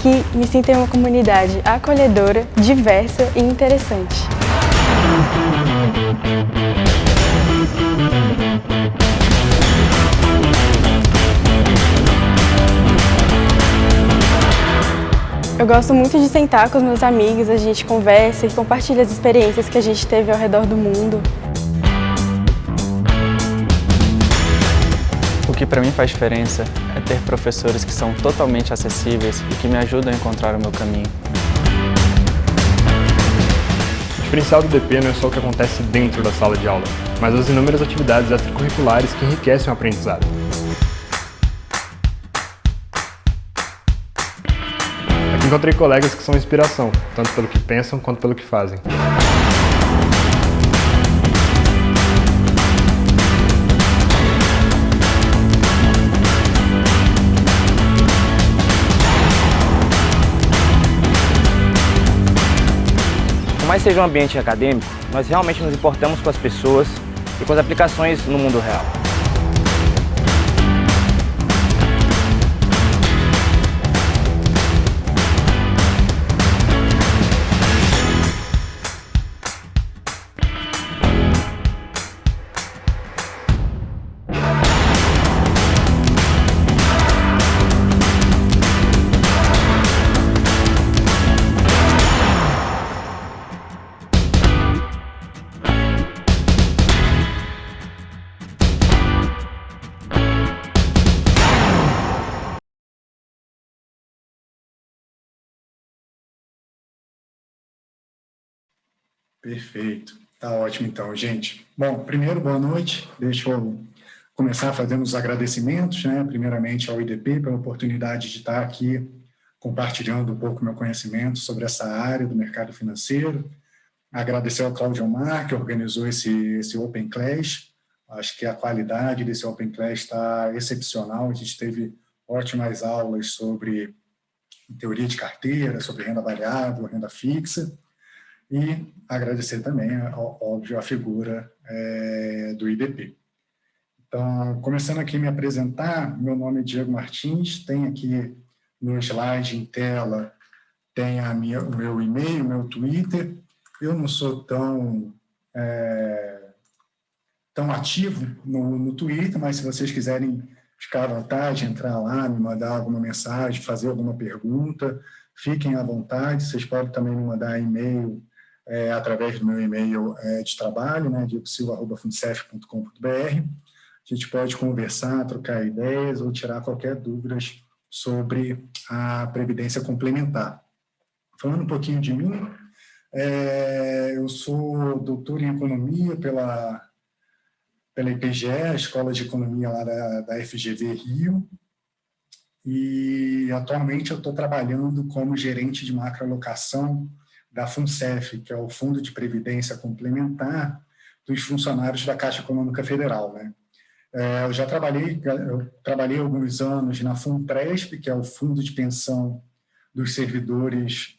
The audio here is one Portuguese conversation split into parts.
Aqui me sinto em uma comunidade acolhedora, diversa e interessante. Eu gosto muito de sentar com os meus amigos, a gente conversa e compartilha as experiências que a gente teve ao redor do mundo. O que para mim faz diferença é ter professores que são totalmente acessíveis e que me ajudam a encontrar o meu caminho. O diferencial do DP não é só o que acontece dentro da sala de aula, mas as inúmeras atividades extracurriculares que enriquecem o aprendizado. Aqui encontrei colegas que são inspiração, tanto pelo que pensam quanto pelo que fazem. Por mais seja um ambiente acadêmico, nós realmente nos importamos com as pessoas e com as aplicações no mundo real. Perfeito. Tá ótimo, então, gente. Bom, primeiro, boa noite. Deixa eu começar fazendo os agradecimentos, né? Primeiramente ao IDP pela oportunidade de estar aqui compartilhando um pouco meu conhecimento sobre essa área do mercado financeiro. Agradecer ao Claudio Mar, que organizou esse Open Class. Acho que a qualidade desse Open Class está excepcional. A gente teve ótimas aulas sobre teoria de carteira, sobre renda variável, renda fixa. E agradecer também, óbvio, a figura do IDP. Então, começando aqui a me apresentar, meu nome é Diego Martins, tem aqui no slide em tela, tem o meu e-mail, meu Twitter. Eu não sou tão ativo no Twitter, mas se vocês quiserem ficar à vontade, entrar lá, me mandar alguma mensagem, fazer alguma pergunta, fiquem à vontade. Vocês podem também me mandar e-mail através do meu e-mail de trabalho, né, diegosilva@funcef.com.br. A gente pode conversar, trocar ideias ou tirar qualquer dúvida sobre a previdência complementar. Falando um pouquinho de mim, eu sou doutor em economia pela IPGE, a Escola de Economia lá da FGV Rio, e atualmente eu estou trabalhando como gerente de macroalocação da FUNCEF, que é o Fundo de Previdência Complementar dos funcionários da Caixa Econômica Federal, né? Eu trabalhei alguns anos na FUNPRESP, que é o Fundo de Pensão dos servidores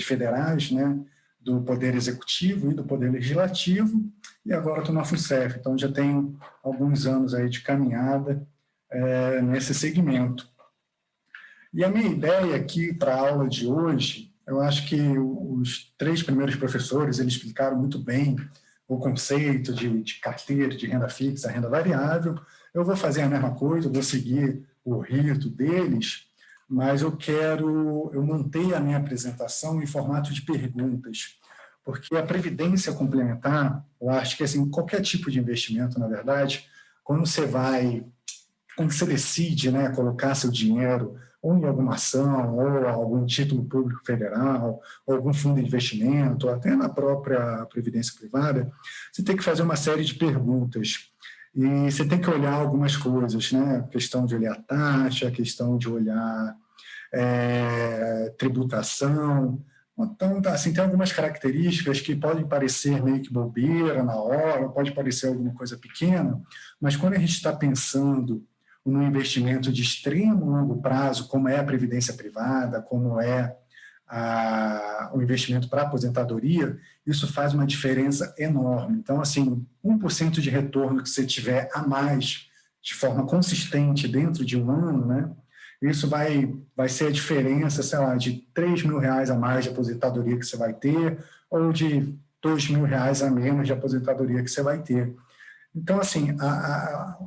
federais, né, do Poder Executivo e do Poder Legislativo, e agora estou na FUNCEF, então já tenho alguns anos aí de caminhada nesse segmento. E a minha ideia aqui para a aula de hoje, eu acho que os 3 primeiros professores, eles explicaram muito bem o conceito de carteira, de renda fixa, renda variável. Eu vou fazer a mesma coisa, eu vou seguir o rito deles, mas eu manter a minha apresentação em formato de perguntas, porque a previdência complementar, eu acho que assim, qualquer tipo de investimento, na verdade, quando você decide, né, colocar seu dinheiro ou em alguma ação, ou algum título público federal, ou algum fundo de investimento, ou até na própria previdência privada, você tem que fazer uma série de perguntas. E você tem que olhar algumas coisas, né? A questão de olhar taxa, a questão de olhar tributação. Então, assim, tem algumas características que podem parecer meio que bobeira na hora, pode parecer alguma coisa pequena, mas quando a gente está pensando num investimento de extremo longo prazo, como é a previdência privada, como é o investimento para aposentadoria, isso faz uma diferença enorme. Então, assim, 1% de retorno que você tiver a mais de forma consistente dentro de um ano, né, Isso vai ser a diferença, sei lá, de R$ 3.000 a mais de aposentadoria que você vai ter, ou de R$ 2.000 a menos de aposentadoria que você vai ter. Então, assim,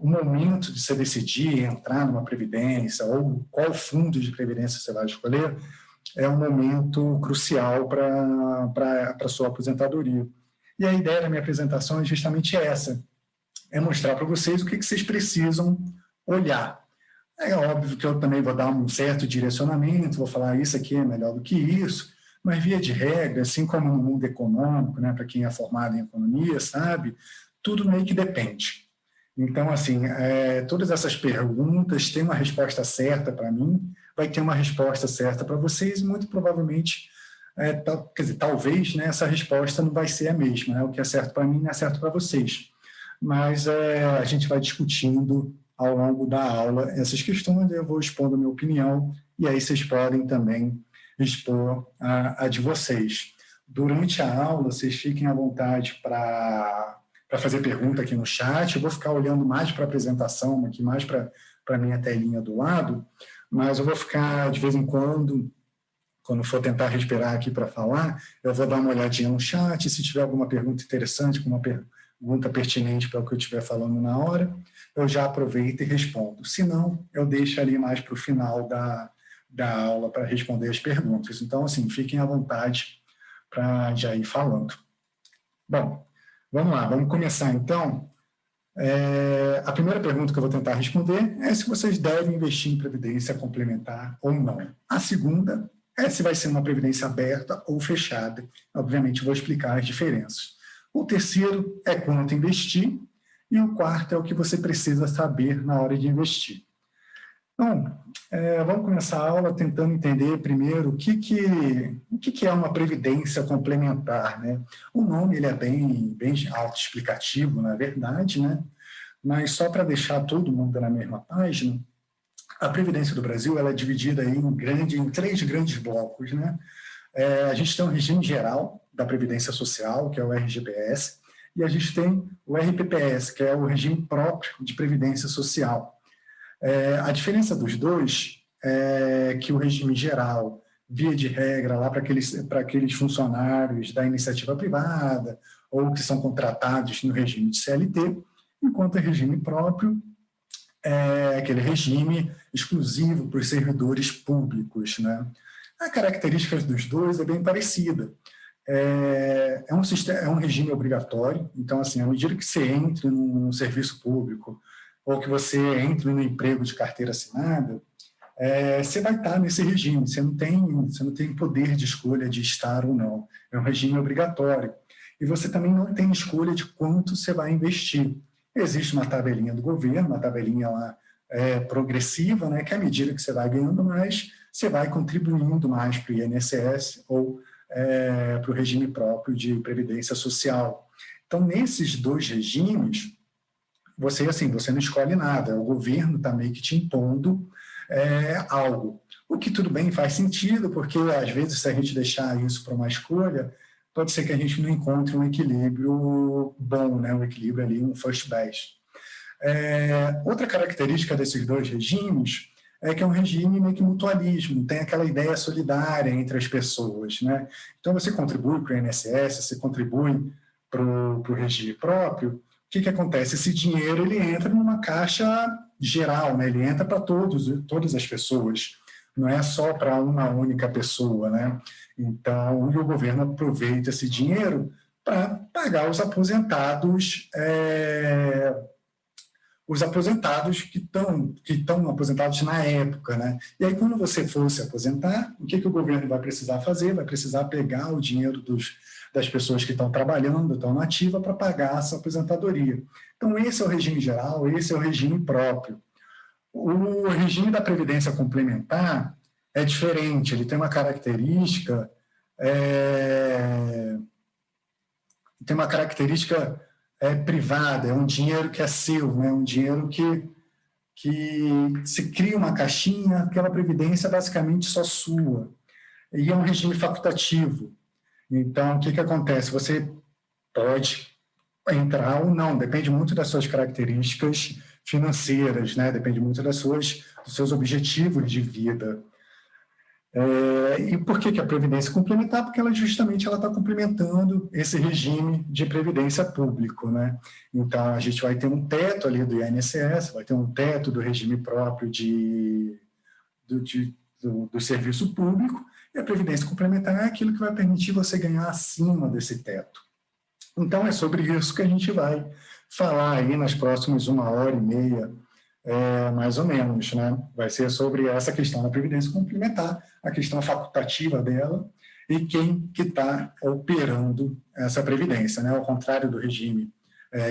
o momento de você decidir entrar numa previdência ou qual fundo de previdência você vai escolher é um momento crucial para a sua aposentadoria. E a ideia da minha apresentação é justamente essa, é mostrar para vocês o que vocês precisam olhar. É óbvio que eu também vou dar um certo direcionamento, vou falar isso aqui é melhor do que isso, mas via de regra, assim como no mundo econômico, né, para quem é formado em economia, sabe, tudo meio que depende. Então, assim, todas essas perguntas têm uma resposta certa para mim, vai ter uma resposta certa para vocês e muito provavelmente, quer dizer, talvez, né, essa resposta não vai ser a mesma, né, o que é certo para mim não é certo para vocês. Mas a gente vai discutindo ao longo da aula essas questões, eu vou expondo a minha opinião e aí vocês podem também expor a de vocês. Durante a aula, vocês fiquem à vontade para fazer pergunta aqui no chat, eu vou ficar olhando mais para a apresentação, aqui mais para a minha telinha do lado, mas eu vou ficar, de vez em quando for tentar respirar aqui para falar, eu vou dar uma olhadinha no chat, se tiver alguma pergunta interessante, alguma pergunta pertinente para o que eu estiver falando na hora, eu já aproveito e respondo. Se não, eu deixo ali mais para o final da aula para responder as perguntas. Então, assim, fiquem à vontade para já ir falando. Bom, vamos lá, vamos começar então. A primeira pergunta que eu vou tentar responder é se vocês devem investir em previdência complementar ou não. A segunda é se vai ser uma previdência aberta ou fechada. Obviamente, eu vou explicar as diferenças. O terceiro é quanto investir. E o quarto é o que você precisa saber na hora de investir. Então, vamos começar a aula tentando entender primeiro o que é uma previdência complementar, né? O nome ele é bem autoexplicativo, na verdade, né? Mas só para deixar todo mundo na mesma página, a Previdência do Brasil ela é dividida aí em 3 grandes blocos, né? A gente tem o regime geral da Previdência Social, que é o RGPS, e a gente tem o RPPS, que é o regime próprio de Previdência Social. A diferença dos dois é que o regime geral, via de regra, lá para aqueles funcionários da iniciativa privada ou que são contratados no regime de CLT, enquanto o regime próprio é aquele regime exclusivo para os servidores públicos, né? A característica dos dois é bem parecida. É um regime obrigatório, então, assim, à medida que você entre num serviço público ou que você entre no emprego de carteira assinada, você vai estar nesse regime, você não tem poder de escolha de estar ou não, é um regime obrigatório. E você também não tem escolha de quanto você vai investir. Existe uma tabelinha do governo, uma tabelinha lá progressiva, né, que à medida que você vai ganhando mais, você vai contribuindo mais para o INSS ou para o regime próprio de previdência social. Então, nesses 2 regimes, você não escolhe nada, o governo está meio que te impondo algo. O que tudo bem faz sentido, porque às vezes se a gente deixar isso para uma escolha, pode ser que a gente não encontre um equilíbrio bom, né? Um equilíbrio ali, um first best. Outra característica desses 2 regimes é que é um regime meio que mutualismo, tem aquela ideia solidária entre as pessoas, né? Então, você contribui para o INSS, você contribui para o regime próprio, o que acontece? Esse dinheiro ele entra numa caixa geral, né? Ele entra para todas as pessoas, não é só para uma única pessoa, né? Então, o governo aproveita esse dinheiro para pagar os aposentados que estão aposentados na época, né? E aí, quando você for se aposentar, o que o governo vai precisar fazer? Vai precisar pegar o dinheiro das pessoas que estão trabalhando, estão na ativa, para pagar essa aposentadoria. Então, esse é o regime geral, esse é o regime próprio. O regime da Previdência Complementar é diferente, ele tem uma característica privada, é um dinheiro que é seu, né? Um dinheiro que se cria uma caixinha, aquela previdência é basicamente só sua. E é um regime facultativo. Então, o que acontece? Você pode entrar ou não, depende muito das suas características financeiras, né? Depende muito dos seus objetivos de vida. E por que a Previdência complementar? Porque ela justamente está complementando esse regime de previdência público, né? Então, a gente vai ter um teto ali do INSS, vai ter um teto do regime próprio do serviço público, e a Previdência complementar é aquilo que vai permitir você ganhar acima desse teto. Então, é sobre isso que a gente vai falar aí nas próximas 1h30, mais ou menos, né? Vai ser sobre essa questão da Previdência complementar, a questão facultativa dela e quem que está operando essa Previdência, né? Ao contrário do regime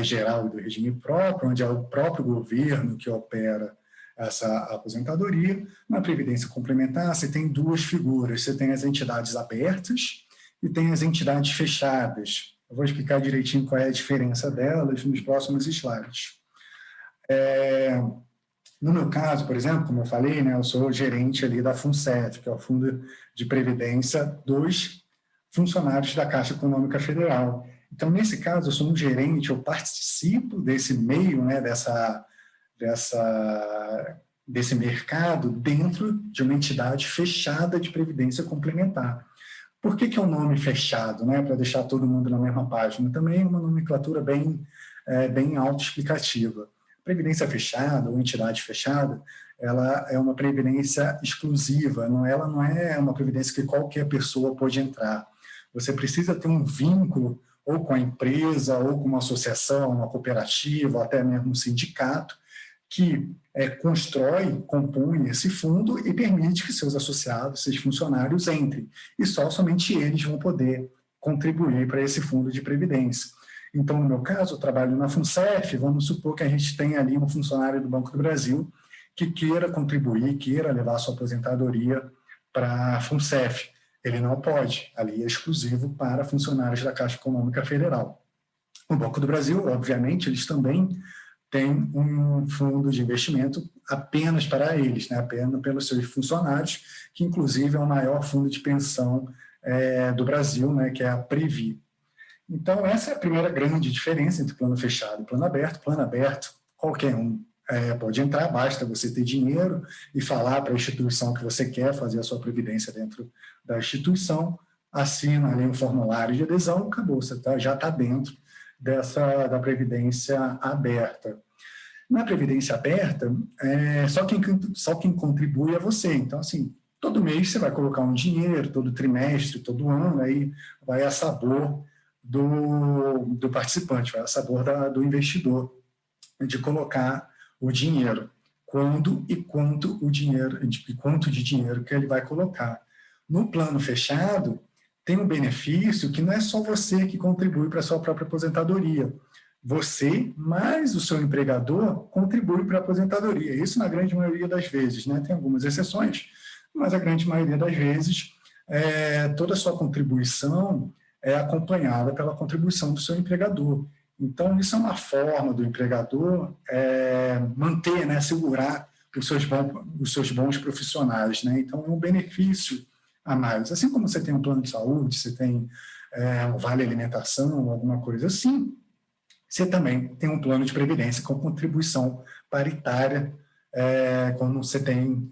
geral e do regime próprio, onde é o próprio governo que opera essa aposentadoria. Na Previdência complementar, você tem duas figuras, você tem as entidades abertas e tem as entidades fechadas. Eu vou explicar direitinho qual é a diferença delas nos próximos slides. No meu caso, por exemplo, como eu falei, né, eu sou gerente ali da FUNCEF, que é o Fundo de Previdência dos funcionários da Caixa Econômica Federal. Então, nesse caso, eu sou um gerente, eu participo desse meio, né, desse mercado dentro de uma entidade fechada de previdência complementar. Por que é um nome fechado, né, para deixar todo mundo na mesma página? Também é uma nomenclatura bem autoexplicativa. Previdência fechada ou entidade fechada, ela é uma previdência exclusiva, ela não é uma previdência que qualquer pessoa pode entrar. Você precisa ter um vínculo ou com a empresa, ou com uma associação, uma cooperativa, ou até mesmo um sindicato, que compõe esse fundo e permite que seus associados, seus funcionários entrem. E somente eles vão poder contribuir para esse fundo de previdência. Então, no meu caso, eu trabalho na FUNCEF, vamos supor que a gente tem ali um funcionário do Banco do Brasil que queira contribuir, queira levar sua aposentadoria para a FUNCEF. Ele não pode, ali é exclusivo para funcionários da Caixa Econômica Federal. O Banco do Brasil, obviamente, eles também têm um fundo de investimento apenas para eles, né? Apenas pelos seus funcionários, que inclusive é o maior fundo de pensão do Brasil, né? Que é a Previ. Então, essa é a primeira grande diferença entre plano fechado e plano aberto. Plano aberto, qualquer um pode entrar, basta você ter dinheiro e falar para a instituição que você quer fazer a sua previdência dentro da instituição, assina ali um formulário de adesão, acabou, você já está dentro da previdência aberta. Na previdência aberta, só quem contribui é você. Então, assim, todo mês você vai colocar um dinheiro, todo trimestre, todo ano, aí vai a sabor do participante, vai a sabor do investidor, de colocar o dinheiro, quando e quanto de dinheiro que ele vai colocar. No plano fechado, tem um benefício que não é só você que contribui para a sua própria aposentadoria. Você, mais o seu empregador, contribui para a aposentadoria. Isso na grande maioria das vezes, né? Tem algumas exceções, mas a grande maioria das vezes, toda a sua contribuição é acompanhada pela contribuição do seu empregador. Então, isso é uma forma do empregador manter, né, segurar os seus bons profissionais, né? Então, é um benefício a mais. Assim como você tem um plano de saúde, você tem um vale alimentação, alguma coisa assim, você também tem um plano de previdência com contribuição paritária, quando você tem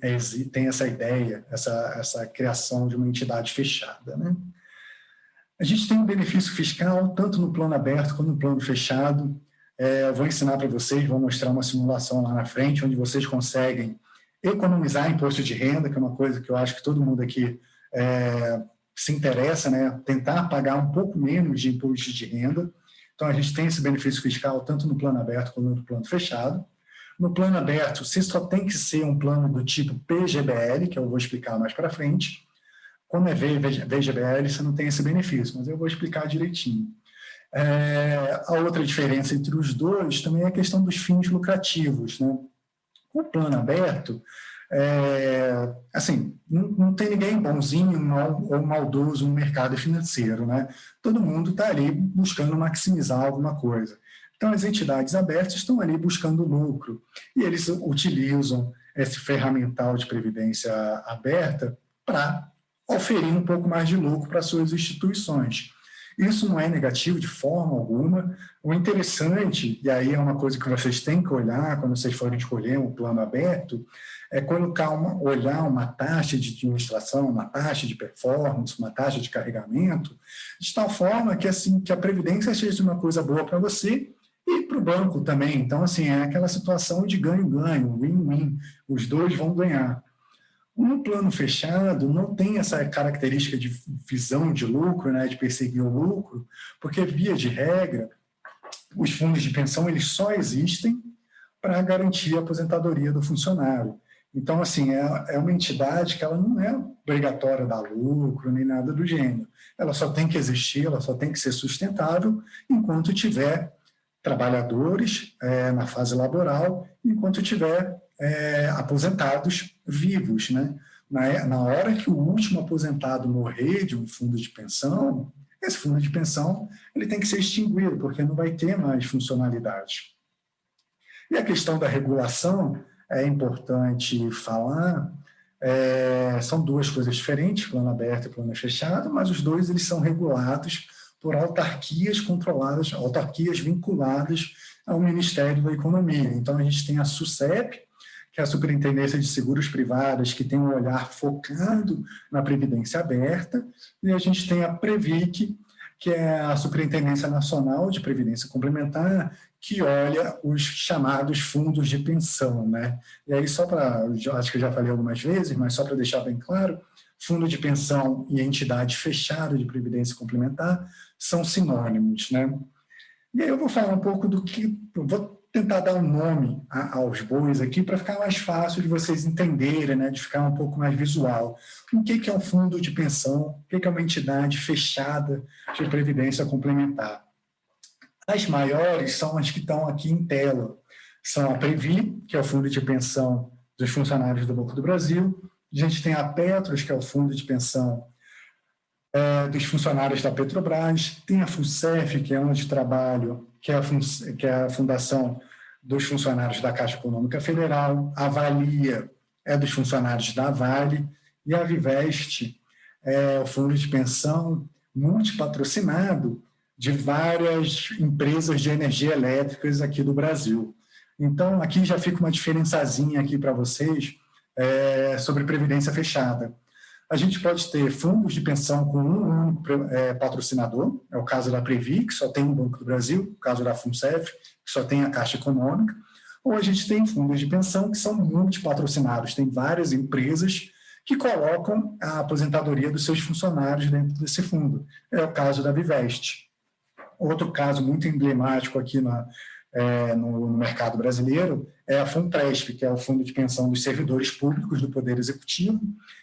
essa ideia, essa criação de uma entidade fechada, né? A gente tem um benefício fiscal, tanto no plano aberto quanto no plano fechado. Eu vou ensinar para vocês, vou mostrar uma simulação lá na frente, onde vocês conseguem economizar imposto de renda, que é uma coisa que eu acho que todo mundo aqui se interessa, né? Tentar pagar um pouco menos de imposto de renda. Então, a gente tem esse benefício fiscal tanto no plano aberto quanto no plano fechado. No plano aberto, você só tem que ser um plano do tipo PGBL, que eu vou explicar mais para frente. Quando é VGBL, você não tem esse benefício, mas eu vou explicar direitinho. A outra diferença entre os dois também é a questão dos fins lucrativos, né? O plano aberto, assim, não tem ninguém bonzinho ou maldoso no mercado financeiro, né? Todo mundo está ali buscando maximizar alguma coisa. Então, as entidades abertas estão ali buscando lucro e eles utilizam esse ferramental de previdência aberta para oferir um pouco mais de lucro para suas instituições. Isso não é negativo de forma alguma. O interessante, e aí é uma coisa que vocês têm que olhar quando vocês forem escolher um plano aberto, é olhar uma taxa de administração, uma taxa de performance, uma taxa de carregamento, de tal forma que, assim, que a previdência seja uma coisa boa para você e para o banco também. Então, assim, é aquela situação de ganho-ganho, win-win, os dois vão ganhar. Um plano fechado não tem essa característica de visão de lucro, né, de perseguir o lucro, porque, via de regra, os fundos de pensão eles só existem para garantir a aposentadoria do funcionário. Então, assim, é uma entidade que ela não é obrigatória a dar lucro, nem nada do gênero. Ela só tem que existir, ela só tem que ser sustentável enquanto tiver trabalhadores na fase laboral, enquanto tiver aposentados vivos, né? Na hora que o último aposentado morrer de um fundo de pensão, esse fundo de pensão ele tem que ser extinguido, porque não vai ter mais funcionalidade. E a questão da regulação é importante falar, são duas coisas diferentes, plano aberto e plano fechado, mas os dois eles são regulados por autarquias controladas, autarquias vinculadas ao Ministério da Economia. Então, a gente tem a SUSEP, que é a Superintendência de Seguros Privados, que tem um olhar focado na previdência aberta, e a gente tem a Previc, que é a Superintendência Nacional de Previdência Complementar, que olha os chamados fundos de pensão, né? E aí, acho que eu já falei algumas vezes, mas só para deixar bem claro, fundo de pensão e entidade fechada de previdência complementar são sinônimos, né? E aí eu vou falar um pouco vou tentar dar um nome aos bois aqui para ficar mais fácil de vocês entenderem, né? De ficar um pouco mais visual. O que é um fundo de pensão? O que é uma entidade fechada de previdência complementar? As maiores são as que estão aqui em tela. São a Previ, que é o fundo de pensão dos funcionários do Banco do Brasil. A gente tem a Petros, que é o fundo de pensão dos funcionários da Petrobras. Tem a FUNCEF, que é onde trabalho, que é a fundação dos funcionários da Caixa Econômica Federal. A Valia é dos funcionários da Vale. E a Viveste é o fundo de pensão multipatrocinado de várias empresas de energia elétricas aqui do Brasil. Então, aqui já fica uma diferençazinha aqui para vocês sobre previdência fechada. A gente pode ter fundos de pensão com um único patrocinador, é o caso da Previ, que só tem o Banco do Brasil, o caso da FUNCEF, que só tem a Caixa Econômica, ou a gente tem fundos de pensão que são multipatrocinados, tem várias empresas que colocam a aposentadoria dos seus funcionários dentro desse fundo. É o caso da Viveste. Outro caso muito emblemático aqui no mercado brasileiro é a FUNPRESP, que é o Fundo de Pensão dos Servidores Públicos do Poder Executivo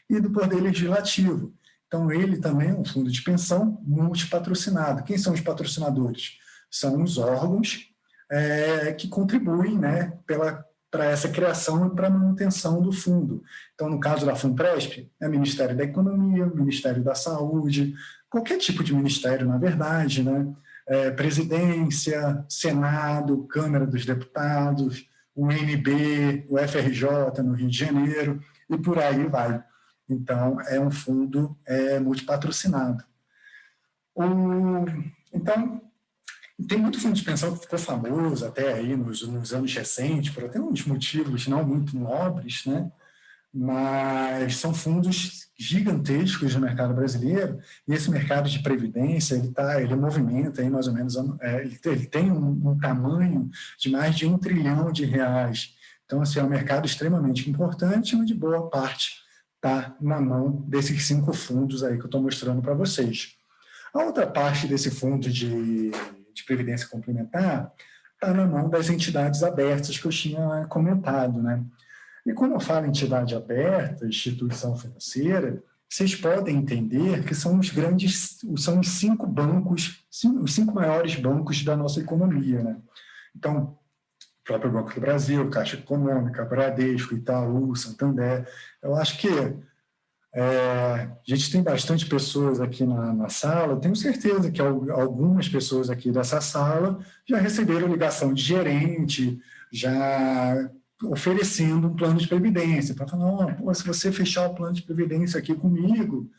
e do Poder Legislativo. Então, ele também é um fundo de pensão multipatrocinado. Quem são os patrocinadores? São os órgãos que contribuem, né, para essa criação e para a manutenção do fundo. Então, no caso da FUNPRESP, é Ministério da Economia, Ministério da Saúde, qualquer tipo de ministério, na verdade, né? Presidência, Senado, Câmara dos Deputados, o UNB, o FRJ no Rio de Janeiro, e por aí vai. Então, é um fundo multipatrocinado. Então, tem muito fundo de pensão que ficou famoso até aí nos anos recentes, por até uns motivos não muito nobres, né? Mas são fundos gigantescos no mercado brasileiro, e esse mercado de previdência, ele movimenta aí mais ou menos, ele tem um tamanho de mais de R$1 trilhão. Então, assim, é um mercado extremamente importante, onde boa parte está na mão desses 5 fundos aí que eu estou mostrando para vocês. A outra parte desse fundo de previdência complementar está na mão das entidades abertas que eu tinha comentado, né? E quando eu falo entidade aberta, instituição financeira, vocês podem entender que são são os 5 bancos, os 5 maiores bancos da nossa economia, né? Então, o próprio Banco do Brasil, Caixa Econômica, Bradesco, Itaú, Santander. Eu acho que a gente tem bastante pessoas aqui na sala, eu tenho certeza que algumas pessoas aqui dessa sala já receberam ligação de gerente, já oferecendo um plano de previdência, para falar, se você fechar o plano de previdência aqui comigo,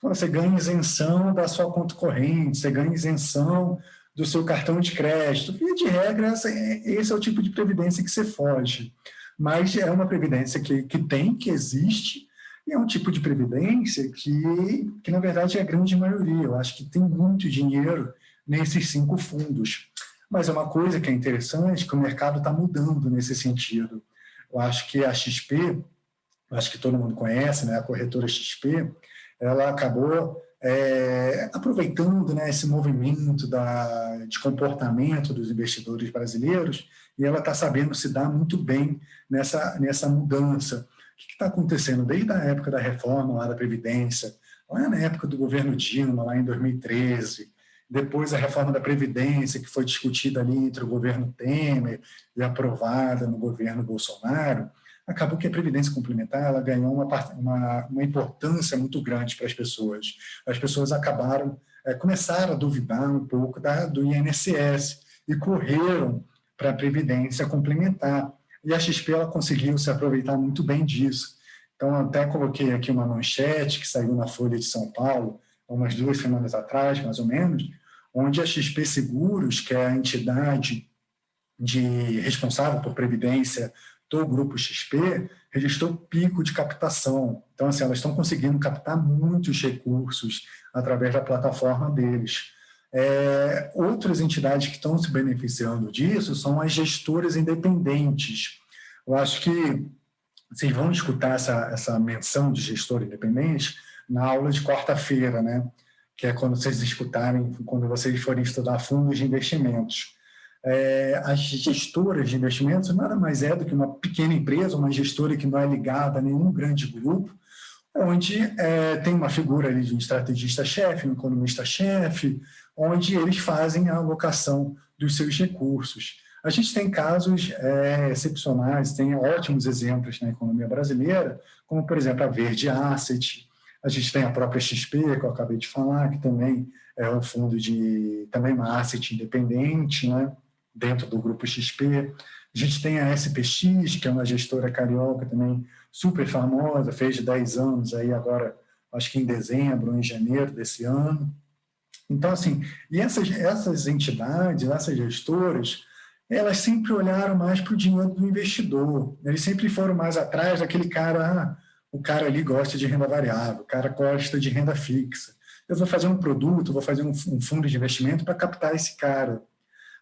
Você ganha isenção da sua conta corrente, você ganha isenção do seu cartão de crédito. Via de regra, esse é o tipo de previdência que você foge. Mas é uma previdência que existe, e é um tipo de previdência que, na verdade, é a grande maioria. Eu acho que tem muito dinheiro nesses 5 fundos. Mas é uma coisa que é interessante, que o mercado está mudando nesse sentido. Eu acho que a XP, acho que todo mundo conhece, né, a corretora XP, ela acabou aproveitando, né, esse movimento de comportamento dos investidores brasileiros, e ela está sabendo se dar muito bem nessa mudança. O que está acontecendo desde a época da reforma lá da Previdência, lá na época do governo Dilma, lá em 2013, depois a reforma da Previdência, que foi discutida ali entre o governo Temer e aprovada no governo Bolsonaro, acabou que a Previdência Complementar ela ganhou uma importância muito grande para as pessoas. As pessoas começaram a duvidar um pouco do INSS e correram para a Previdência Complementar. E a XP ela conseguiu se aproveitar muito bem disso. Então, até coloquei aqui uma manchete que saiu na Folha de São Paulo, umas 2 semanas atrás, mais ou menos, onde a XP Seguros, que é a entidade responsável por previdência do Grupo XP, registrou pico de captação. Então, assim, elas estão conseguindo captar muitos recursos através da plataforma deles. Outras entidades que estão se beneficiando disso são as gestoras independentes. Eu acho que vocês vão escutar essa menção de gestor independente na aula de quarta-feira, né? Que é quando vocês forem estudar fundos de investimentos. As gestoras de investimentos nada mais é do que uma pequena empresa, uma gestora que não é ligada a nenhum grande grupo, onde tem uma figura ali de um estrategista-chefe, um economista-chefe, onde eles fazem a alocação dos seus recursos. A gente tem casos excepcionais, tem ótimos exemplos na economia brasileira, como, por exemplo, a Verde Asset. A gente tem a própria XP, que eu acabei de falar, que também é um fundo também uma asset independente, né, dentro do grupo XP. A gente tem a SPX, que é uma gestora carioca também super famosa, fez 10 anos aí agora, acho que em dezembro ou em janeiro desse ano. Então, assim, e essas entidades, essas gestoras, elas sempre olharam mais para o dinheiro do investidor. Eles sempre foram mais atrás daquele cara, o cara ali gosta de renda variável, o cara gosta de renda fixa. Eu vou fazer um produto, vou fazer um fundo de investimento para captar esse cara.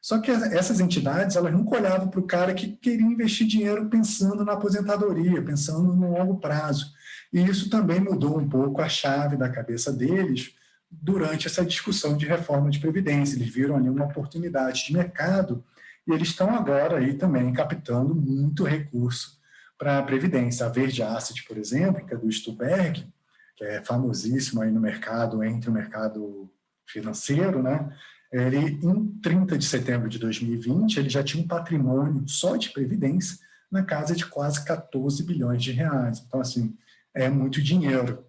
Só que essas entidades, elas nunca olhavam para o cara que queria investir dinheiro pensando na aposentadoria, pensando no longo prazo. E isso também mudou um pouco a chave da cabeça deles durante essa discussão de reforma de previdência. Eles viram ali uma oportunidade de mercado e eles estão agora aí também captando muito recurso para a previdência. A Verde Asset, por exemplo, que é do Stuberg, que é famosíssimo aí no mercado, entre o mercado financeiro, né? Ele, em 30 de setembro de 2020, ele já tinha um patrimônio só de previdência na casa de quase 14 bilhões de reais. Então, assim, é muito dinheiro.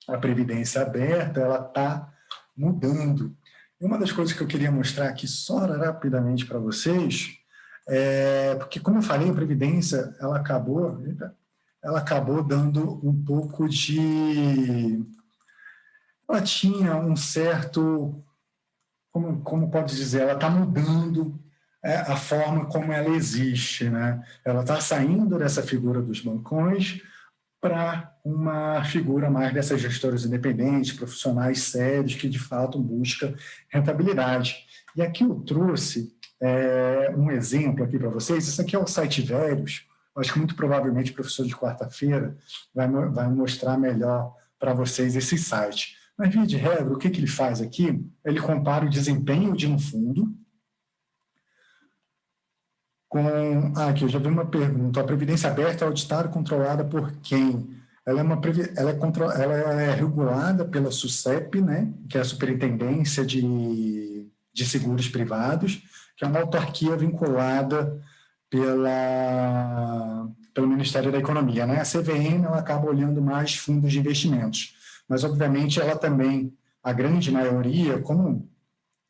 A previdência aberta, ela está mudando. E uma das coisas que eu queria mostrar aqui só rapidamente para vocês, porque, como eu falei, a previdência, ela acabou dando um pouco de... Ela tinha um certo... Como pode dizer, ela está mudando a forma como ela existe, né? Ela está saindo dessa figura dos bancões para uma figura mais dessas gestoras independentes, profissionais sérios, que de fato buscam rentabilidade. E aqui eu trouxe um exemplo aqui para vocês. Isso aqui é o site Verius. Acho que muito provavelmente o professor de quarta-feira vai mostrar melhor para vocês esse site. Mas, via de regra, o que ele faz aqui? Ele compara o desempenho de um fundo com... aqui eu já vi uma pergunta. A previdência aberta é auditada e controlada por quem? Ela é regulada pela SUSEP, né, que é a Superintendência de Seguros Privados, que é uma autarquia vinculada pelo Ministério da Economia, né? A CVM ela acaba olhando mais fundos de investimentos. Mas, obviamente, ela também, a grande maioria, como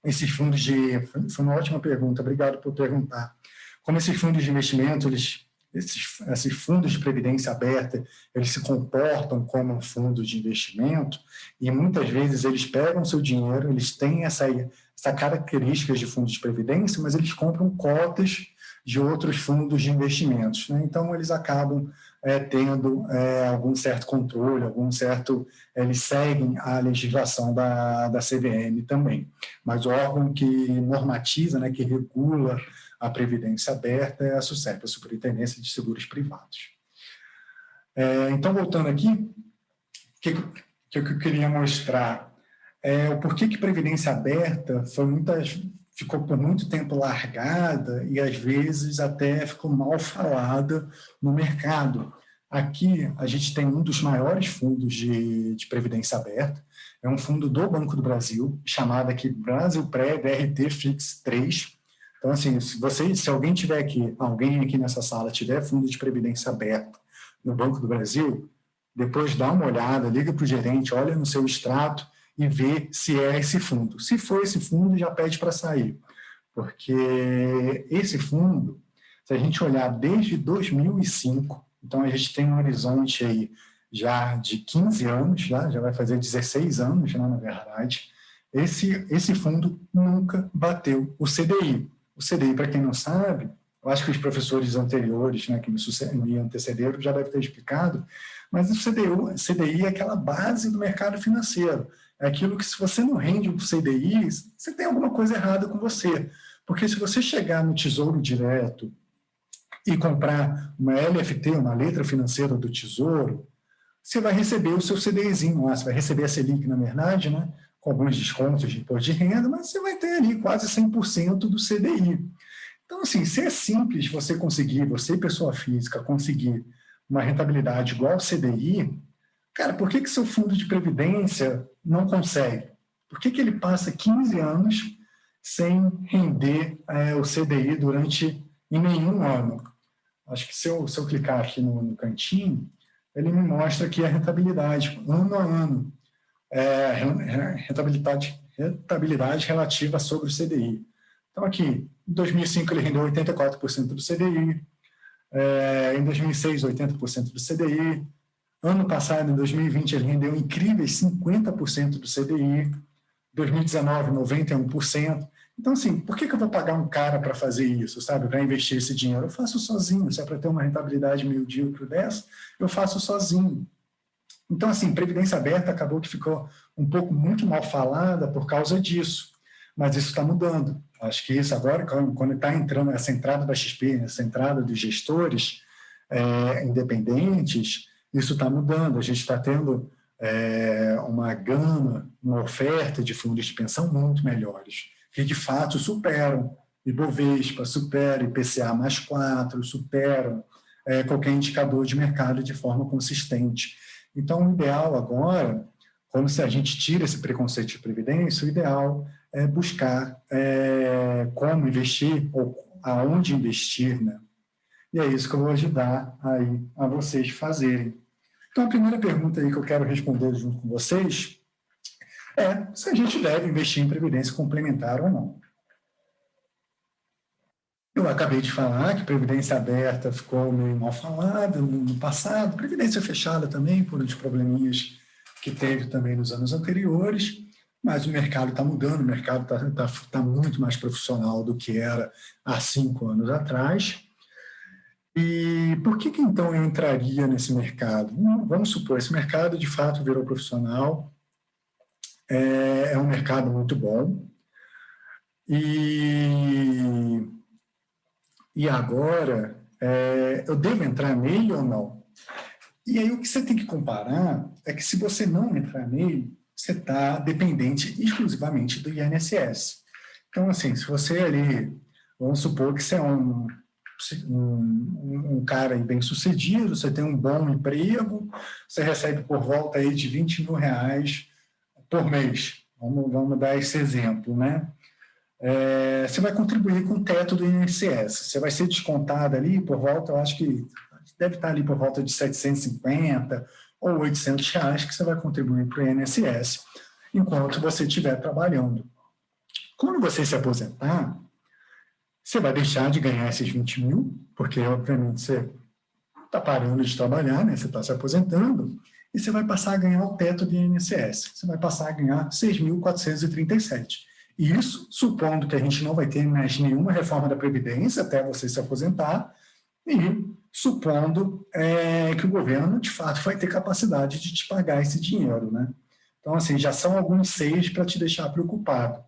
esses fundos de... Foi uma ótima pergunta, obrigado por perguntar. Como esses fundos de investimento, eles esses fundos de previdência aberta, eles se comportam como um fundo de investimento e muitas vezes eles pegam seu dinheiro, eles têm essa característica de fundos de previdência, mas eles compram cotas de outros fundos de investimentos, né? Então, eles acabam tendo algum certo controle, eles seguem a legislação da CVM também. Mas o órgão que normatiza, né, que regula a previdência aberta é a SUSEP, a Superintendência de Seguros Privados. Então, voltando aqui, o que eu queria mostrar o porquê que previdência aberta ficou por muito tempo largada e, às vezes, até ficou mal falada no mercado. Aqui, a gente tem um dos maiores fundos de previdência aberta, é um fundo do Banco do Brasil, chamado aqui Brasilprev BRT Fix 3. Então, assim, se alguém aqui nessa sala tiver fundo de previdência aberta no Banco do Brasil, depois dá uma olhada, liga para o gerente, olha no seu extrato, e ver se é esse fundo. Se for esse fundo, já pede para sair. Porque esse fundo, se a gente olhar desde 2005, então a gente tem um horizonte aí já de 15 anos, já vai fazer 16 anos, na verdade, esse fundo nunca bateu o CDI. O CDI, para quem não sabe, eu acho que os professores anteriores, né, que me antecederam, já devem ter explicado, mas o CDI é aquela base do mercado financeiro. É aquilo que, se você não rende o CDI, você tem alguma coisa errada com você. Porque se você chegar no Tesouro Direto e comprar uma LFT, uma letra financeira do Tesouro, você vai receber o seu CDIzinho lá, você vai receber a Selic, na verdade, né, com alguns descontos de imposto de renda, mas você vai ter ali quase 100% do CDI. Então, assim, se é simples você, pessoa física, conseguir uma rentabilidade igual ao CDI, cara, por que seu fundo de previdência não consegue? Por que ele passa 15 anos sem render o CDI em nenhum ano? Acho que se eu clicar aqui no cantinho, ele me mostra aqui a rentabilidade, ano a ano. Rentabilidade relativa sobre o CDI. Então, aqui, em 2005 ele rendeu 84% do CDI, em 2006, 80% do CDI, ano passado, em 2020, ele rendeu incríveis 50% do CDI, 2019, 91%. Então, assim, por que eu vou pagar um cara para fazer isso, sabe, para investir esse dinheiro? Eu faço sozinho, se é para ter uma rentabilidade medíocre dessa, eu faço sozinho. Então, assim, previdência aberta acabou que ficou muito mal falada por causa disso, mas isso está mudando. Acho que isso agora, quando está entrando essa entrada da XP, essa entrada dos gestores independentes, isso está mudando. A gente está tendo uma gama, uma oferta de fundos de pensão muito melhores, que de fato superam Ibovespa, superam IPCA mais 4, superam qualquer indicador de mercado de forma consistente. Então, o ideal agora, como se a gente tira esse preconceito de previdência, o ideal é buscar como investir ou aonde investir, né? E é isso que eu vou ajudar aí a vocês fazerem. Então, a primeira pergunta aí que eu quero responder junto com vocês é se a gente deve investir em previdência complementar ou não. Eu acabei de falar que previdência aberta ficou meio mal falada no passado, previdência fechada também, por uns probleminhas que teve também nos anos anteriores, mas o mercado está mudando, o mercado está muito mais profissional do que era há 5 anos atrás. E por que então eu entraria nesse mercado? Vamos supor, esse mercado de fato virou profissional, é um mercado muito bom, e agora eu devo entrar nele ou não? E aí o que você tem que comparar é que se você não entrar nele, você está dependente exclusivamente do INSS. Então, assim, se você ali, vamos supor que você é um cara bem-sucedido, você tem um bom emprego, você recebe por volta aí de R$20 mil por mês. Vamos dar esse exemplo, né? Você vai contribuir com o teto do INSS. Você vai ser descontado ali por volta, eu acho que deve estar ali por volta de R$750 ou R$800 que você vai contribuir para o INSS enquanto você estiver trabalhando. Quando você se aposentar, você vai deixar de ganhar esses 20 mil, porque, obviamente, você está parando de trabalhar, né? Você está se aposentando, e você vai passar a ganhar o teto do INSS. Você vai passar a ganhar R$ 6.437. E isso, supondo que a gente não vai ter mais nenhuma reforma da Previdência até você se aposentar, e supondo que o governo, de fato, vai ter capacidade de te pagar esse dinheiro, né? Então, assim, já são alguns 6 para te deixar preocupado.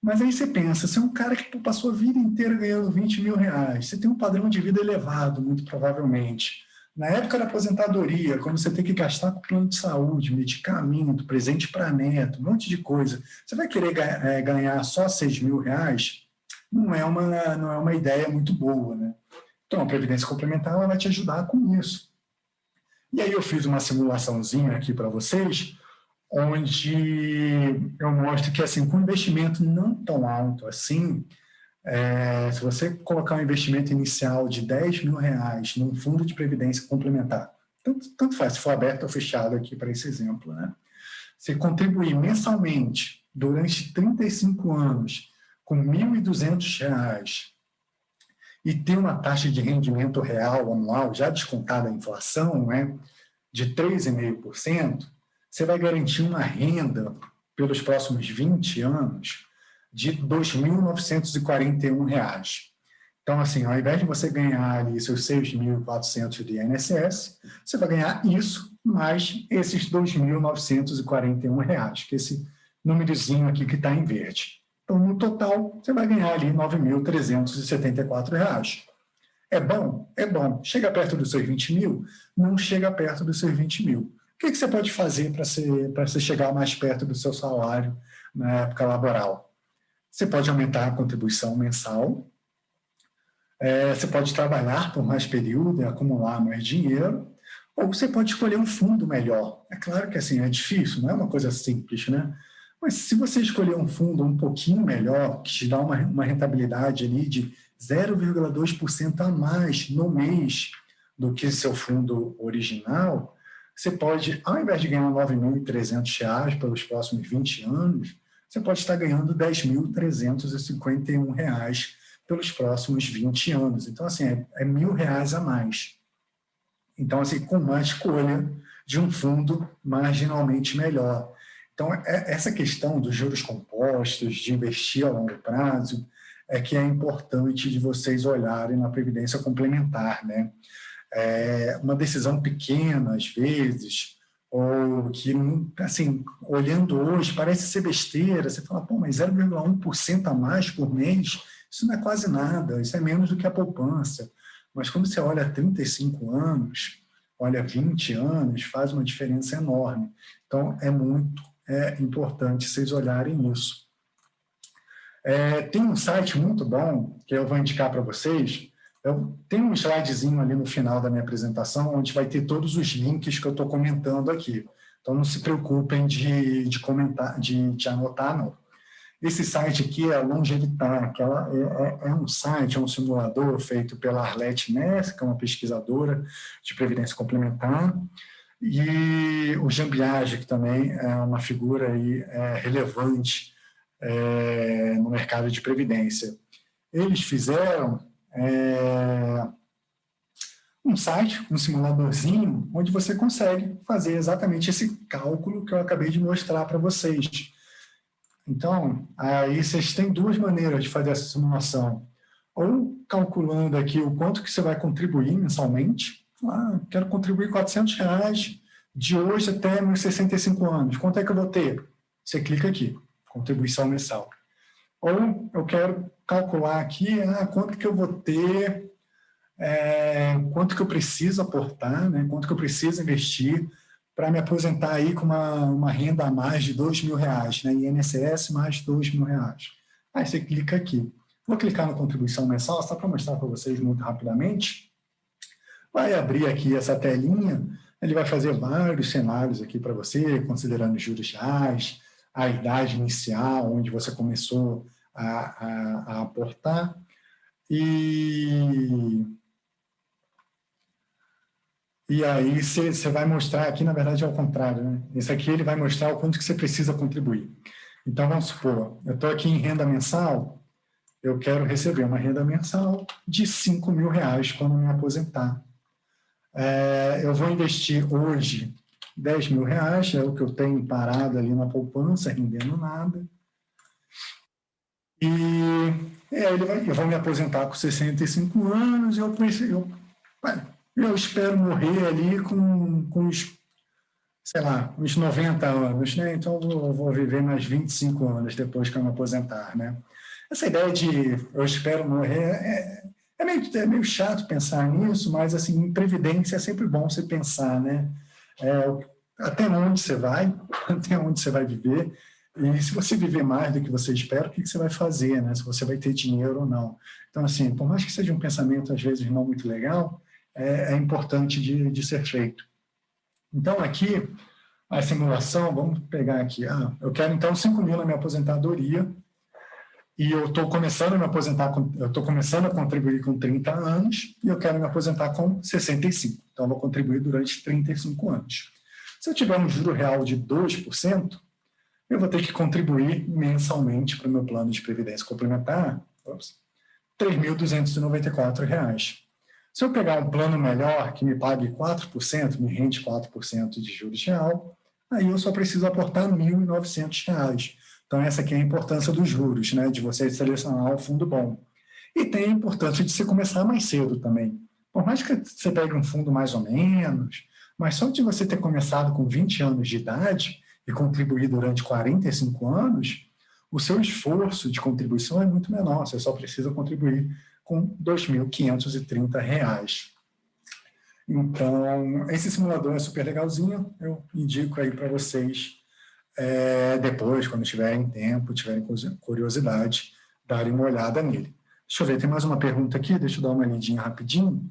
Mas aí você pensa, você é um cara que passou a vida inteira ganhando R$ 20 mil, você tem um padrão de vida elevado, muito provavelmente. Na época da aposentadoria, quando você tem que gastar com plano de saúde, medicamento, presente para neto, um monte de coisa, você vai querer ganhar só R$ 6 mil? Não é uma ideia muito boa, né? Então, a Previdência Complementar ela vai te ajudar com isso. E aí eu fiz uma simulaçãozinha aqui para vocês, onde eu mostro que, assim, com investimento não tão alto assim, se você colocar um investimento inicial de R$ 10 mil num fundo de previdência complementar, tanto faz se for aberto ou fechado aqui para esse exemplo, né? Você contribuir mensalmente durante 35 anos com R$ 1.200 e ter uma taxa de rendimento real anual, já descontada a inflação, né, de 3,5%, você vai garantir uma renda pelos próximos 20 anos de R$ 2.941. Então, assim, ao invés de você ganhar ali seus 6.400 de INSS, você vai ganhar isso mais esses R$ 2.941, que é esse númerozinho aqui que está em verde. Então, no total, você vai ganhar ali R$ 9.374. É bom? É bom. Chega perto dos seus 20 mil? Não chega perto dos seus 20 mil. O que você pode fazer para você chegar mais perto do seu salário na época laboral? Você pode aumentar a contribuição mensal, você pode trabalhar por mais período e acumular mais dinheiro, ou você pode escolher um fundo melhor. É claro que assim, é difícil, não é uma coisa simples, né? Mas se você escolher um fundo um pouquinho melhor, que te dá uma rentabilidade ali de 0,2% a mais no mês do que seu fundo original, você pode, ao invés de ganhar R$ 9.300 pelos próximos 20 anos, você pode estar ganhando R$ 10.351 pelos próximos 20 anos. Então, assim, é R$ 1.000 a mais. Então, assim, com uma escolha de um fundo marginalmente melhor. Então, essa questão dos juros compostos, de investir a longo prazo, é que é importante de vocês olharem na Previdência Complementar, né? Uma decisão pequena, às vezes, ou que, assim, olhando hoje, parece ser besteira, você fala, pô, mas 0,1% a mais por mês, isso não é quase nada, isso é menos do que a poupança. Mas quando você olha 35 anos, olha 20 anos, faz uma diferença enorme. Então, é importante vocês olharem isso. Tem um site muito bom, que eu vou indicar para vocês. Eu tenho um slidezinho ali no final da minha apresentação, onde vai ter todos os links que eu estou comentando aqui. Então, não se preocupem de comentar, de anotar, não. Esse site aqui é a Longevitar, que ela é um site, é um simulador feito pela Arlete Ness, que é uma pesquisadora de previdência complementar, e o Jean Biagi, que também é uma figura aí, relevante no mercado de previdência. Eles fizeram um site, um simuladorzinho, onde você consegue fazer exatamente esse cálculo que eu acabei de mostrar para vocês. Então, aí vocês têm duas maneiras de fazer essa simulação. Ou calculando aqui o quanto que você vai contribuir mensalmente. Quero contribuir R$400 de hoje até meus 65 anos. Quanto é que eu vou ter? Você clica aqui, contribuição mensal. Ou eu quero calcular aqui quanto que eu vou ter, quanto que eu preciso aportar, né, quanto que eu preciso investir para me aposentar aí com uma renda a mais de R$2.000, né, INSS mais R$2.000. Aí você clica aqui. Vou clicar na contribuição mensal, só para mostrar para vocês muito rapidamente. Vai abrir aqui essa telinha, ele vai fazer vários cenários aqui para você, considerando os juros reais, a idade inicial, onde você começou a aportar. E aí você vai mostrar aqui, na verdade é ao contrário, né? Esse aqui ele vai mostrar o quanto que você precisa contribuir. Então vamos supor, eu estou aqui em renda mensal, eu quero receber uma renda mensal de R$5.000 quando me aposentar. Eu vou investir hoje R$10.000, é o que eu tenho parado ali na poupança, rendendo nada. E eu vou me aposentar com 65 anos e eu espero morrer ali com uns, sei lá, uns 90 anos, né? Então eu vou viver mais 25 anos depois que eu me aposentar, né? Essa ideia de eu espero morrer é meio chato pensar nisso, mas assim, em previdência é sempre bom você pensar, né? Até onde você vai, até onde você vai viver, e se você viver mais do que você espera, o que você vai fazer, né? Se você vai ter dinheiro ou não. Então, assim, por mais que seja um pensamento, às vezes, não muito legal, é importante de ser feito. Então, aqui, a simulação, vamos pegar aqui, eu quero, então, 5.000 na minha aposentadoria, e eu estou começando a me aposentar, eu estou começando a contribuir com 30 anos, e eu quero me aposentar com 65. Então, eu vou contribuir durante 35 anos. Se eu tiver um juro real de 2%, eu vou ter que contribuir mensalmente para o meu plano de previdência complementar, R$ 3.294. Se eu pegar um plano melhor, que me pague 4%, me rende 4% de juros real, aí eu só preciso aportar R$ 1.900. Então, essa aqui é a importância dos juros, né, de você selecionar um fundo bom. E tem a importância de você começar mais cedo também. Por mais que você pegue um fundo mais ou menos, mas só de você ter começado com 20 anos de idade e contribuir durante 45 anos, o seu esforço de contribuição é muito menor, você só precisa contribuir com R$ 2.530. Então, esse simulador é super legalzinho, eu indico aí para vocês, depois, quando tiverem tempo, tiverem curiosidade, darem uma olhada nele. Deixa eu ver, tem mais uma pergunta aqui, deixa eu dar uma lidinha rapidinho.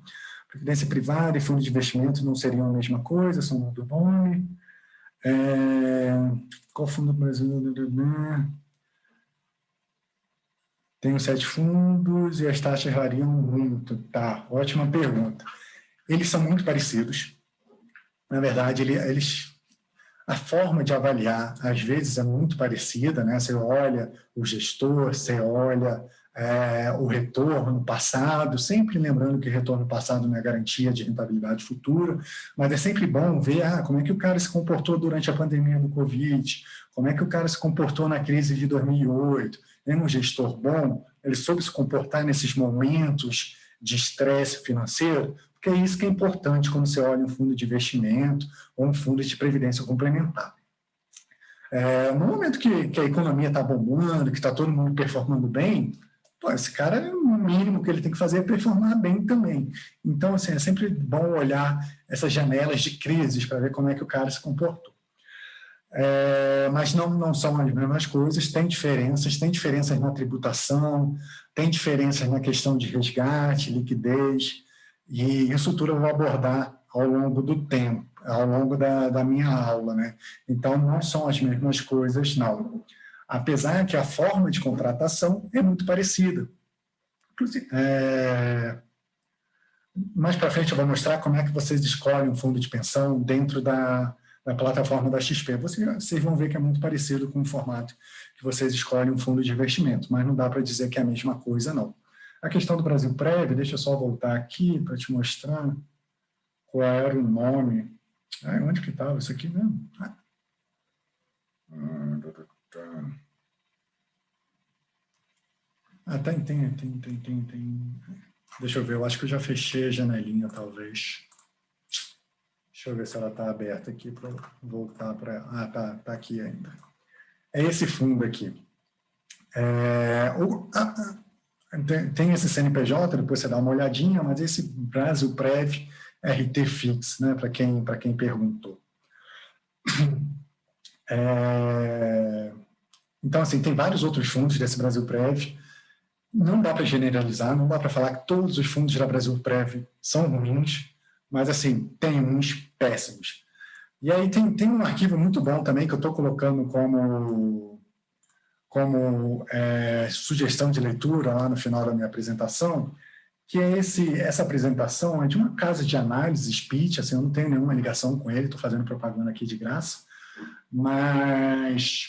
Previdência privada e fundo de investimento não seriam a mesma coisa, são do nome. Qual fundo do Brasil? Tenho 7 fundos e as taxas variam muito. Tá, ótima pergunta. Eles são muito parecidos. Na verdade, a forma de avaliar, às vezes, é muito parecida, né? Você olha o gestor, você olha o retorno passado, sempre lembrando que retorno passado não é garantia de rentabilidade futura, mas é sempre bom ver como é que o cara se comportou durante a pandemia do Covid, como é que o cara se comportou na crise de 2008. É um gestor bom, ele soube se comportar nesses momentos de estresse financeiro, porque é isso que é importante quando você olha um fundo de investimento ou um fundo de previdência complementar. No momento que a economia está bombando, que está todo mundo performando bem, esse cara, o mínimo que ele tem que fazer é performar bem também. Então, assim, é sempre bom olhar essas janelas de crises para ver como é que o cara se comportou. Mas não são as mesmas coisas, tem diferenças na tributação, tem diferenças na questão de resgate, liquidez, e isso tudo eu vou abordar ao longo do tempo, ao longo da minha aula, né? Então, não são as mesmas coisas, não. Apesar que a forma de contratação é muito parecida. Mais para frente eu vou mostrar como é que vocês escolhem um fundo de pensão dentro da plataforma da XP. Vocês vão ver que é muito parecido com o formato que vocês escolhem um fundo de investimento, mas não dá para dizer que é a mesma coisa, não. A questão do Brasilprev, deixa eu só voltar aqui para te mostrar qual era o nome. Onde que estava isso aqui mesmo? Tem. Deixa eu ver, eu acho que eu já fechei a janelinha, talvez. Deixa eu ver se ela está aberta aqui para voltar para... tá aqui ainda. É esse fundo aqui. Tem esse CNPJ, depois você dá uma olhadinha, mas esse Brasilprev RT Fix, né, para quem perguntou. Então, assim, tem vários outros fundos desse Brasilprev. Não dá para generalizar, não dá para falar que todos os fundos da Brasilprev são ruins, mas, assim, tem uns péssimos. E aí tem um arquivo muito bom também que eu estou colocando como sugestão de leitura lá no final da minha apresentação, que é essa apresentação é de uma casa de análise, Speech, assim, eu não tenho nenhuma ligação com ele, estou fazendo propaganda aqui de graça, mas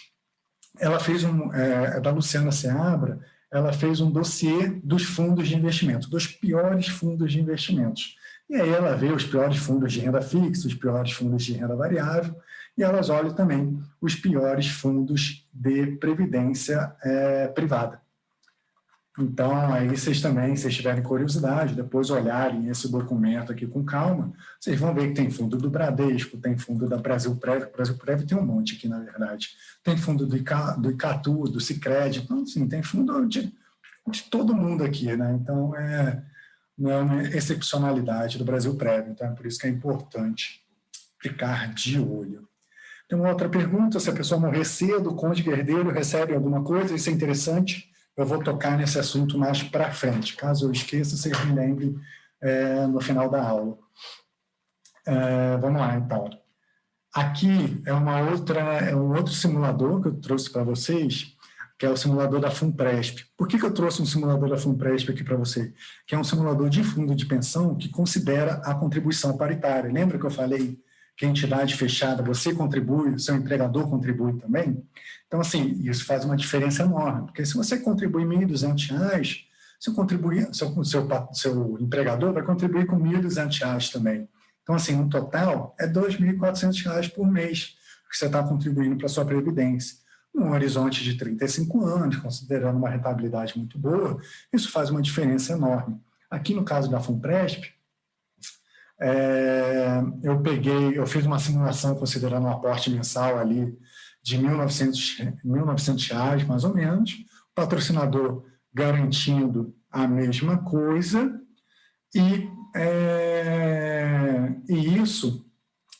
ela fez da Luciana Seabra, ela fez um dossiê dos fundos de investimento, dos piores fundos de investimentos. E aí ela vê os piores fundos de renda fixa, os piores fundos de renda variável, e elas olham também os piores fundos de previdência privada. Então, aí vocês também, se tiverem curiosidade, depois olharem esse documento aqui com calma, vocês vão ver que tem fundo do Bradesco, tem fundo da Brasilprev, o Brasilprev tem um monte aqui, na verdade. Tem fundo do Icatu, do Sicredi, então, assim, tem fundo de todo mundo aqui, né? Então, não é uma excepcionalidade do Brasilprev, então é por isso que é importante ficar de olho. Tem uma outra pergunta, se a pessoa morrer cedo, o cônjuge herdeiro recebe alguma coisa, isso é interessante. Eu vou tocar nesse assunto mais para frente. Caso eu esqueça, vocês me lembrem no final da aula. Vamos lá, então. Aqui é um outro simulador que eu trouxe para vocês, que é o simulador da FUNPRESP. Por que eu trouxe um simulador da FUNPRESP aqui para você? Que é um simulador de fundo de pensão que considera a contribuição paritária. Lembra que eu falei que a entidade fechada, você contribui, o seu empregador contribui também? Então, assim, isso faz uma diferença enorme, porque se você contribui R$ 1.200, seu empregador vai contribuir com R$ 1.200 também. Então, assim, no total, é R$ 2.400 por mês que você está contribuindo para a sua previdência. Num horizonte de 35 anos, considerando uma rentabilidade muito boa, isso faz uma diferença enorme. Aqui no caso da FUNPRESP, eu fiz uma simulação considerando um aporte mensal ali de R$ 1.900, mais ou menos, o patrocinador garantindo a mesma coisa, e isso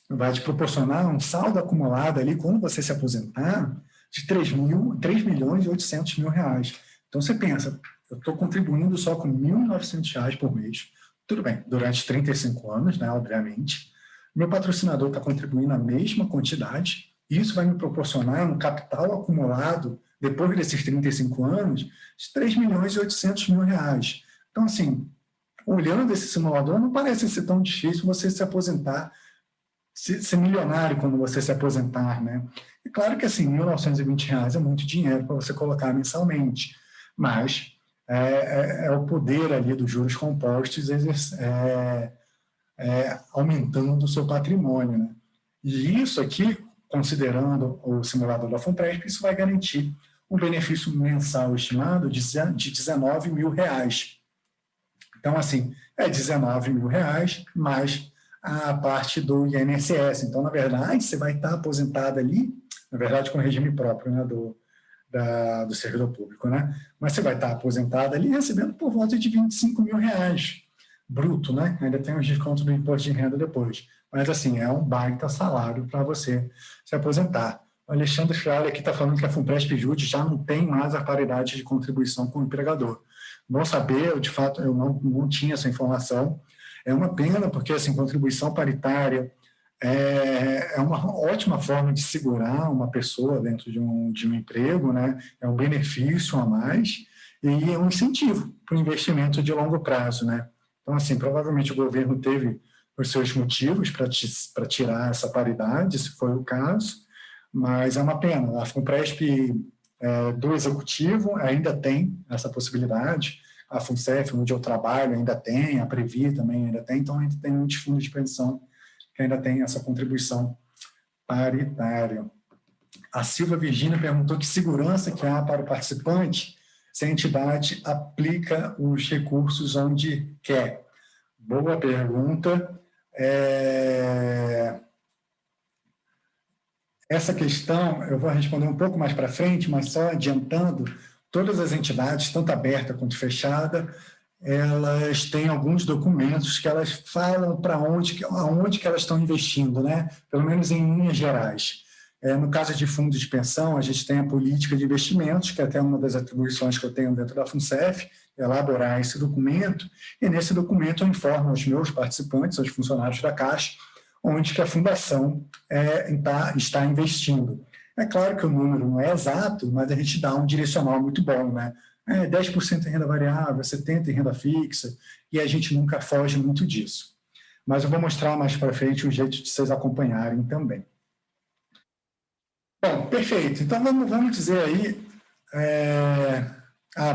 vai te proporcionar um saldo acumulado ali, quando você se aposentar, de R$ 3.800.000. Então, você pensa, eu estou contribuindo só com R$ 1.900 por mês, tudo bem, durante 35 anos, né, obviamente, meu patrocinador está contribuindo a mesma quantidade, e isso vai me proporcionar um capital acumulado, depois desses 35 anos, de R$ 3.800.000. Então, assim, olhando esse simulador, não parece ser tão difícil você se aposentar, ser milionário quando você se aposentar, né? É claro que, assim, R$ 1.920 é muito dinheiro para você colocar mensalmente, mas é o poder ali dos juros compostos aumentando o seu patrimônio, né? E isso aqui, considerando o simulador da FUNPRESP, isso vai garantir um benefício mensal estimado de R$19.000. Então, assim, é R$19.000 mais a parte do INSS. Então, na verdade, você vai estar aposentado ali, na verdade, com regime próprio, né, do servidor público, né? Mas você vai estar aposentado ali recebendo por volta de R$25.000, bruto, né? Ainda tem os descontos do imposto de renda depois. Mas, assim, é um baita salário para você se aposentar. O Alexandre Fialho aqui está falando que a FUNPRESP Jude já não tem mais a paridade de contribuição com o empregador. Bom saber, de fato, eu não tinha essa informação. É uma pena, porque, assim, contribuição paritária é uma ótima forma de segurar uma pessoa dentro de um emprego, né? É um benefício a mais e é um incentivo para o investimento de longo prazo, né? Então, assim, provavelmente o governo teve os seus motivos para tirar essa paridade, se foi o caso, mas é uma pena. A FUNPRESP do Executivo ainda tem essa possibilidade, a FUNCEF, onde eu trabalho, ainda tem, a Previ também ainda tem, então ainda tem muitos fundos de pensão que ainda tem essa contribuição paritária. A Silva Virgínia perguntou que segurança que há para o participante se a entidade aplica os recursos onde quer. Boa pergunta. Essa questão eu vou responder um pouco mais para frente, mas só adiantando, todas as entidades, tanto aberta quanto fechada, elas têm alguns documentos que elas falam para aonde que elas estão investindo, né? Pelo menos em linhas gerais. No caso de fundos de pensão, a gente tem a política de investimentos, que é até uma das atribuições que eu tenho dentro da FUNCEF, elaborar esse documento, e nesse documento eu informo aos meus participantes, aos funcionários da Caixa, onde que a fundação está investindo. É claro que o número não é exato, mas a gente dá um direcional muito bom, né? 10% em renda variável, 70% em renda fixa, e a gente nunca foge muito disso. Mas eu vou mostrar mais para frente um jeito de vocês acompanharem também. Bom, perfeito. Então, vamos dizer aí...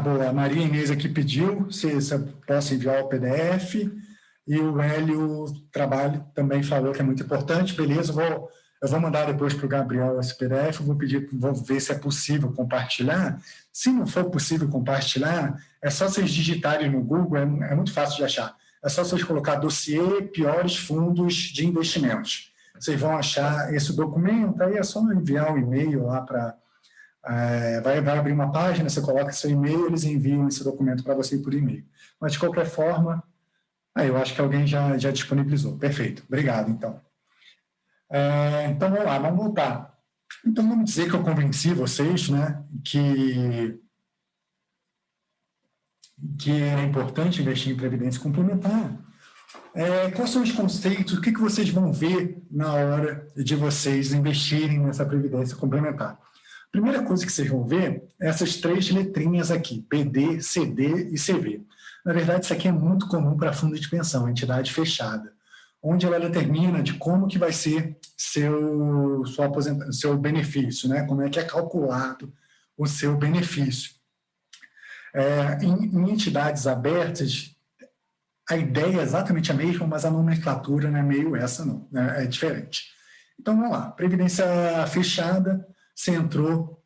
boa, a Maria Inês aqui pediu se eu posso enviar o PDF. E o Hélio Trabalho também falou que é muito importante. Beleza, eu vou mandar depois para o Gabriel esse PDF, vou ver se é possível compartilhar. Se não for possível compartilhar, é só vocês digitarem no Google, é muito fácil de achar. É só vocês colocar dossiê piores fundos de investimentos. Vocês vão achar esse documento, aí é só enviar um e-mail lá para... vai abrir uma página, você coloca seu e-mail, eles enviam esse documento para você por e-mail. Mas, de qualquer forma, eu acho que alguém já disponibilizou. Perfeito, obrigado, então. Então, vamos lá, vamos voltar. Então, vamos dizer que eu convenci vocês, né, que é importante investir em previdência complementar. Quais são os conceitos, o que vocês vão ver na hora de vocês investirem nessa previdência complementar? A primeira coisa que vocês vão ver é essas 3 letrinhas aqui, PD, CD e CV. Na verdade, isso aqui é muito comum para fundo de pensão, entidade fechada, onde ela determina de como que vai ser seu benefício, né? Como é que é calculado o seu benefício. Em entidades abertas, a ideia é exatamente a mesma, mas a nomenclatura não é meio essa, não, né? É diferente. Então, vamos lá. Previdência fechada, você entrou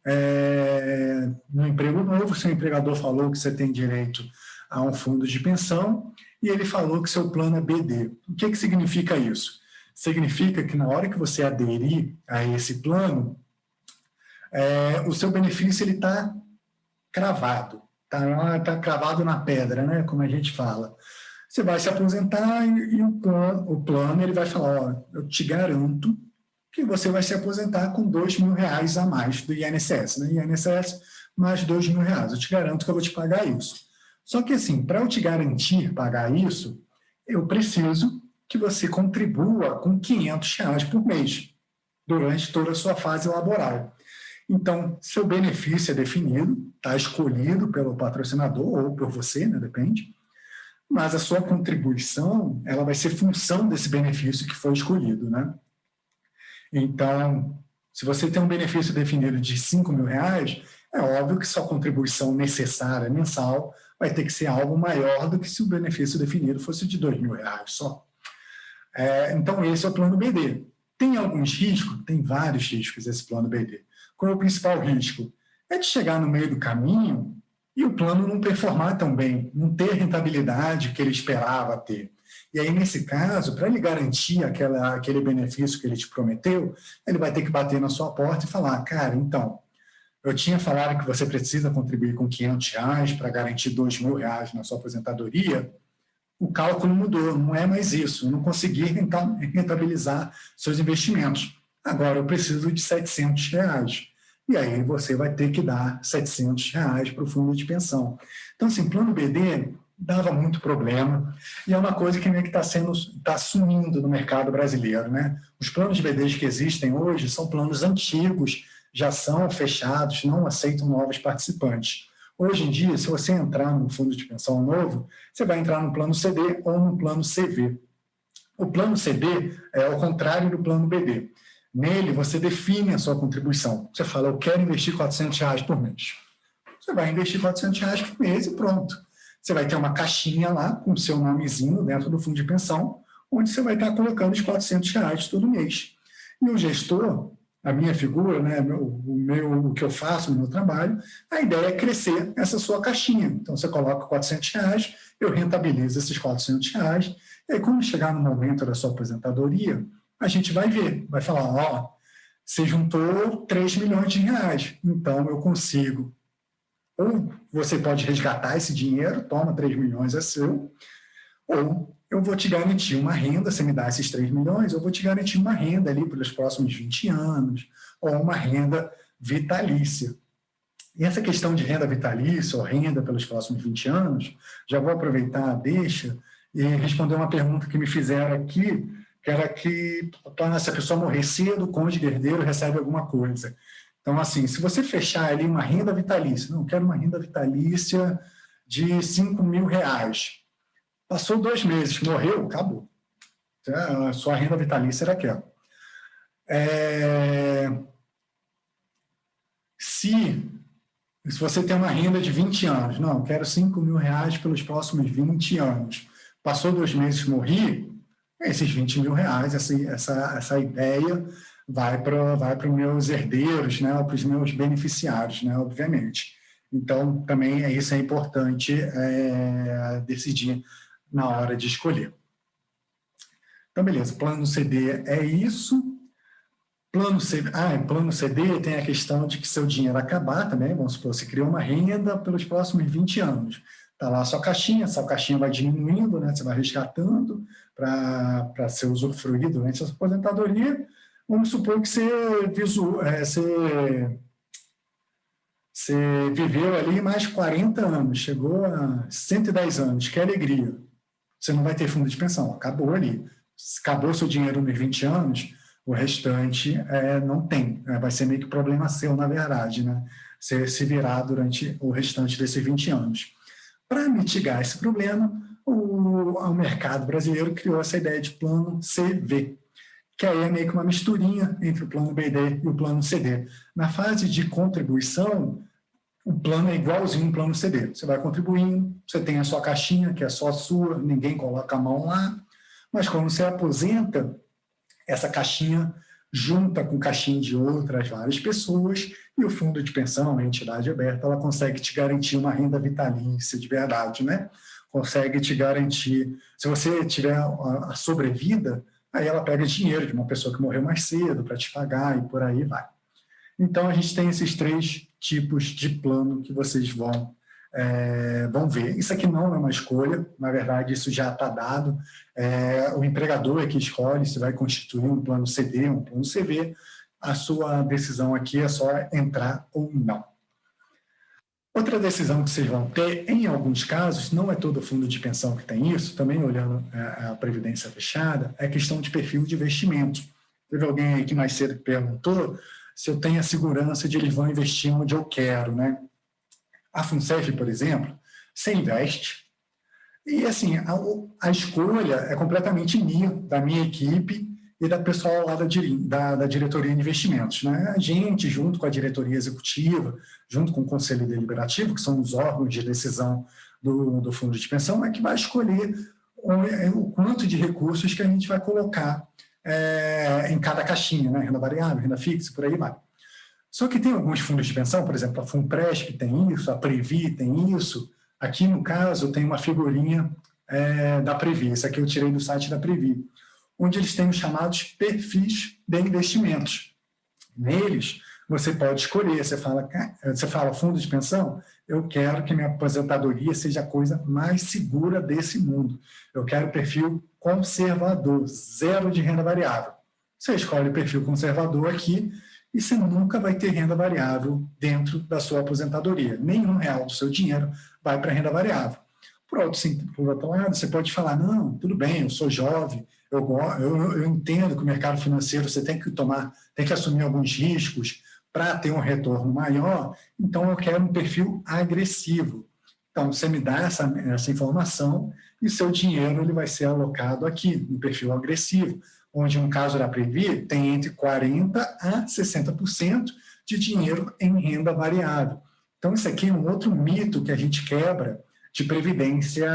no emprego novo, seu empregador falou que você tem direito a um fundo de pensão e ele falou que seu plano é BD. O que significa isso? Significa que na hora que você aderir a esse plano, o seu benefício está cravado, está cravado na pedra, né? Como a gente fala. Você vai se aposentar e o plano ele vai falar, eu te garanto que você vai se aposentar com R$2.000 a mais do INSS, né? INSS mais R$2.000. Eu te garanto que eu vou te pagar isso. Só que, assim, para eu te garantir pagar isso, eu preciso que você contribua com R$500 por mês durante toda a sua fase laboral. Então, seu benefício é definido, está escolhido pelo patrocinador ou por você, né? Depende. Mas a sua contribuição, ela vai ser função desse benefício que foi escolhido, né? Então, se você tem um benefício definido de R$5.000, é óbvio que sua contribuição necessária mensal vai ter que ser algo maior do que se o benefício definido fosse de R$2.000 só. Então, esse é o plano BD. Tem alguns riscos? Tem vários riscos esse plano BD. Qual é o principal risco? É de chegar no meio do caminho e o plano não performar tão bem, não ter a rentabilidade que ele esperava ter. E aí, nesse caso, para ele garantir aquele benefício que ele te prometeu, ele vai ter que bater na sua porta e falar, cara, então, eu tinha falado que você precisa contribuir com R$500 para garantir R$2.000 na sua aposentadoria, o cálculo mudou, não é mais isso, eu não consegui rentabilizar seus investimentos. Agora eu preciso de R$700. E aí você vai ter que dar R$700 para o fundo de pensão. Então, assim, plano BD dava muito problema, e é uma coisa que meio que está sumindo no mercado brasileiro, né? Os planos de BDs que existem hoje são planos antigos, já são fechados, não aceitam novos participantes. Hoje em dia, se você entrar num fundo de pensão novo, você vai entrar no plano CD ou no plano CV. O plano CD é ao contrário do plano BD. Nele, você define a sua contribuição. Você fala, eu quero investir R$400 por mês. Você vai investir R$400 por mês e pronto. Você vai ter uma caixinha lá com o seu nomezinho dentro do fundo de pensão, onde você vai estar colocando os R$400 todo mês. E o gestor, a minha figura, né, o que eu faço no meu trabalho, a ideia é crescer essa sua caixinha. Então, você coloca R$400, eu rentabilizo esses R$400, e aí, quando chegar no momento da sua aposentadoria, a gente vai ver, vai falar, ó, você juntou R$3 milhões, então eu consigo. Ou você pode resgatar esse dinheiro, toma 3 milhões, é seu, ou eu vou te garantir uma renda, você me dá esses 3 milhões, eu vou te garantir uma renda ali pelos próximos 20 anos, ou uma renda vitalícia. E essa questão de renda vitalícia ou renda pelos próximos 20 anos, já vou aproveitar a deixa e responder uma pergunta que me fizeram aqui, que era que se a pessoa morrer cedo, o cônjuge herdeiro recebe alguma coisa. Então, assim, se você fechar ali uma renda vitalícia, não, eu quero uma renda vitalícia de R$5.000. Passou 2 meses, morreu, acabou. A sua renda vitalícia era aquela. Se você tem uma renda de 20 anos, não, eu quero R$5.000 pelos próximos 20 anos. Passou 2 meses, morri, esses 20 mil reais, essa ideia vai para os meus herdeiros, né, para os meus beneficiários, né, obviamente. Então, também isso é importante decidir na hora de escolher. Então, beleza, plano CD é isso. Plano CD tem a questão de que seu dinheiro acabar também, vamos supor, você criou uma renda pelos próximos 20 anos. Está lá a sua caixinha, essa caixinha vai diminuindo, né, você vai resgatando para ser usufruído durante a sua aposentadoria. Vamos supor que você viveu ali mais 40 anos, chegou a 110 anos, que alegria. Você não vai ter fundo de pensão, acabou ali. Acabou seu dinheiro nos 20 anos, o restante não tem. Vai ser meio que problema seu, na verdade, né? Você se virar durante o restante desses 20 anos. Para mitigar esse problema, o mercado brasileiro criou essa ideia de plano CV, que aí é meio que uma misturinha entre o plano BD e o plano CD. Na fase de contribuição, o plano é igualzinho ao plano CD. Você vai contribuindo, você tem a sua caixinha, que é só sua, ninguém coloca a mão lá, mas quando você aposenta, essa caixinha junta com caixinha de outras várias pessoas e o fundo de pensão, a entidade aberta, ela consegue te garantir uma renda vitalícia de verdade, né? Consegue te garantir, se você tiver a sobrevida, aí ela pega dinheiro de uma pessoa que morreu mais cedo para te pagar e por aí vai. Então, a gente tem esses 3 tipos de plano que vocês vão ver. Isso aqui não é uma escolha, na verdade, isso já está dado. O empregador é que escolhe se vai constituir um plano CD, um plano CV. A sua decisão aqui é só entrar ou não. Outra decisão que vocês vão ter, em alguns casos, não é todo fundo de pensão que tem isso, também olhando a previdência fechada, é questão de perfil de investimento. Teve alguém aí que mais cedo que perguntou se eu tenho a segurança de eles vão investir onde eu quero, né? A FUNCEF, por exemplo, você investe e, assim, a escolha é completamente minha, da minha equipe e da pessoal lá da diretoria de investimentos, né? A gente, junto com a diretoria executiva, junto com o conselho deliberativo, que são os órgãos de decisão do fundo de pensão, é que vai escolher o quanto de recursos que a gente vai colocar em cada caixinha, né? Renda variável, renda fixa, por aí vai. Só que tem alguns fundos de pensão, por exemplo, a FUNPRESP tem isso, a Previ tem isso. Aqui, no caso, tem uma figurinha da Previ, essa aqui eu tirei do site da Previ, onde eles têm os chamados perfis de investimentos. Neles, você pode escolher, você fala fundo de pensão, eu quero que minha aposentadoria seja a coisa mais segura desse mundo. Eu quero perfil conservador, 0 de renda variável. Você escolhe o perfil conservador aqui e você nunca vai ter renda variável dentro da sua aposentadoria. Nenhum real do seu dinheiro vai para renda variável. Por outro lado, você pode falar, não, tudo bem, eu sou jovem, eu entendo que o mercado financeiro você tem que assumir alguns riscos para ter um retorno maior, então eu quero um perfil agressivo. Então, você me dá essa informação e seu dinheiro ele vai ser alocado aqui, no perfil agressivo, onde, no caso da Previ, tem entre 40% a 60% de dinheiro em renda variável. Então, isso aqui é um outro mito que a gente quebra de previdência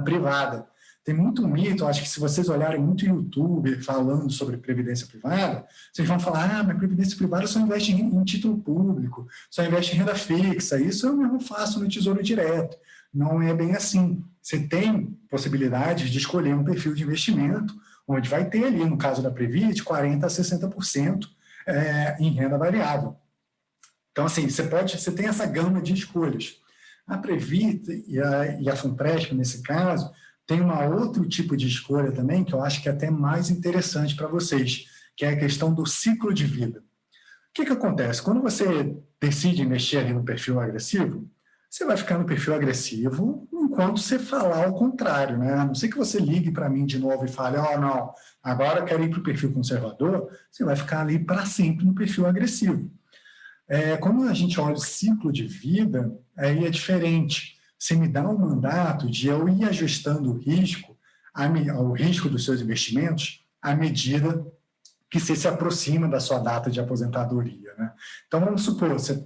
privada. Tem muito mito, acho que se vocês olharem muito YouTube falando sobre previdência privada, vocês vão falar, mas previdência privada só investe em título público, só investe em renda fixa, isso eu mesmo faço no Tesouro Direto. Não é bem assim. Você tem possibilidade de escolher um perfil de investimento, onde vai ter ali, no caso da Previ, de 40% a 60% em renda variável. Então, assim, você tem essa gama de escolhas. A Previ e a FUNPRESP, nesse caso, tem um outro tipo de escolha também, que eu acho que é até mais interessante para vocês, que é a questão do ciclo de vida. O que acontece? Quando você decide investir ali no perfil agressivo, você vai ficar no perfil agressivo enquanto você falar ao contrário, né? A não ser que você ligue para mim de novo e fale, não, agora eu quero ir para o perfil conservador, você vai ficar ali para sempre no perfil agressivo. Como a gente olha o ciclo de vida, aí é diferente. Você me dá um mandato de eu ir ajustando o risco dos seus investimentos à medida que você se aproxima da sua data de aposentadoria, né? Então, vamos supor, você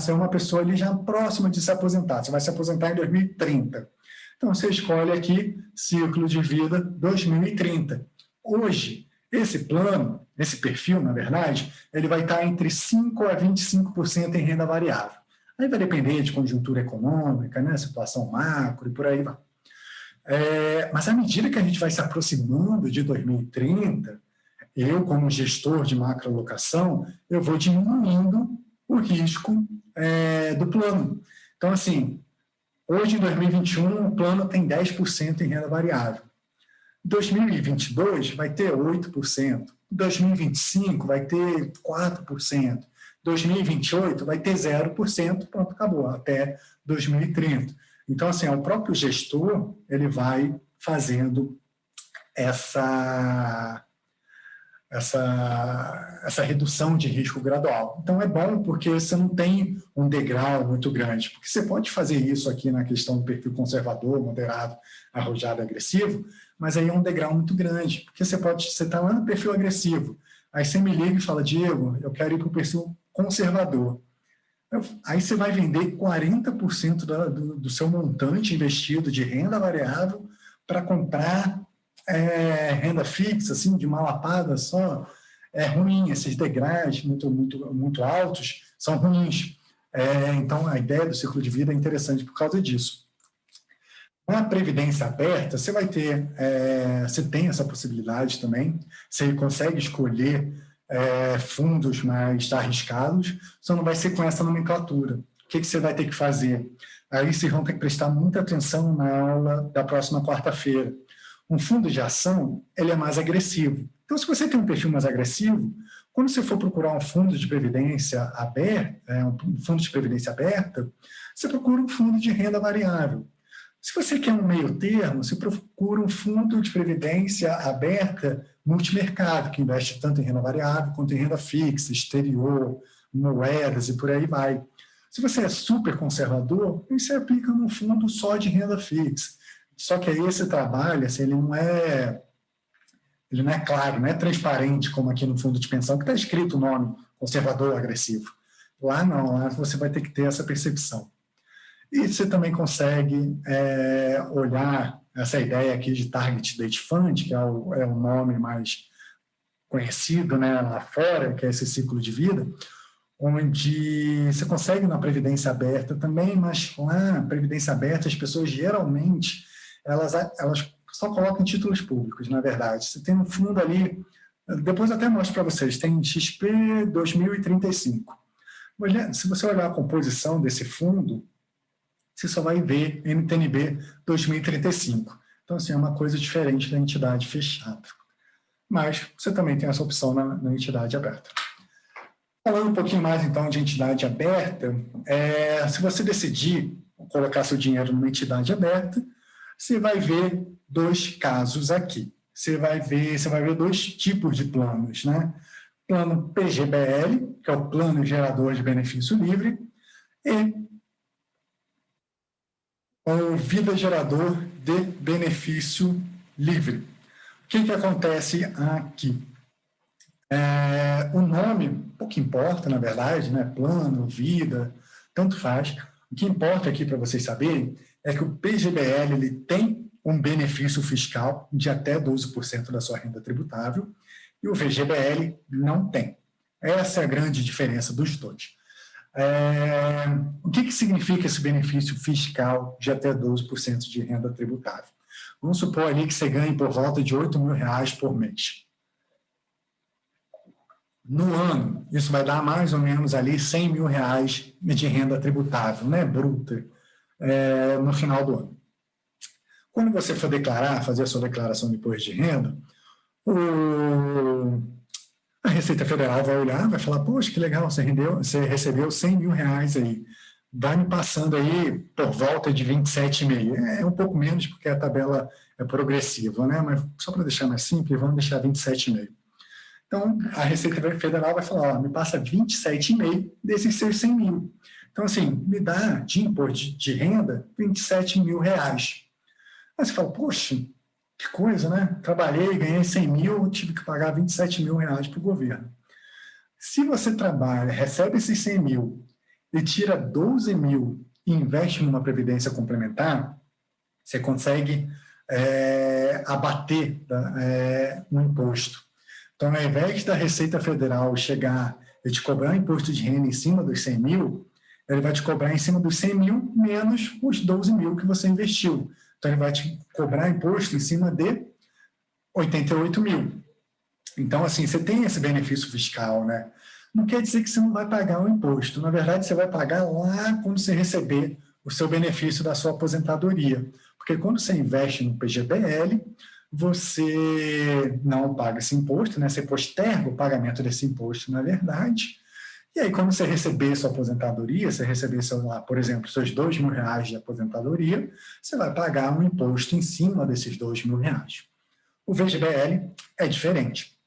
é uma pessoa ali já próxima de se aposentar, você vai se aposentar em 2030. Então, você escolhe aqui, ciclo de vida 2030. Hoje, esse plano, esse perfil, na verdade, ele vai estar entre 5% a 25% em renda variável. Aí vai depender de conjuntura econômica, né, situação macro e por aí vai. Mas à medida que a gente vai se aproximando de 2030, eu, como gestor de macroalocação, eu vou diminuindo o risco do plano. Então, assim, hoje, em 2021, o plano tem 10% em renda variável. Em 2022, vai ter 8%. Em 2025, vai ter 4%. Em 2028, vai ter 0%. Pronto, acabou, até 2030. Então, assim, o próprio gestor, ele vai fazendo essa redução de risco gradual. Então, é bom porque você não tem um degrau muito grande, porque você pode fazer isso aqui na questão do perfil conservador, moderado, arrojado, agressivo, mas aí é um degrau muito grande, porque você está lá no perfil agressivo, aí você me liga e fala, Diego, eu quero ir para o perfil conservador. Aí você vai vender 40% do seu montante investido de renda variável para comprar renda fixa, assim, de uma lapada só. É ruim, esses degraus muito altos são ruins. Então, a ideia do ciclo de vida é interessante por causa disso. Na previdência aberta, você vai ter, você tem essa possibilidade também, você consegue escolher fundos mais arriscados, só não vai ser com essa nomenclatura. O que você vai ter que fazer? Aí vocês vão ter que prestar muita atenção na aula da próxima quarta-feira. Um fundo de ação, ele é mais agressivo. Então, se você tem um perfil mais agressivo, quando você for procurar um fundo de previdência aberta, você procura um fundo de renda variável. Se você quer um meio termo, você procura um fundo de previdência aberta multimercado, que investe tanto em renda variável quanto em renda fixa, exterior, moedas e por aí vai. Se você é super conservador, você aplica num fundo só de renda fixa. Só que aí esse trabalho, assim, ele não é claro, não é transparente como aqui no fundo de pensão, que está escrito o nome conservador agressivo. Lá não, lá você vai ter que ter essa percepção. E você também consegue olhar essa ideia aqui de Target Date Fund, que é o nome mais conhecido, né, lá fora, que é esse ciclo de vida, onde você consegue na previdência aberta também, mas lá na previdência aberta as pessoas geralmente elas só colocam títulos públicos, na verdade. Você tem um fundo ali, depois eu até mostro para vocês, tem XP 2035. Se você olhar a composição desse fundo, você só vai ver NTNB 2035. Então, assim, é uma coisa diferente da entidade fechada. Mas você também tem essa opção na entidade aberta. Falando um pouquinho mais, então, de entidade aberta, se você decidir colocar seu dinheiro numa entidade aberta, você vai ver dois casos aqui. Você vai ver dois tipos de planos, né? Plano PGBL, que é o Plano Gerador de Benefício Livre, e o Vida Gerador de Benefício Livre. O que acontece aqui? O nome, pouco importa, na verdade, né? Plano, vida, tanto faz. O que importa aqui para vocês saberem é que o PGBL ele tem um benefício fiscal de até 12% da sua renda tributável e o VGBL não tem. Essa é a grande diferença dos dois. O que significa esse benefício fiscal de até 12% de renda tributável? Vamos supor ali que você ganhe por volta de R$ 8.000 por mês. No ano, isso vai dar mais ou menos ali R$ 100.000 de renda tributável, né, bruta, no final do ano. Quando você for fazer a sua declaração de imposto de renda, a Receita Federal vai olhar, vai falar, poxa, que legal, você recebeu R$ 100.000 aí. Vai me passando aí por volta de 27,5. É um pouco menos, porque a tabela é progressiva, né? Mas só para deixar mais simples, vamos deixar 27,5. Então, a Receita Federal vai falar, me passa 27,5 desses seus 100 mil. Então, assim, me dá de imposto de renda R$ 27.000. Aí você fala, poxa, que coisa, né? Trabalhei, ganhei 100 mil, tive que pagar R$ 27.000 para o governo. Se você trabalha, recebe esses 100 mil e tira 12 mil e investe numa previdência complementar, Você consegue abater no imposto. Então, ao invés da Receita Federal chegar e te cobrar um imposto de renda em cima dos 100 mil, ele vai te cobrar em cima dos 100 mil menos os 12 mil que você investiu. Então, ele vai te cobrar imposto em cima de 88 mil. Então, assim, você tem esse benefício fiscal, né? Não quer dizer que você não vai pagar o imposto. Na verdade, você vai pagar lá quando você receber o seu benefício da sua aposentadoria. Porque quando você investe no PGBL, você não paga esse imposto, né? Você posterga o pagamento desse imposto, na verdade. E aí, quando você receber sua aposentadoria, você receber, por exemplo, seus R$2.000 de aposentadoria, você vai pagar um imposto em cima desses R$2.000. O VGBL é diferente.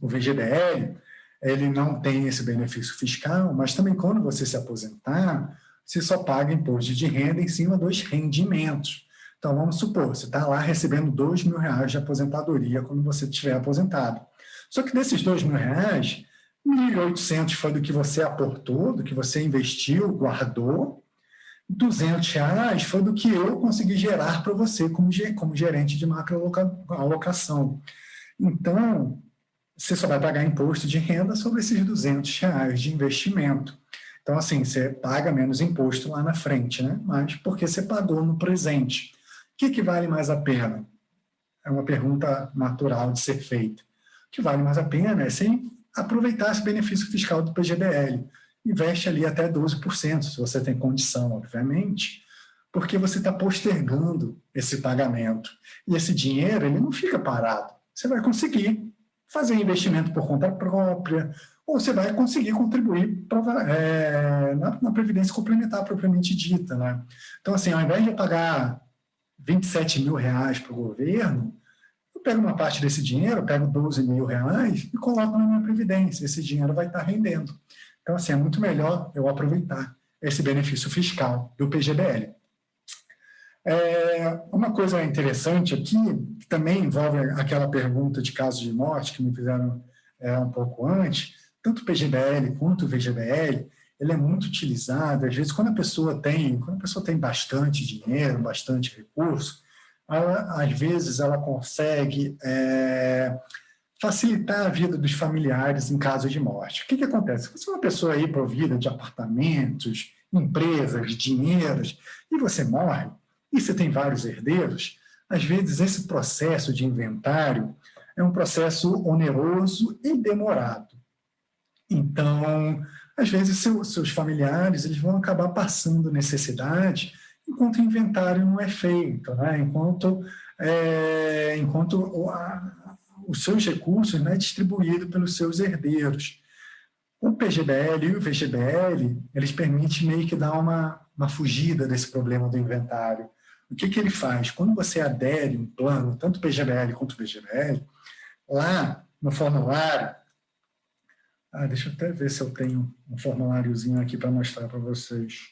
O VGBL, ele não tem esse benefício fiscal, mas também quando você se aposentar, você só paga imposto de renda em cima dos rendimentos. Então, vamos supor, você está lá recebendo R$2.000 de aposentadoria quando você estiver aposentado. Só que desses R$2.000, 1.800 foi do que você aportou, do que você investiu, guardou. R$200 foi do que eu consegui gerar para você como gerente de macroalocação. Então, você só vai pagar imposto de renda sobre esses R$200 de investimento. Então, assim, você paga menos imposto lá na frente, né? Mas porque você pagou no presente. O que vale mais a pena? É uma pergunta natural de ser feita. O que vale mais a pena é você aproveitar esse benefício fiscal do PGBL. Investe ali até 12%, se você tem condição, obviamente, porque você está postergando esse pagamento. E esse dinheiro, ele não fica parado. Você vai conseguir fazer investimento por conta própria, ou você vai conseguir contribuir na Previdência Complementar propriamente dita, né? Então, assim, ao invés de pagar R$27 mil para o governo, eu pego uma parte desse dinheiro, eu pego R$12 mil e coloco na minha Previdência. Esse dinheiro vai estar rendendo. Então, assim, é muito melhor eu aproveitar esse benefício fiscal do PGBL. Uma coisa interessante aqui, que também envolve aquela pergunta de caso de morte que me fizeram um pouco antes, tanto o PGBL quanto o VGBL, ele é muito utilizado. Às vezes, quando a pessoa tem bastante dinheiro, bastante recurso, às vezes ela consegue facilitar a vida dos familiares em caso de morte. O que acontece? Se você é uma pessoa aí provida de apartamentos, empresas, dinheiros, e você morre, e você tem vários herdeiros, às vezes esse processo de inventário é um processo oneroso e demorado. Então, às vezes seus familiares eles vão acabar passando necessidade enquanto o inventário não é feito, né? enquanto os seus recursos não é distribuído pelos seus herdeiros. O PGBL e o VGBL, eles permitem meio que dar uma fugida desse problema do inventário. O que ele faz? Quando você adere um plano, tanto o PGBL quanto o VGBL, lá no formulário, deixa eu até ver se eu tenho um formuláriozinho aqui para mostrar para vocês.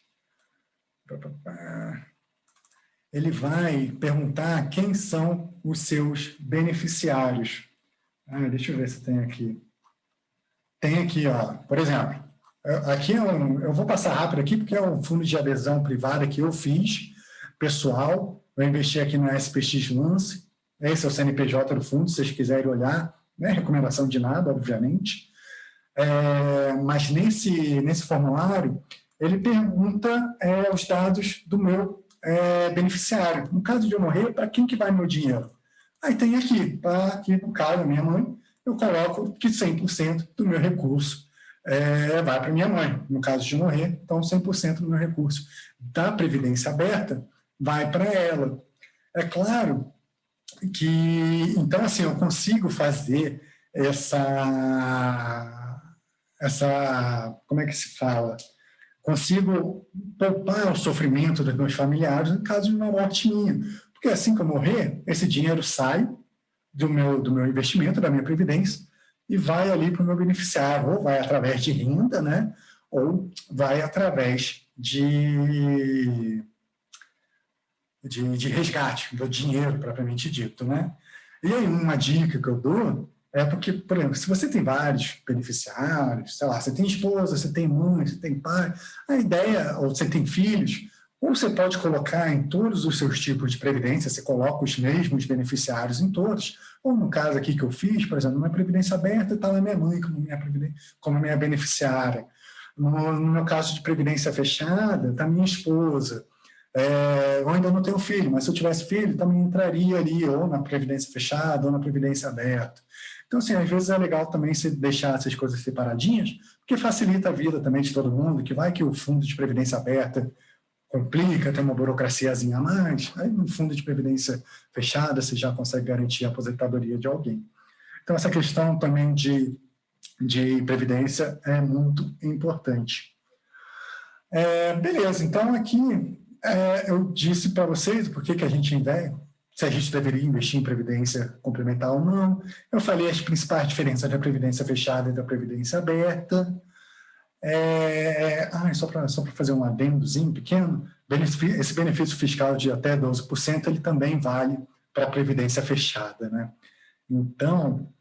Ele vai perguntar quem são os seus beneficiários. Deixa eu ver se tem aqui. Tem aqui, ó, por exemplo, aqui eu vou passar rápido aqui, porque é um fundo de adesão privada que eu fiz, pessoal, eu investi aqui no SPX Lance, esse é o CNPJ do fundo, se vocês quiserem olhar, não é recomendação de nada, obviamente, mas nesse formulário, ele pergunta os dados do meu beneficiário. No caso de eu morrer, para quem que vai meu dinheiro? Aí tem aqui, no caso da minha mãe, eu coloco que 100% do meu recurso vai para minha mãe. No caso de morrer, então 100% do meu recurso da Previdência Aberta vai para ela. É claro que, então, assim, eu consigo fazer como é que se fala? Consigo poupar o sofrimento dos meus familiares no caso de uma morte minha. Porque assim que eu morrer, esse dinheiro sai do meu investimento, da minha previdência, e vai ali para o meu beneficiário, ou vai através de renda, né? Ou vai através de resgate, do dinheiro propriamente dito, né? E aí uma dica que eu dou é porque, por exemplo, se você tem vários beneficiários, sei lá, você tem esposa, você tem mãe, você tem pai, a ideia, ou você tem filhos, Ou você pode colocar em todos os seus tipos de previdência, você coloca os mesmos beneficiários em todos, ou no caso aqui que eu fiz, por exemplo, numa previdência aberta está lá minha mãe como minha beneficiária. No meu caso de previdência fechada, está minha esposa. Eu ainda não tenho filho, mas se eu tivesse filho, também entraria ali, ou na previdência fechada, ou na previdência aberta. Então, assim, às vezes é legal também você deixar essas coisas separadinhas, porque facilita a vida também de todo mundo, que vai que o fundo de previdência aberta complica, tem uma burocraciazinha a mais, aí no fundo de previdência fechada você já consegue garantir a aposentadoria de alguém. Então, essa questão também de previdência é muito importante. Beleza, então aqui eu disse para vocês por que a gente investe, se a gente deveria investir em previdência complementar ou não. Eu falei as principais diferenças da previdência fechada e da previdência aberta. Só para fazer um adendozinho pequeno, esse benefício fiscal de até 12%, ele também vale para a previdência fechada, né? Então,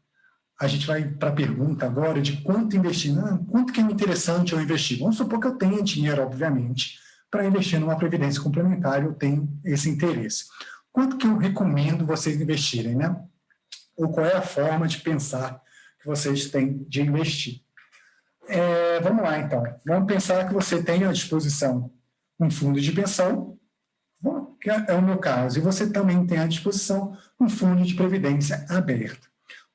a gente vai para a pergunta agora de quanto investir, quanto que é interessante eu investir. Vamos supor que eu tenha dinheiro, obviamente, para investir numa previdência complementar, eu tenho esse interesse. Quanto que eu recomendo vocês investirem, né? Ou qual é a forma de pensar que vocês têm de investir? Vamos lá, então. Vamos pensar que você tem à disposição um fundo de pensão, que é o meu caso, e você também tem à disposição um fundo de previdência aberto. O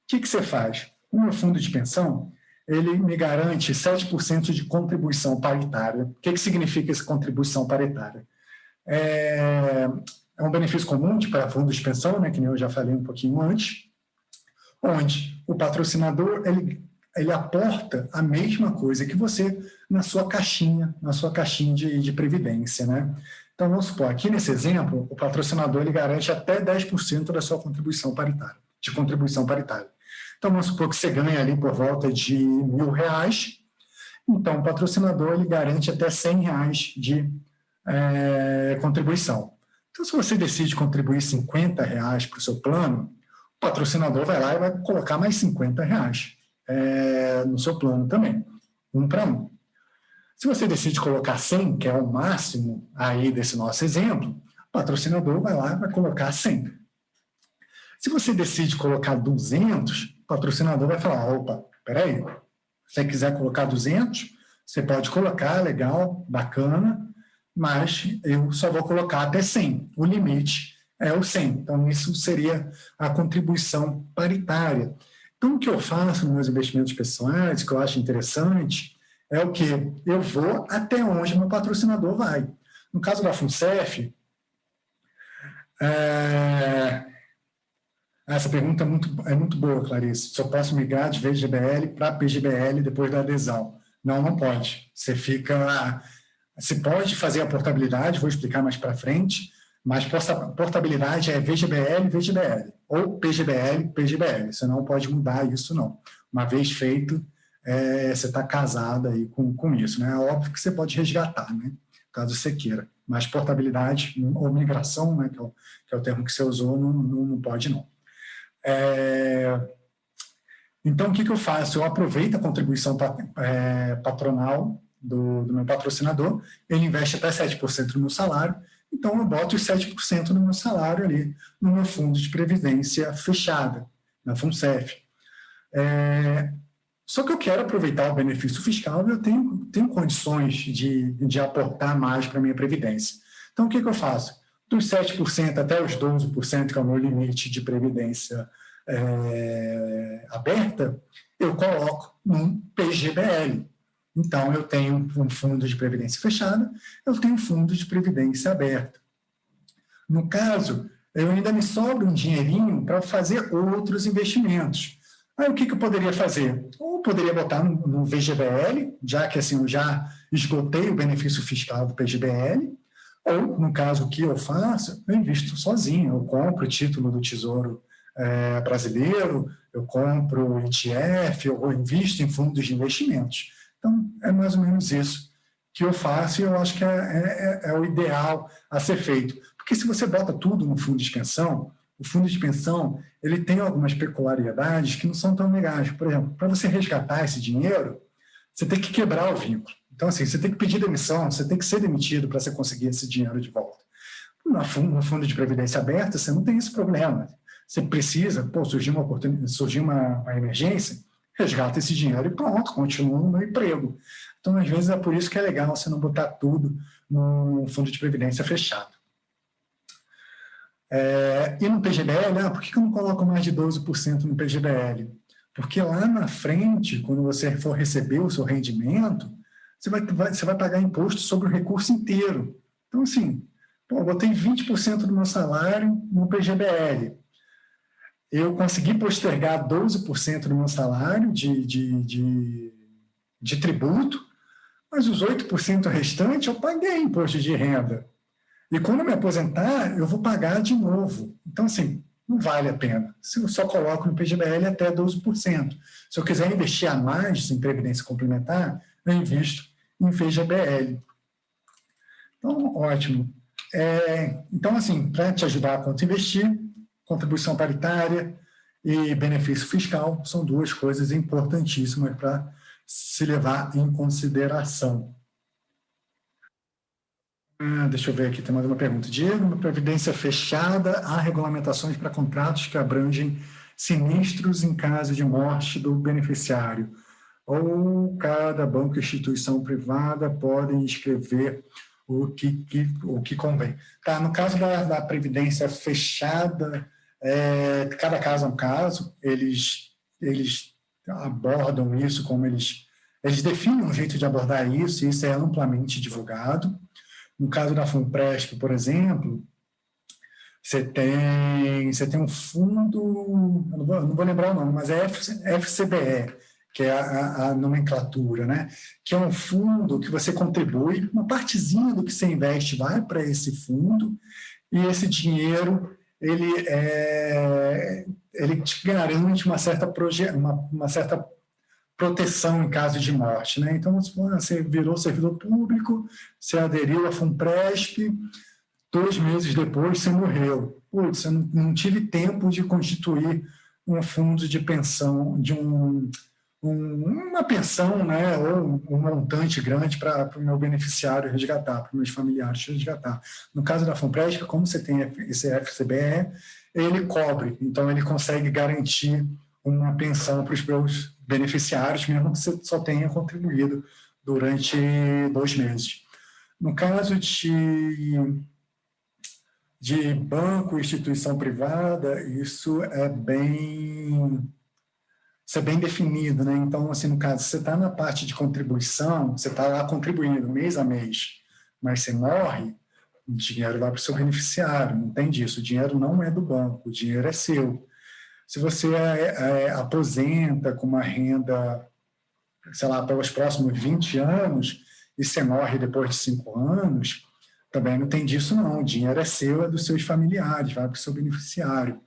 que você faz? O meu fundo de pensão, ele me garante 7% de contribuição paritária. O que significa essa contribuição paritária? É um benefício comum para fundos de pensão, né, que nem eu já falei um pouquinho antes, onde o patrocinador ele aporta a mesma coisa que você na sua caixinha de previdência, né? Então, vamos supor, aqui nesse exemplo, o patrocinador ele garante até 10% da sua contribuição paritária. Então, vamos supor que você ganha ali por volta de R$1.000, então o patrocinador ele garante até R$100 de contribuição. Então, se você decide contribuir R$50 para o seu plano, o patrocinador vai lá e vai colocar mais R$50 no seu plano também, 1 para 1. Se você decide colocar 100, que é o máximo aí desse nosso exemplo, o patrocinador vai lá e vai colocar 100. Se você decide colocar 200, o patrocinador vai falar, opa, peraí, se você quiser colocar 200, você pode colocar, legal, bacana, mas eu só vou colocar até 100. O limite é o 100. Então, isso seria a contribuição paritária. Então, o que eu faço nos meus investimentos pessoais, que eu acho interessante, é o que eu vou até onde meu patrocinador vai. No caso da FUNCEF, essa pergunta é muito boa, Clarice. Se eu posso migrar de VGBL para PGBL depois da adesão? Não pode. Você pode fazer a portabilidade, vou explicar mais para frente, mas portabilidade é VGBL, ou PGBL. Você não pode mudar isso, não. Uma vez feito, você está casado aí com isso, né? É óbvio que você pode resgatar, né? Caso você queira. Mas portabilidade ou migração, né, que é o termo que você usou, não pode, não. Então, o que eu faço? Eu aproveito a contribuição patronal do meu patrocinador, ele investe até 7% no meu salário, então eu boto os 7% do meu salário ali no meu fundo de previdência fechada, na FUNCEF. Só que eu quero aproveitar o benefício fiscal e eu tenho condições de aportar mais para a minha previdência. Então, o que eu faço? Dos 7% até os 12%, que é o meu limite de previdência aberta, eu coloco num PGBL. Então, eu tenho um fundo de previdência fechada, eu tenho um fundo de previdência aberta. No caso, eu ainda me sobra um dinheirinho para fazer outros investimentos. Aí, o que eu poderia fazer? Ou eu poderia botar no VGBL, já que assim, eu já esgotei o benefício fiscal do PGBL, ou, no caso, o que eu faço, eu invisto sozinho, eu compro o título do Tesouro Brasileiro, eu compro ETF, eu invisto em fundos de investimentos. Então, é mais ou menos isso que eu faço e eu acho que é o ideal a ser feito. Porque se você bota tudo no fundo de pensão, o fundo de pensão ele tem algumas peculiaridades que não são tão legais. Por exemplo, para você resgatar esse dinheiro, você tem que quebrar o vínculo. Então, assim, você tem que pedir demissão, você tem que ser demitido para você conseguir esse dinheiro de volta. No fundo de previdência aberta, você não tem esse problema. Você precisa, surgiu uma oportunidade, surgiu uma emergência, resgata esse dinheiro e pronto, continua no meu emprego. Então, às vezes, é por isso que é legal você não botar tudo no fundo de previdência fechado. E no PGBL, por que eu não coloco mais de 12% no PGBL? Porque lá na frente, quando você for receber o seu rendimento, você vai pagar imposto sobre o recurso inteiro. Então, assim, eu botei 20% do meu salário no PGBL. Eu consegui postergar 12% do meu salário de tributo, mas os 8% restante eu paguei imposto de renda. E quando eu me aposentar, eu vou pagar de novo. Então, assim, não vale a pena. Se eu só coloco no PGBL até 12%. Se eu quiser investir a mais em previdência complementar, eu invisto em PGBL. Então, ótimo. Então, assim, para te ajudar a quanto investir, contribuição paritária e benefício fiscal são duas coisas importantíssimas para se levar em consideração. Deixa eu ver aqui, tem mais uma pergunta. Diego, na previdência fechada, há regulamentações para contratos que abrangem sinistros em caso de morte do beneficiário? Ou cada banco e instituição privada podem escrever o que convém? Tá, no caso da previdência fechada, cada caso é um caso, eles abordam isso como eles definem um jeito de abordar isso, e isso é amplamente divulgado. No caso da FUNPRESP, por exemplo, você tem um fundo, eu não vou lembrar o nome, mas é FCBE, que é a nomenclatura, né? Que é um fundo que você contribui, uma partezinha do que você investe vai para esse fundo, e esse dinheiro ele te garante uma certa proteção em caso de morte, né? Então, você virou servidor público, você aderiu à FUNPRESP, 2 meses depois você morreu. Putz, eu não tive tempo de constituir um fundo de pensão, de uma pensão, né, ou um montante grande para o meu beneficiário resgatar, para os meus familiares resgatar. No caso da FUNPRESP, como você tem esse FCBE, ele cobre, então ele consegue garantir uma pensão para os meus beneficiários, mesmo que você só tenha contribuído durante 2 meses. No caso de banco, instituição privada, isso é bem definido, né? Então, assim, no caso, você está na parte de contribuição, você está lá contribuindo mês a mês, mas você morre, o dinheiro vai para o seu beneficiário, não tem disso, o dinheiro não é do banco, o dinheiro é seu. Se você aposenta com uma renda, sei lá, pelos próximos 20 anos, e você morre depois de 5 anos, também não tem disso não, o dinheiro é seu, é dos seus familiares, vai para o seu beneficiário.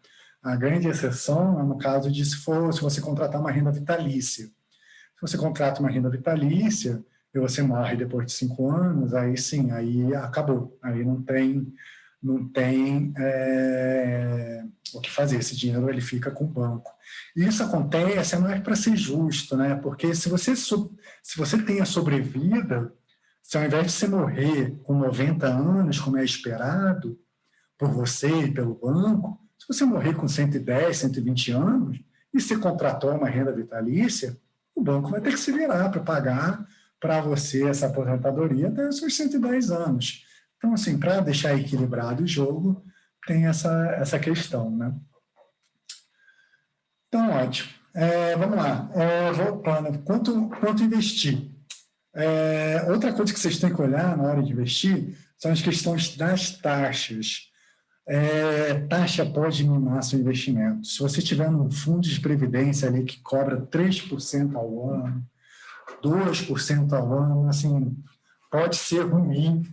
A grande exceção é no caso de se você contratar uma renda vitalícia. Se você contrata uma renda vitalícia e você morre depois de 5 anos, aí sim, aí acabou. Aí não tem o que fazer, esse dinheiro ele fica com o banco. E isso acontece, não é para ser justo, né? Porque se você tem a sobrevida, se ao invés de você morrer com 90 anos, como é esperado por você e pelo banco, se você morrer com 110, 120 anos e você contratou uma renda vitalícia, o banco vai ter que se virar para pagar para você essa aposentadoria até os seus 110 anos. Então, assim, para deixar equilibrado o jogo, tem essa questão, né? Então, ótimo. Vamos lá. Voltando. Quanto investir? Outra coisa que vocês têm que olhar na hora de investir são as questões das taxas. Taxa pode minar seu investimento. Se você tiver num fundo de previdência ali que cobra 3% ao ano, 2% ao ano, assim, pode ser ruim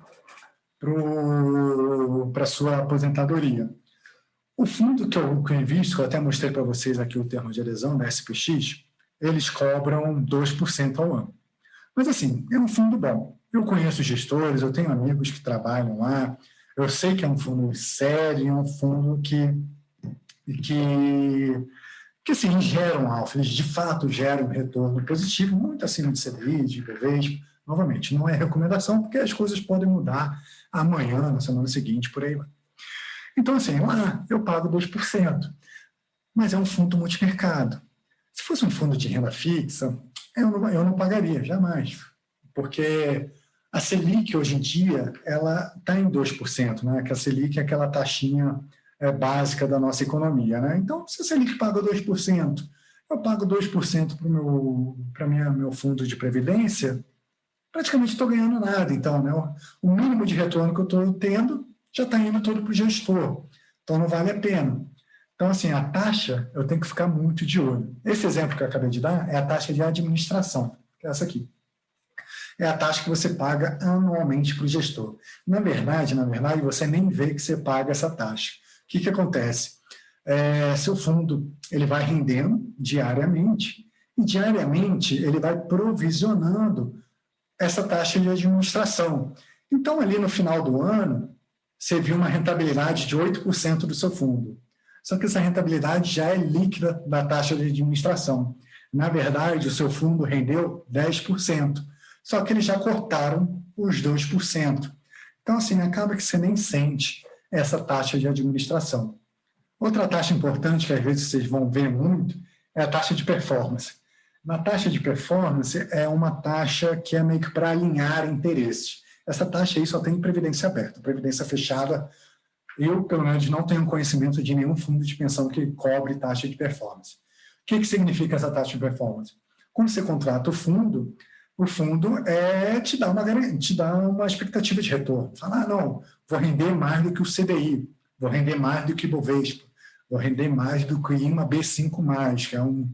para a sua aposentadoria. O fundo que eu invisto, que eu até mostrei para vocês aqui o termo de adesão da SPX, eles cobram 2% ao ano. Mas, assim, é um fundo bom. Eu conheço gestores, eu tenho amigos que trabalham lá, eu sei que é um fundo sério, é um fundo que assim, geram alfa, eles de fato geram um retorno positivo, muito acima de CDI, de IBV, Novamente, não é recomendação, porque as coisas podem mudar amanhã, na semana seguinte, por aí vai. Então, assim, lá eu pago 2%, mas é um fundo multimercado. Se fosse um fundo de renda fixa, eu não pagaria, jamais, porque a Selic, hoje em dia, ela está em 2%, né? Que a Selic é aquela taxinha básica da nossa economia, né? Então, se a Selic paga 2%, eu pago 2% para meu fundo de previdência, praticamente estou ganhando nada. Então, né? O mínimo de retorno que eu estou tendo já está indo todo para o gestor. Então, não vale a pena. Então, assim, a taxa, eu tenho que ficar muito de olho. Esse exemplo que eu acabei de dar é a taxa de administração, que é essa aqui. É a taxa que você paga anualmente para o gestor. Na verdade, você nem vê que você paga essa taxa. O que acontece? Seu fundo ele vai rendendo diariamente, e diariamente ele vai provisionando essa taxa de administração. Então, ali no final do ano, você viu uma rentabilidade de 8% do seu fundo. Só que essa rentabilidade já é líquida da taxa de administração. Na verdade, o seu fundo rendeu 10%. Só que eles já cortaram os 2%. Então, assim, acaba que você nem sente essa taxa de administração. Outra taxa importante, que às vezes vocês vão ver muito, é a taxa de performance. Na taxa de performance, é uma taxa que é meio que para alinhar interesses. Essa taxa aí só tem previdência aberta. Previdência fechada, eu, pelo menos, não tenho conhecimento de nenhum fundo de pensão que cobre taxa de performance. O que significa essa taxa de performance? Quando você contrata o fundo te dá uma expectativa de retorno. Fala, não, vou render mais do que o CDI, vou render mais do que o Bovespa, vou render mais do que o IMA B5+, que é um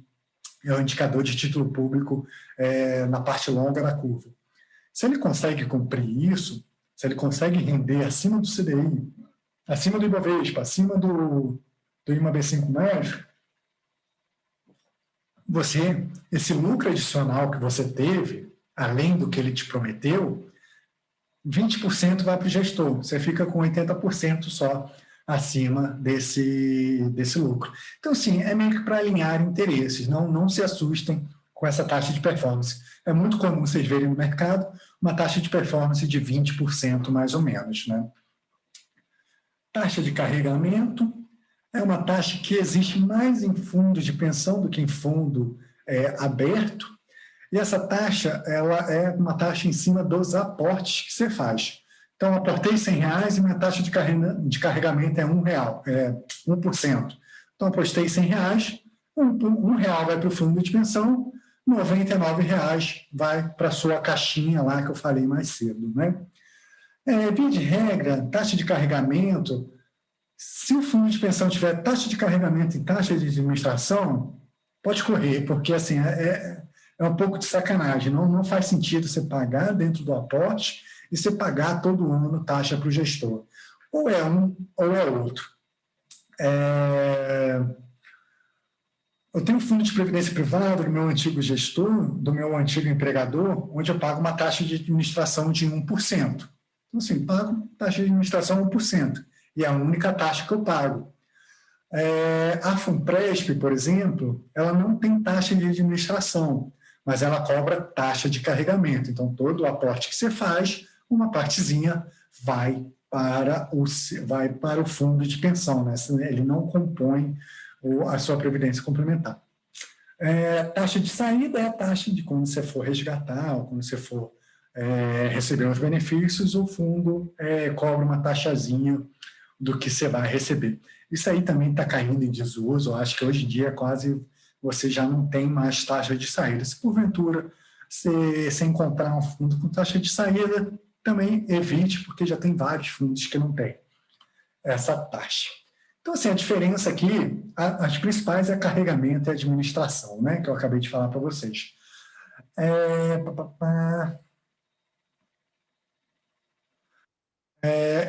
indicador de título público na parte longa da curva. Se ele consegue cumprir isso, se ele consegue render acima do CDI, acima do Ibovespa, acima do IMA B5+, esse lucro adicional que você teve, além do que ele te prometeu, 20% vai para o gestor. Você fica com 80% só acima desse lucro. Então, sim, é meio que para alinhar interesses. Não se assustem com essa taxa de performance. É muito comum vocês verem no mercado uma taxa de performance de 20%, mais ou menos, né? Taxa de carregamento é uma taxa que existe mais em fundo de pensão do que em fundo aberto, e essa taxa ela é uma taxa em cima dos aportes que você faz. Então, eu aportei R$100 e minha taxa de carregamento é R$1, 1%. Então, apostei R$100, R$1 vai para o fundo de pensão, R$99 vai para a sua caixinha lá que eu falei mais cedo, né? Via de regra, taxa de carregamento, se o fundo de pensão tiver taxa de carregamento e taxa de administração, pode correr, porque assim, é um pouco de sacanagem. Não faz sentido você pagar dentro do aporte e você pagar todo ano taxa para o gestor. Ou é um ou é outro. Eu tenho um fundo de previdência privada do meu antigo gestor, do meu antigo empregador, onde eu pago uma taxa de administração de 1%. Então, assim, pago taxa de administração 1%, e é a única taxa que eu pago. A Funpresp, por exemplo, ela não tem taxa de administração, mas ela cobra taxa de carregamento. Então, todo o aporte que você faz, uma partezinha vai para o fundo de pensão, né? Ele não compõe a sua previdência complementar. Taxa de saída é a taxa de quando você for resgatar, ou quando você for receber os benefícios, o fundo cobra uma taxazinha do que você vai receber. Isso aí também está caindo em desuso. Eu acho que hoje em dia quase você já não tem mais taxa de saída. Se porventura você encontrar um fundo com taxa de saída, também evite, porque já tem vários fundos que não têm essa taxa. Então, assim, a diferença aqui, as principais é carregamento e administração, né, que eu acabei de falar para vocês.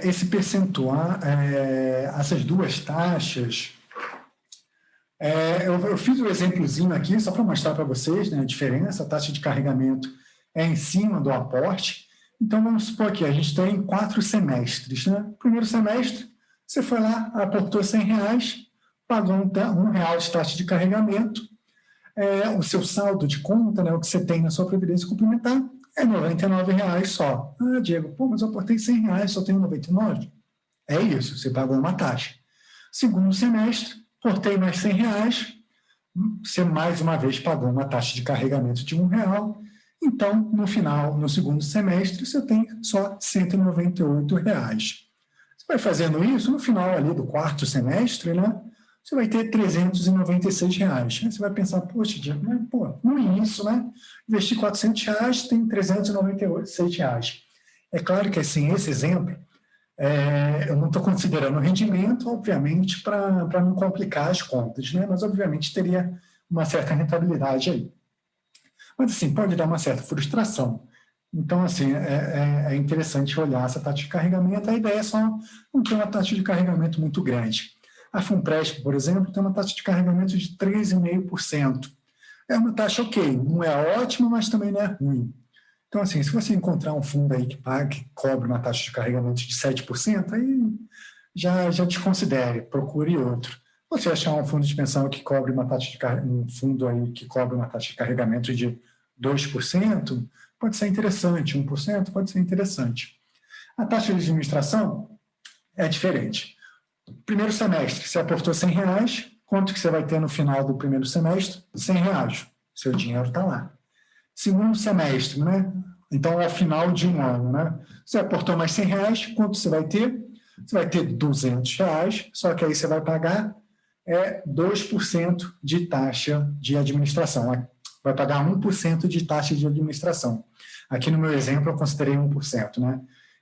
Esse percentual, essas duas taxas, eu fiz um exemplozinho aqui só para mostrar para vocês, né, a diferença. A taxa de carregamento é em cima do aporte. Então, vamos supor aqui, a gente tem 4 semestres, né? Primeiro semestre, você foi lá, aportou R$100, pagou R$1 de taxa de carregamento, o seu saldo de conta, né, o que você tem na sua previdência complementar, é R$ 99 só. Ah, Diego, pô, mas eu aportei R$ 100, só tenho 99. É isso, você pagou uma taxa. Segundo semestre, aportei mais R$ 100, você mais uma vez pagou uma taxa de carregamento de R$ 1. Então, no final, no segundo semestre, você tem só R$ 198. Você vai fazendo isso, no final ali do quarto semestre, né? Você vai ter R$ 396. Aí você vai pensar, poxa, Diego, mas, pô, não é isso, né? Investi R$ 400, tem R$ 396. É claro que, assim, esse exemplo, eu não estou considerando o rendimento, obviamente, para não complicar as contas, né? Mas, obviamente, teria uma certa rentabilidade aí. Mas, assim, pode dar uma certa frustração. Então, assim, é interessante olhar essa taxa de carregamento. A ideia é só não ter uma taxa de carregamento muito grande. A Funpresp, por exemplo, tem uma taxa de carregamento de 3,5%. É uma taxa ok, não é ótima, mas também não é ruim. Então, assim, se você encontrar um fundo aí que cobre uma taxa de carregamento de 7%, aí já desconsidere, procure outro. Se você achar um fundo de pensão que cobre uma taxa um fundo aí que cobre uma taxa de carregamento de 2%, pode ser interessante, 1% pode ser interessante. A taxa de administração é diferente. Primeiro semestre, você aportou R$ 100, quanto que você vai ter no final do primeiro semestre? R$ 100. Seu dinheiro está lá. Segundo semestre, né? Então, ao final de um ano, né? Você aportou mais R$ 100, quanto você vai ter? Você vai ter R$ 200, só que aí você vai pagar 2% de taxa de administração. Vai pagar 1% de taxa de administração. Aqui no meu exemplo, eu considerei 1%, né?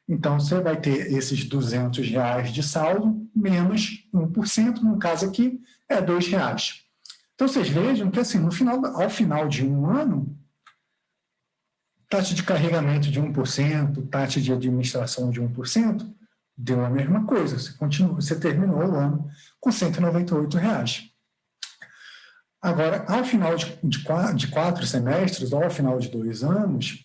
Então, você vai ter esses R$ 200 de saldo, menos 1%, no caso aqui, é R$ 2. Então, vocês vejam que, assim, ao final de um ano, taxa de carregamento de 1%, taxa de administração de 1%, deu a mesma coisa. Você terminou o ano com R$ 198. Agora, ao final de 4 semestres, ou ao final de 2 anos,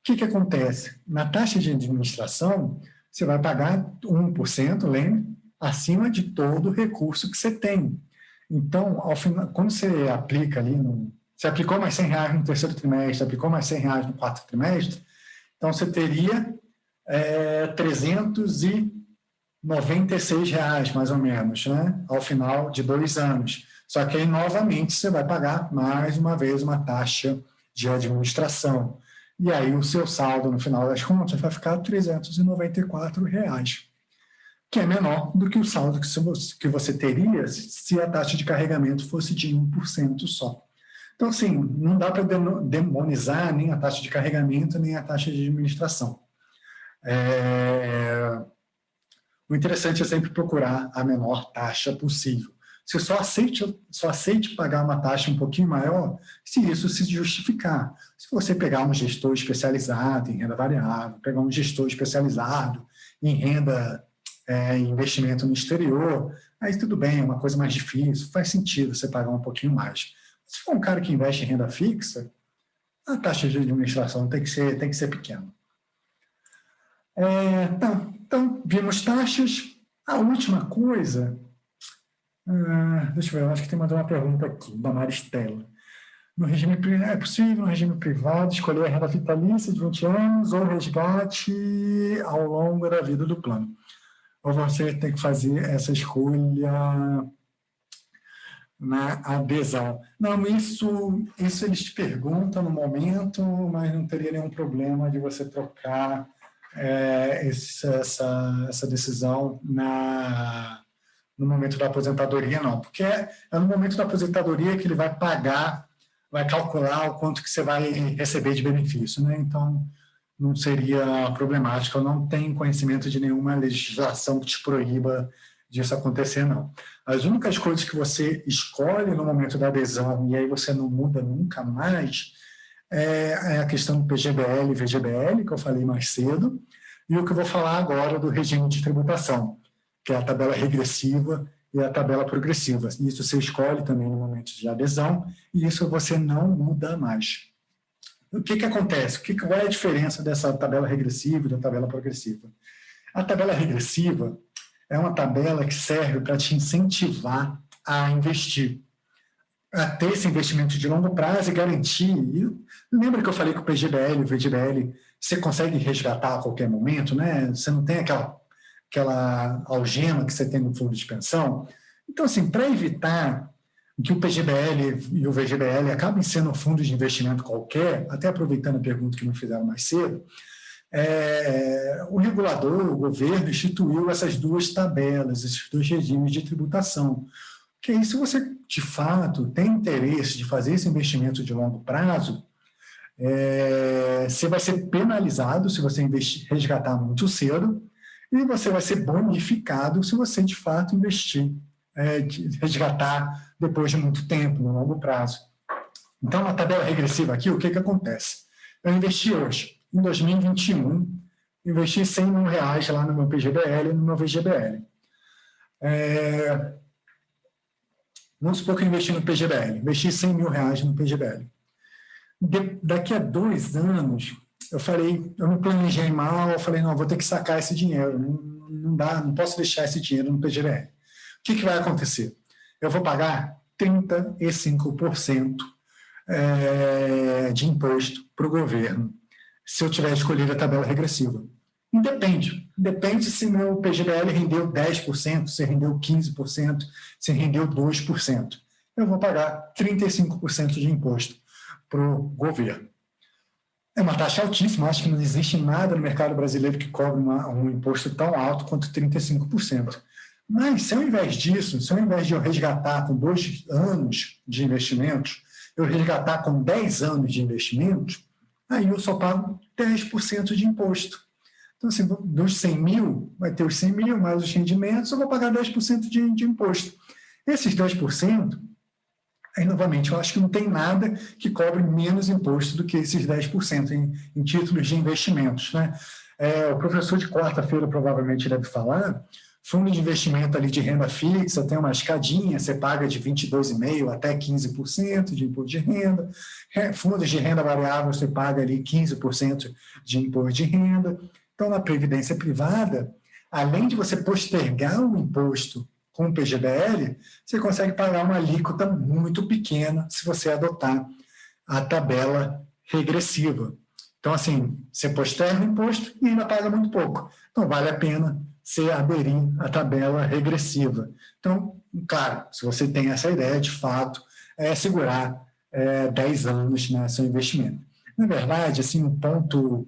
o que acontece? Na taxa de administração, você vai pagar 1%, lembre, acima de todo o recurso que você tem. Então, ao final, quando você aplica ali, você aplicou mais R$ 100 no terceiro trimestre, aplicou mais R$ 100 no quarto trimestre, então você teria R$ 396, mais ou menos, né? Ao final de 2 anos. Só que aí, novamente, você vai pagar mais uma vez uma taxa de administração. E aí o seu saldo, no final das contas, vai ficar R$ 394, que é menor do que o saldo que você teria se a taxa de carregamento fosse de 1% só. Então, assim, não dá para demonizar nem a taxa de carregamento, nem a taxa de administração. O interessante é sempre procurar a menor taxa possível. Você só aceite pagar uma taxa um pouquinho maior se isso se justificar. Se você pegar um gestor especializado em renda variável, pegar um gestor especializado em renda, em investimento no exterior, aí tudo bem, é uma coisa mais difícil, faz sentido você pagar um pouquinho mais. Se for um cara que investe em renda fixa, a taxa de administração tem que ser pequena. Então, vimos taxas. A última coisa... deixa eu ver, eu acho que tem mais uma pergunta aqui, da Maristela. É possível, no regime privado, escolher a renda vitalícia de 20 anos ou resgate ao longo da vida do plano? Ou você tem que fazer essa escolha na adesão? Não, isso eles te perguntam no momento, mas não teria nenhum problema de você trocar essa decisão no momento da aposentadoria, não, porque é no momento da aposentadoria que ele vai pagar, vai calcular o quanto que você vai receber de benefício, né? Então, não seria problemático. Eu não tenho conhecimento de nenhuma legislação que te proíba disso acontecer, não. As únicas coisas que você escolhe no momento da adesão e aí você não muda nunca mais é a questão do PGBL e VGBL, que eu falei mais cedo, e o que eu vou falar agora do regime de tributação, que é a tabela regressiva e a tabela progressiva. Isso você escolhe também no momento de adesão, e isso você não muda mais. O que acontece? Qual é a diferença dessa tabela regressiva e da tabela progressiva? A tabela regressiva é uma tabela que serve para te incentivar a investir. a ter esse investimento de longo prazo e garantir. Lembra que eu falei que o PGBL, o VGBL, você consegue resgatar a qualquer momento, né? Você não tem aquela algema que você tem no fundo de pensão. Então, assim, para evitar que o PGBL e o VGBL acabem sendo fundos de investimento qualquer, até aproveitando a pergunta que me fizeram mais cedo, o regulador, o governo, instituiu essas duas tabelas, esses dois regimes de tributação. Porque aí, se você, de fato, tem interesse de fazer esse investimento de longo prazo, você vai ser penalizado se você resgatar muito cedo e você vai ser bonificado se você, de fato, resgatar depois de muito tempo, no longo prazo. Então, na tabela regressiva aqui, o que acontece? Eu investi hoje, em 2021, investi R$100 mil lá no meu PGBL e no meu VGBL. Vamos supor que eu investi no PGBL, investi R$100 mil no PGBL. Daqui a 2 anos, eu me planejei mal, eu falei, não, vou ter que sacar esse dinheiro, não posso deixar esse dinheiro no PGBL. O que vai acontecer? Eu vou pagar 35% de imposto para o governo, se eu tiver escolhido a tabela regressiva. Depende se meu PGBL rendeu 10%, se rendeu 15%, se rendeu 2%. Eu vou pagar 35% de imposto para o governo. É uma taxa altíssima, acho que não existe nada no mercado brasileiro que cobre um imposto tão alto quanto 35%. Mas, se ao invés disso, se ao invés de eu resgatar com 2 anos de investimentos, eu resgatar com 10 anos de investimentos, aí eu só pago 10% de imposto. Então, assim, dos 100 mil, vai ter os 100 mil mais os rendimentos, eu vou pagar 10% de imposto. Esses 10%, aí, novamente, eu acho que não tem nada que cobre menos imposto do que esses 10% em títulos de investimentos, né? O professor de quarta-feira provavelmente deve falar, fundo de investimento ali de renda fixa, tem uma escadinha, você paga de 22,5% até 15% de imposto de renda. Fundos de renda variável, você paga ali 15% de imposto de renda. Então, na previdência privada, além de você postergar o imposto com o PGBL, você consegue pagar uma alíquota muito pequena se você adotar a tabela regressiva. Então, assim, você posterga o imposto e ainda paga muito pouco. Então, vale a pena você aderir à tabela regressiva. Então, claro, se você tem essa ideia, de fato, segurar 10 anos, né, seu investimento. Na verdade, assim, o ponto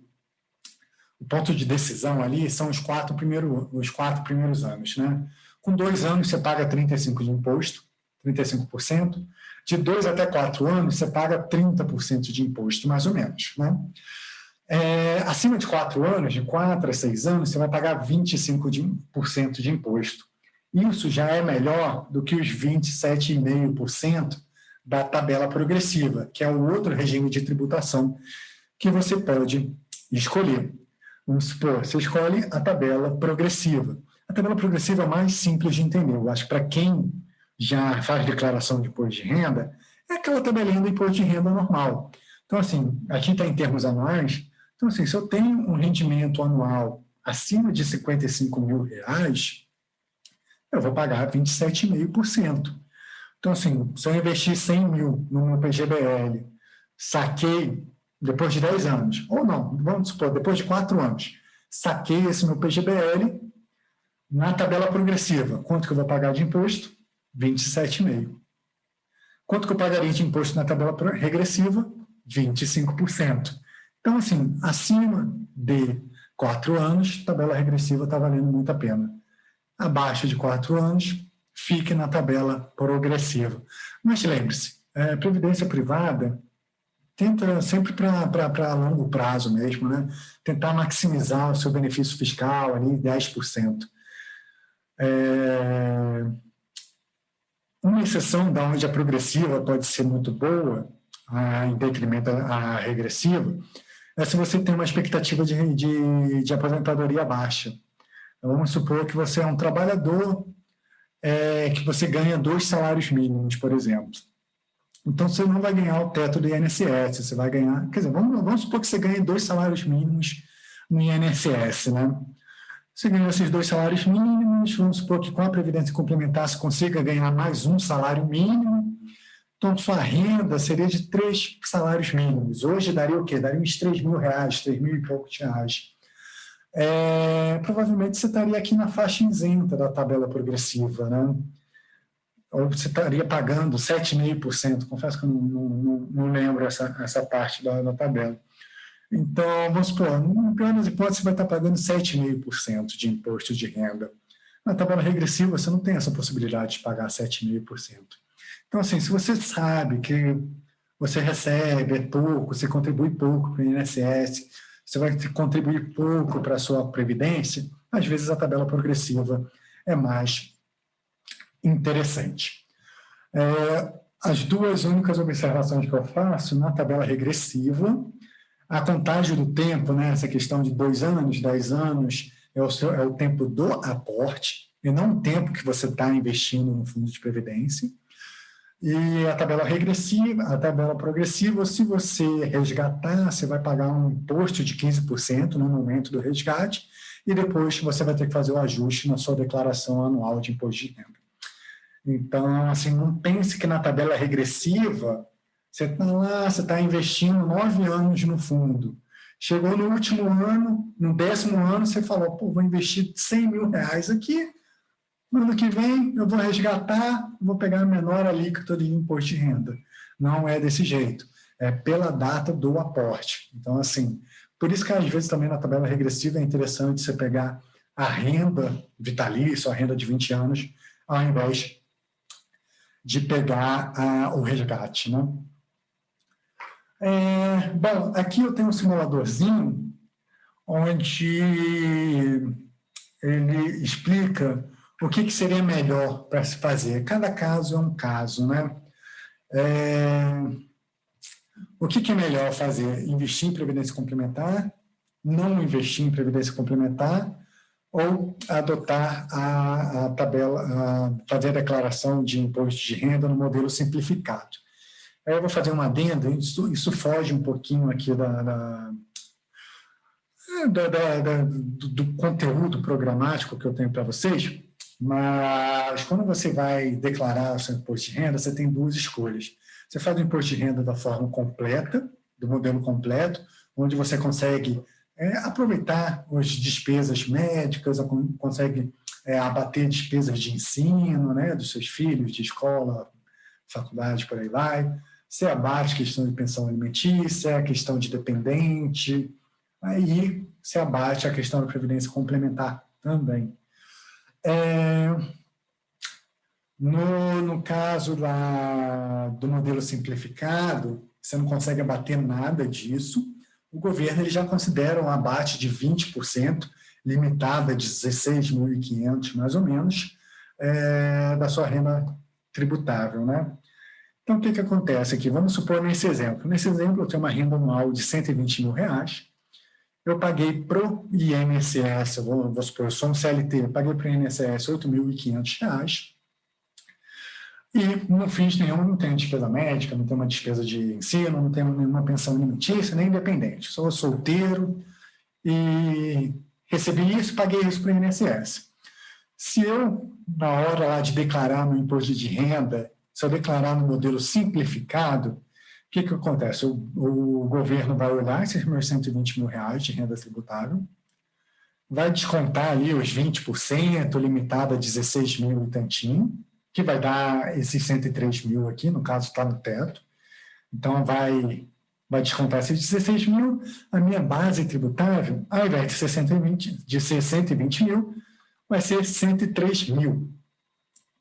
de decisão ali são os 4 primeiros anos, né? Com 2 anos, você paga 35% de imposto, 35%. De 2 até 4 anos, você paga 30% de imposto, mais ou menos, né? Acima de 4 anos, de 4 a 6 anos, você vai pagar 25% de imposto. Isso já é melhor do que os 27,5% da tabela progressiva, que é o outro regime de tributação que você pode escolher. Vamos supor, você escolhe a tabela progressiva. A tabela progressiva é mais simples de entender. Eu acho que para quem já faz declaração de imposto de renda, é aquela tabelinha do imposto de renda normal. Então, assim, aqui está em termos anuais. Então, assim, se eu tenho um rendimento anual acima de R$55 mil, eu vou pagar 27,5%. Então, assim, se eu investir 100 mil no meu PGBL, saquei depois de 10 anos, ou não, vamos supor, depois de 4 anos, saquei esse meu PGBL na tabela progressiva. Quanto que eu vou pagar de imposto? 27,5%. Quanto que eu pagaria de imposto na tabela regressiva? 25%. Então, assim, acima de 4 anos, tabela regressiva está valendo muito a pena. Abaixo de 4 anos, fique na tabela progressiva. Mas lembre-se, previdência privada tenta sempre para longo prazo mesmo, né? Tentar maximizar o seu benefício fiscal, ali 10%. Uma exceção da onde a progressiva pode ser muito boa, em detrimento à regressiva, é se você tem uma expectativa de aposentadoria baixa. Então, vamos supor que você é um trabalhador que você ganha 2 salários mínimos, por exemplo. Então, você não vai ganhar o teto do INSS, você vai ganhar... Quer dizer, vamos supor que você ganhe 2 salários mínimos no INSS, né? Você ganhou esses 2 salários mínimos, vamos supor que com a Previdência Complementar você consiga ganhar mais um salário mínimo, Então, sua renda seria de 3 salários mínimos. Hoje daria o quê? Daria uns R$3.000, 3.000 e poucos reais. Provavelmente você estaria aqui na faixa isenta da tabela progressiva, né? Ou você estaria pagando 7,5%. Confesso que eu não lembro essa parte da tabela. Então, vamos supor, no pior das hipóteses, você vai estar pagando 7,5% de imposto de renda. Na tabela regressiva, você não tem essa possibilidade de pagar 7,5%. Então, assim, se você sabe que você recebe pouco, você contribui pouco para o INSS, você vai contribuir pouco para a sua previdência, às vezes a tabela progressiva é mais interessante. As duas únicas observações que eu faço na tabela regressiva, a contagem do tempo, né, essa questão de 2 anos, 10 anos, é o tempo do aporte, e não o tempo que você está investindo no fundo de previdência. E a tabela regressiva, a tabela progressiva, se você resgatar, você vai pagar um imposto de 15% no momento do resgate, e depois você vai ter que fazer o ajuste na sua declaração anual de imposto de renda. Então, assim, não pense que na tabela regressiva, você está lá, você está investindo 9 anos no fundo. Chegou no último ano, no 10º ano, você falou, vou investir R$100.000 aqui, no ano que vem eu vou resgatar, vou pegar a menor alíquota de imposto de renda. Não é desse jeito, é pela data do aporte. Então, assim, por isso que às vezes também na tabela regressiva é interessante você pegar a renda vitalícia, a renda de 20 anos, ao invés de pegar o resgate, né? Bom, aqui eu tenho um simuladorzinho onde ele explica o que seria melhor para se fazer. Cada caso é um caso, né? O que é melhor fazer? Investir em previdência complementar, não investir em previdência complementar, ou adotar a tabela, fazer a declaração de imposto de renda no modelo simplificado. Aí eu vou fazer uma adenda, isso foge um pouquinho aqui do conteúdo programático que eu tenho para vocês, mas quando você vai declarar o seu imposto de renda, você tem 2 escolhas. Você faz o imposto de renda da forma completa, do modelo completo, onde você consegue aproveitar as despesas médicas, consegue abater despesas de ensino, né, dos seus filhos, de escola, faculdade, por aí vai. Você abate a questão de pensão alimentícia, a questão de dependente, aí você abate a questão da previdência complementar também. No caso do modelo simplificado, você não consegue abater nada disso. O governo ele já considera um abate de 20%, limitado a 16.500, mais ou menos, da sua renda tributável, né? Então, o que acontece aqui? Vamos supor nesse exemplo. Nesse exemplo, eu tenho uma renda anual de R$120.000. Eu paguei para o INSS, vou supor, eu sou um CLT, eu paguei para o INSS R$8.500 e não fiz não tenho despesa médica, não tenho uma despesa de ensino, não tenho nenhuma pensão alimentícia, nem independente. Sou solteiro e recebi isso, paguei isso para o INSS. Se eu, na hora lá de declarar meu imposto de renda, se eu declarar no modelo simplificado, o que acontece? O governo vai olhar esses meus R$120.000 de renda tributável, vai descontar ali os 20%, limitado a 16.000 e tantinho, que vai dar esses 103.000 aqui, no caso está no teto. Então, vai descontar esses 16.000, a minha base tributável, ao invés de ser 120.000, vai ser 103.000.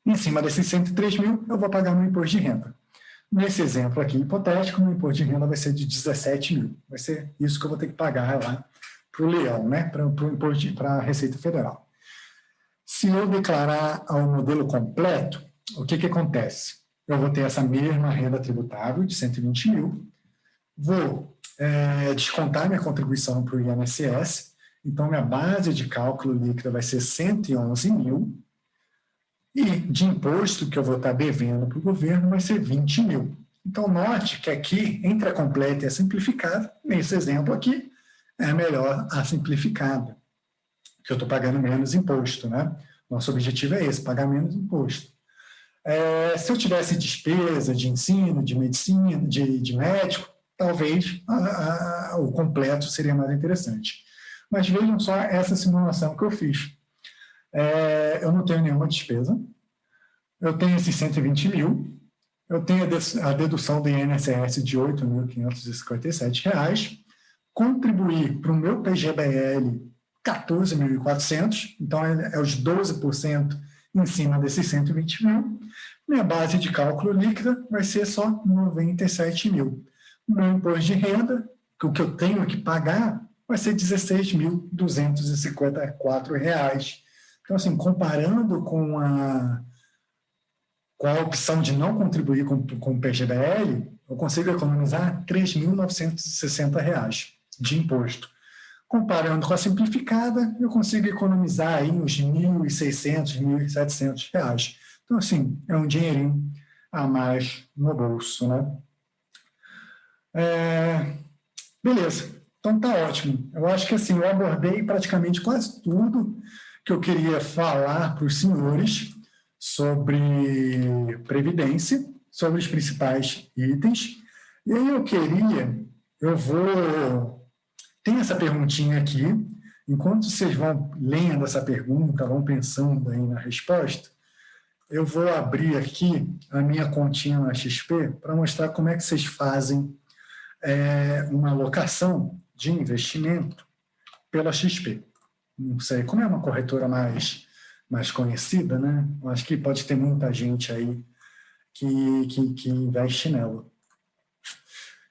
Em cima desses 103.000, eu vou pagar meu imposto de renda. Nesse exemplo aqui, hipotético, meu imposto de renda vai ser de 17.000. Vai ser isso que eu vou ter que pagar lá para o leão, né? Para a Receita Federal. Se eu declarar ao modelo completo, o que acontece? Eu vou ter essa mesma renda tributável de 120.000, vou descontar minha contribuição para o INSS, então minha base de cálculo líquida vai ser 111.000, e de imposto que eu vou estar devendo para o governo vai ser 20.000. Então, note que aqui, entre a completa e a simplificada, nesse exemplo aqui, é melhor a simplificada, que eu estou pagando menos imposto, né? Nosso objetivo é esse, pagar menos imposto. Se eu tivesse despesa de ensino, de medicina, de médico, talvez o completo seria mais interessante. Mas vejam só essa simulação que eu fiz. Eu não tenho nenhuma despesa, eu tenho esses 120 mil, eu tenho a dedução do INSS de R$ 8.557, contribuir para o meu PGBL 14.400, então é os 12% em cima desses 120 mil. Minha base de cálculo líquida vai ser só 97 mil. Meu imposto de renda, o que eu tenho que pagar, vai ser R$ 16.254. Então, assim, comparando com a opção de não contribuir com o PGBL, eu consigo economizar R$ 3.960 de imposto. Comparando com a simplificada, eu consigo economizar aí uns R$ 1.600, R$ 1.700. Então, assim, é um dinheirinho a mais no bolso, né? Beleza, então tá ótimo. Eu acho que, assim, eu abordei praticamente quase tudo que eu queria falar para os senhores sobre previdência, sobre os principais itens. E aí tem essa perguntinha aqui. Enquanto vocês vão lendo essa pergunta, vão pensando aí na resposta, eu vou abrir aqui a minha continha na XP para mostrar como é que vocês fazem uma alocação de investimento pela XP. Não sei, como é uma corretora mais conhecida, né? Eu acho que pode ter muita gente aí que investe nela.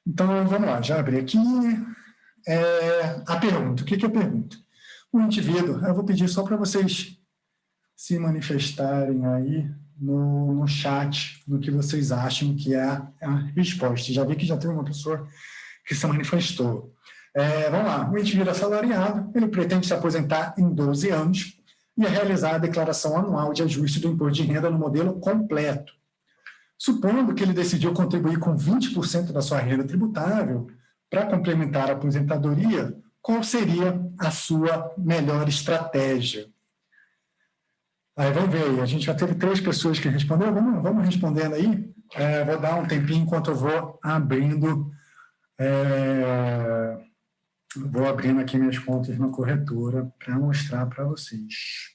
Então, vamos lá, já abri aqui a pergunta. O que é a pergunta? O indivíduo, eu vou pedir só para vocês se manifestarem aí no chat do que vocês acham que é a resposta. Já vi que já tem uma pessoa que se manifestou. Vamos lá, o indivíduo assalariado, ele pretende se aposentar em 12 anos e realizar a declaração anual de ajuste do imposto de renda no modelo completo. Supondo que ele decidiu contribuir com 20% da sua renda tributável para complementar a aposentadoria, qual seria a sua melhor estratégia? Aí vamos ver, a gente já teve 3 pessoas que responderam, vamos respondendo aí. Vou dar um tempinho enquanto eu vou abrindo aqui minhas contas na corretora para mostrar para vocês.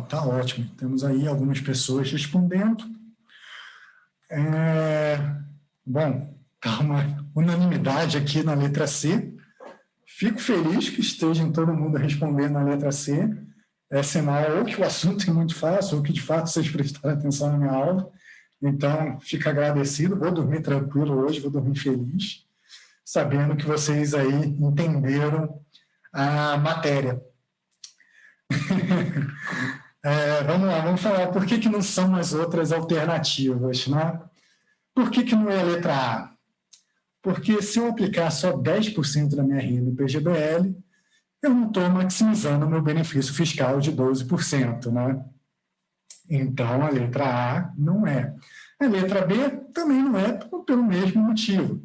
Tá ótimo, temos aí algumas pessoas respondendo. Bom, tá uma unanimidade aqui na letra C. Fico feliz que esteja todo mundo respondendo na letra C. É sinal ou que o assunto é muito fácil, ou que de fato vocês prestaram atenção na minha aula. Então, fico agradecido, vou dormir tranquilo hoje, vou dormir feliz, sabendo que vocês aí entenderam a matéria. Vamos lá, vamos falar por que não são as outras alternativas, né? Por que não é a letra A? Porque se eu aplicar só 10% da minha renda no PGBL, eu não estou maximizando o meu benefício fiscal de 12%, né? Então, a letra A não é. A letra B também não é pelo mesmo motivo.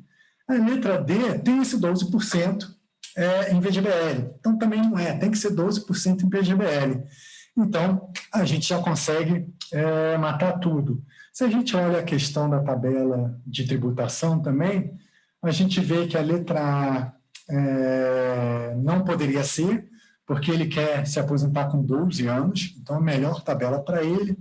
A letra D tem esse 12% em PGBL. Então, também não é. Tem que ser 12% em PGBL. Então, a gente já consegue matar tudo. Se a gente olha a questão da tabela de tributação também, a gente vê que a letra A não poderia ser, porque ele quer se aposentar com 12 anos, então a melhor tabela para ele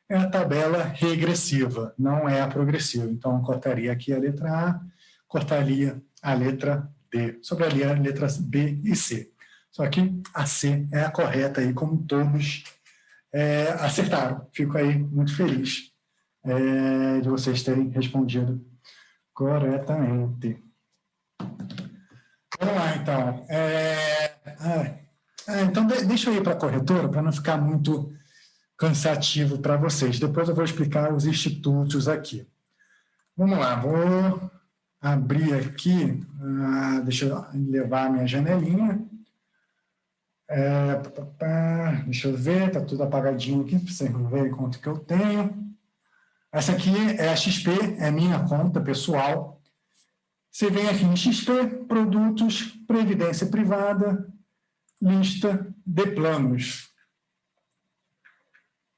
é a tabela regressiva, não é a progressiva. Então, eu cortaria aqui a letra A, cortaria a letra D, sobraria as letras B e C. Só que a C é a correta, aí, como todos acertaram. Fico aí muito feliz de vocês terem respondido corretamente. Vamos lá, então. Então, deixa eu ir para a corretora, para não ficar muito cansativo para vocês. Depois eu vou explicar os institutos aqui. Vamos lá, vou abrir aqui, deixa eu levar a minha janelinha. Deixa eu ver, está tudo apagadinho aqui, para vocês verem quanto que eu tenho. Essa aqui é a XP, é minha conta pessoal. Você vem aqui em XP, produtos, previdência privada, lista de planos.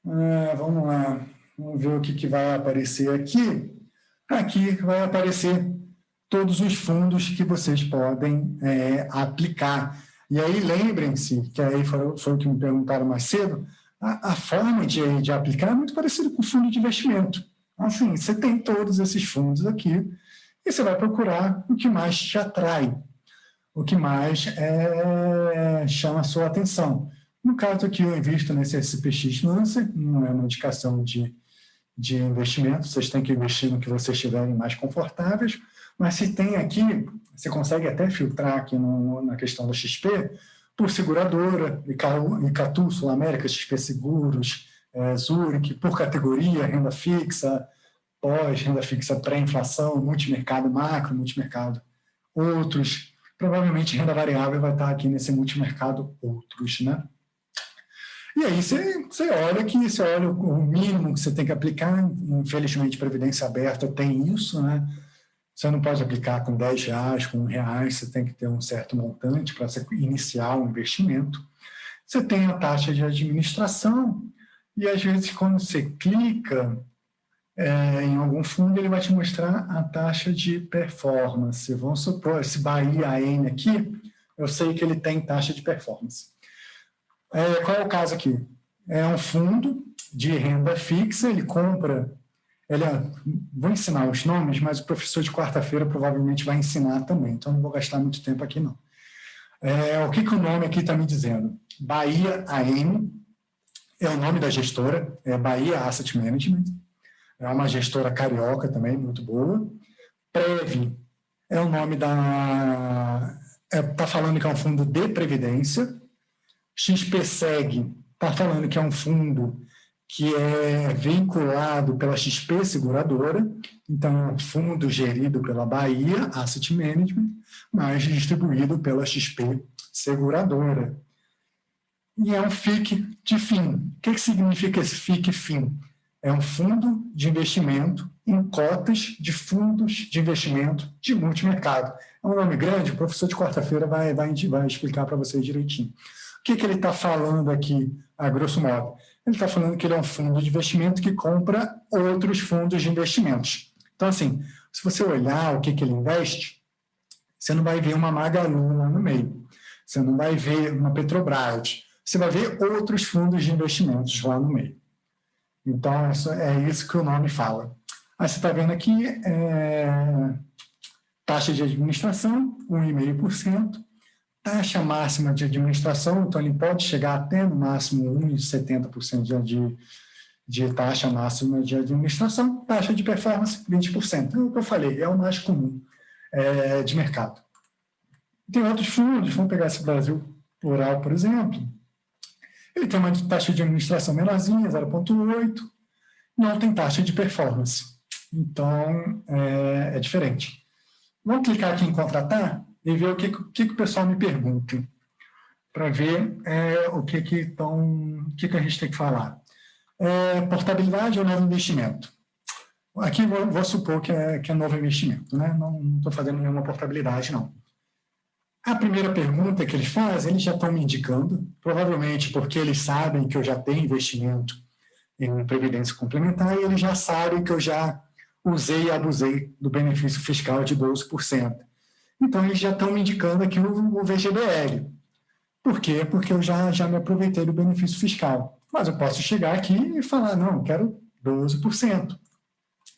Vamos lá, vamos ver o que vai aparecer aqui. Aqui vai aparecer todos os fundos que vocês podem aplicar. E aí, lembrem-se, que aí foi o que me perguntaram mais cedo, a forma de aplicar é muito parecida com o fundo de investimento. Assim, você tem todos esses fundos aqui e você vai procurar o que mais te atrai, o que mais chama a sua atenção. No caso aqui, eu invisto nesse SPX Lancer, não é uma indicação de investimento, vocês têm que investir no que vocês estiverem mais confortáveis, mas se tem aqui, você consegue até filtrar aqui na questão da XP, por seguradora, Icatu, Sul América, XP Seguros, Zurich, por categoria, renda fixa, pós, renda fixa pré-inflação, multimercado macro, multimercado outros, provavelmente renda variável vai estar aqui nesse multimercado outros, né? E aí você olha o mínimo que você tem que aplicar, infelizmente Previdência Aberta tem isso, né? Você não pode aplicar com R$10, com R$1, você tem que ter um certo montante para você iniciar o investimento. Você tem a taxa de administração, e às vezes quando você clica em algum fundo, ele vai te mostrar a taxa de performance. Vamos supor, esse Bahia AM aqui, eu sei que ele tem taxa de performance. Qual é o caso aqui? É um fundo de renda fixa, ele compra... vou ensinar os nomes, mas o professor de quarta-feira provavelmente vai ensinar também, então não vou gastar muito tempo aqui, não. O que o nome aqui está me dizendo? Bahia AM é o nome da gestora, é Bahia Asset Management, é uma gestora carioca também, muito boa. Prev é o nome da... Está falando que é um fundo de previdência. XPSEG está falando que é um fundo que é vinculado pela XP Seguradora, então é um fundo gerido pela Bahia Asset Management, mas distribuído pela XP Seguradora. E é um FIC de FIM. O que significa esse FIC FIM? É um fundo de investimento em cotas de fundos de investimento de multimercado. É um nome grande, o professor de quarta-feira vai explicar para vocês direitinho. O que ele está falando aqui, a grosso modo? Ele está falando que ele é um fundo de investimento que compra outros fundos de investimentos. Então, assim, se você olhar o que ele investe, você não vai ver uma Magalu lá no meio, você não vai ver uma Petrobras, você vai ver outros fundos de investimentos lá no meio. Então, é isso que o nome fala. Aí você está vendo aqui, taxa de administração, 1,5%, taxa máxima de administração, então ele pode chegar até no máximo 1,70% de taxa máxima de administração, taxa de performance 20%. É o que eu falei, é o mais comum de mercado. Tem outros fundos, vamos pegar esse Brasil Plural, por exemplo, ele tem uma taxa de administração menorzinha, 0,8%, não tem taxa de performance. Então, é diferente. Vamos clicar aqui em contratar e ver o que o pessoal me pergunta, para ver o que a gente tem que falar. Portabilidade ou novo investimento? Aqui vou supor que é novo investimento, né? Não estou fazendo nenhuma portabilidade, não. A primeira pergunta que eles fazem, eles já estão me indicando, provavelmente porque eles sabem que eu já tenho investimento em previdência complementar e eles já sabem que eu já usei e abusei do benefício fiscal de 12%. Então, eles já estão me indicando aqui o VGBL. Por quê? Porque eu já me aproveitei do benefício fiscal. Mas eu posso chegar aqui e falar, não, eu quero 12%.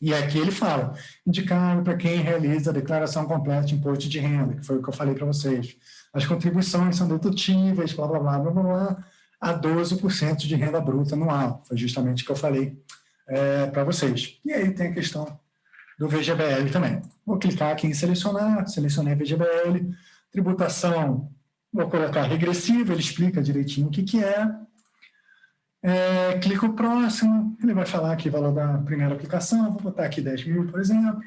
E aqui ele fala, indicado para quem realiza a declaração completa de imposto de renda, que foi o que eu falei para vocês. As contribuições são dedutíveis, blá, blá, blá, blá, blá, blá, a 12% de renda bruta anual. Foi justamente o que eu falei para vocês. E aí tem a questão do VGBL também. Vou clicar aqui em selecionar, selecionei VGBL, tributação, vou colocar regressiva, ele explica direitinho o que é. Clico próximo, ele vai falar aqui o valor da primeira aplicação, vou botar aqui 10 mil, por exemplo,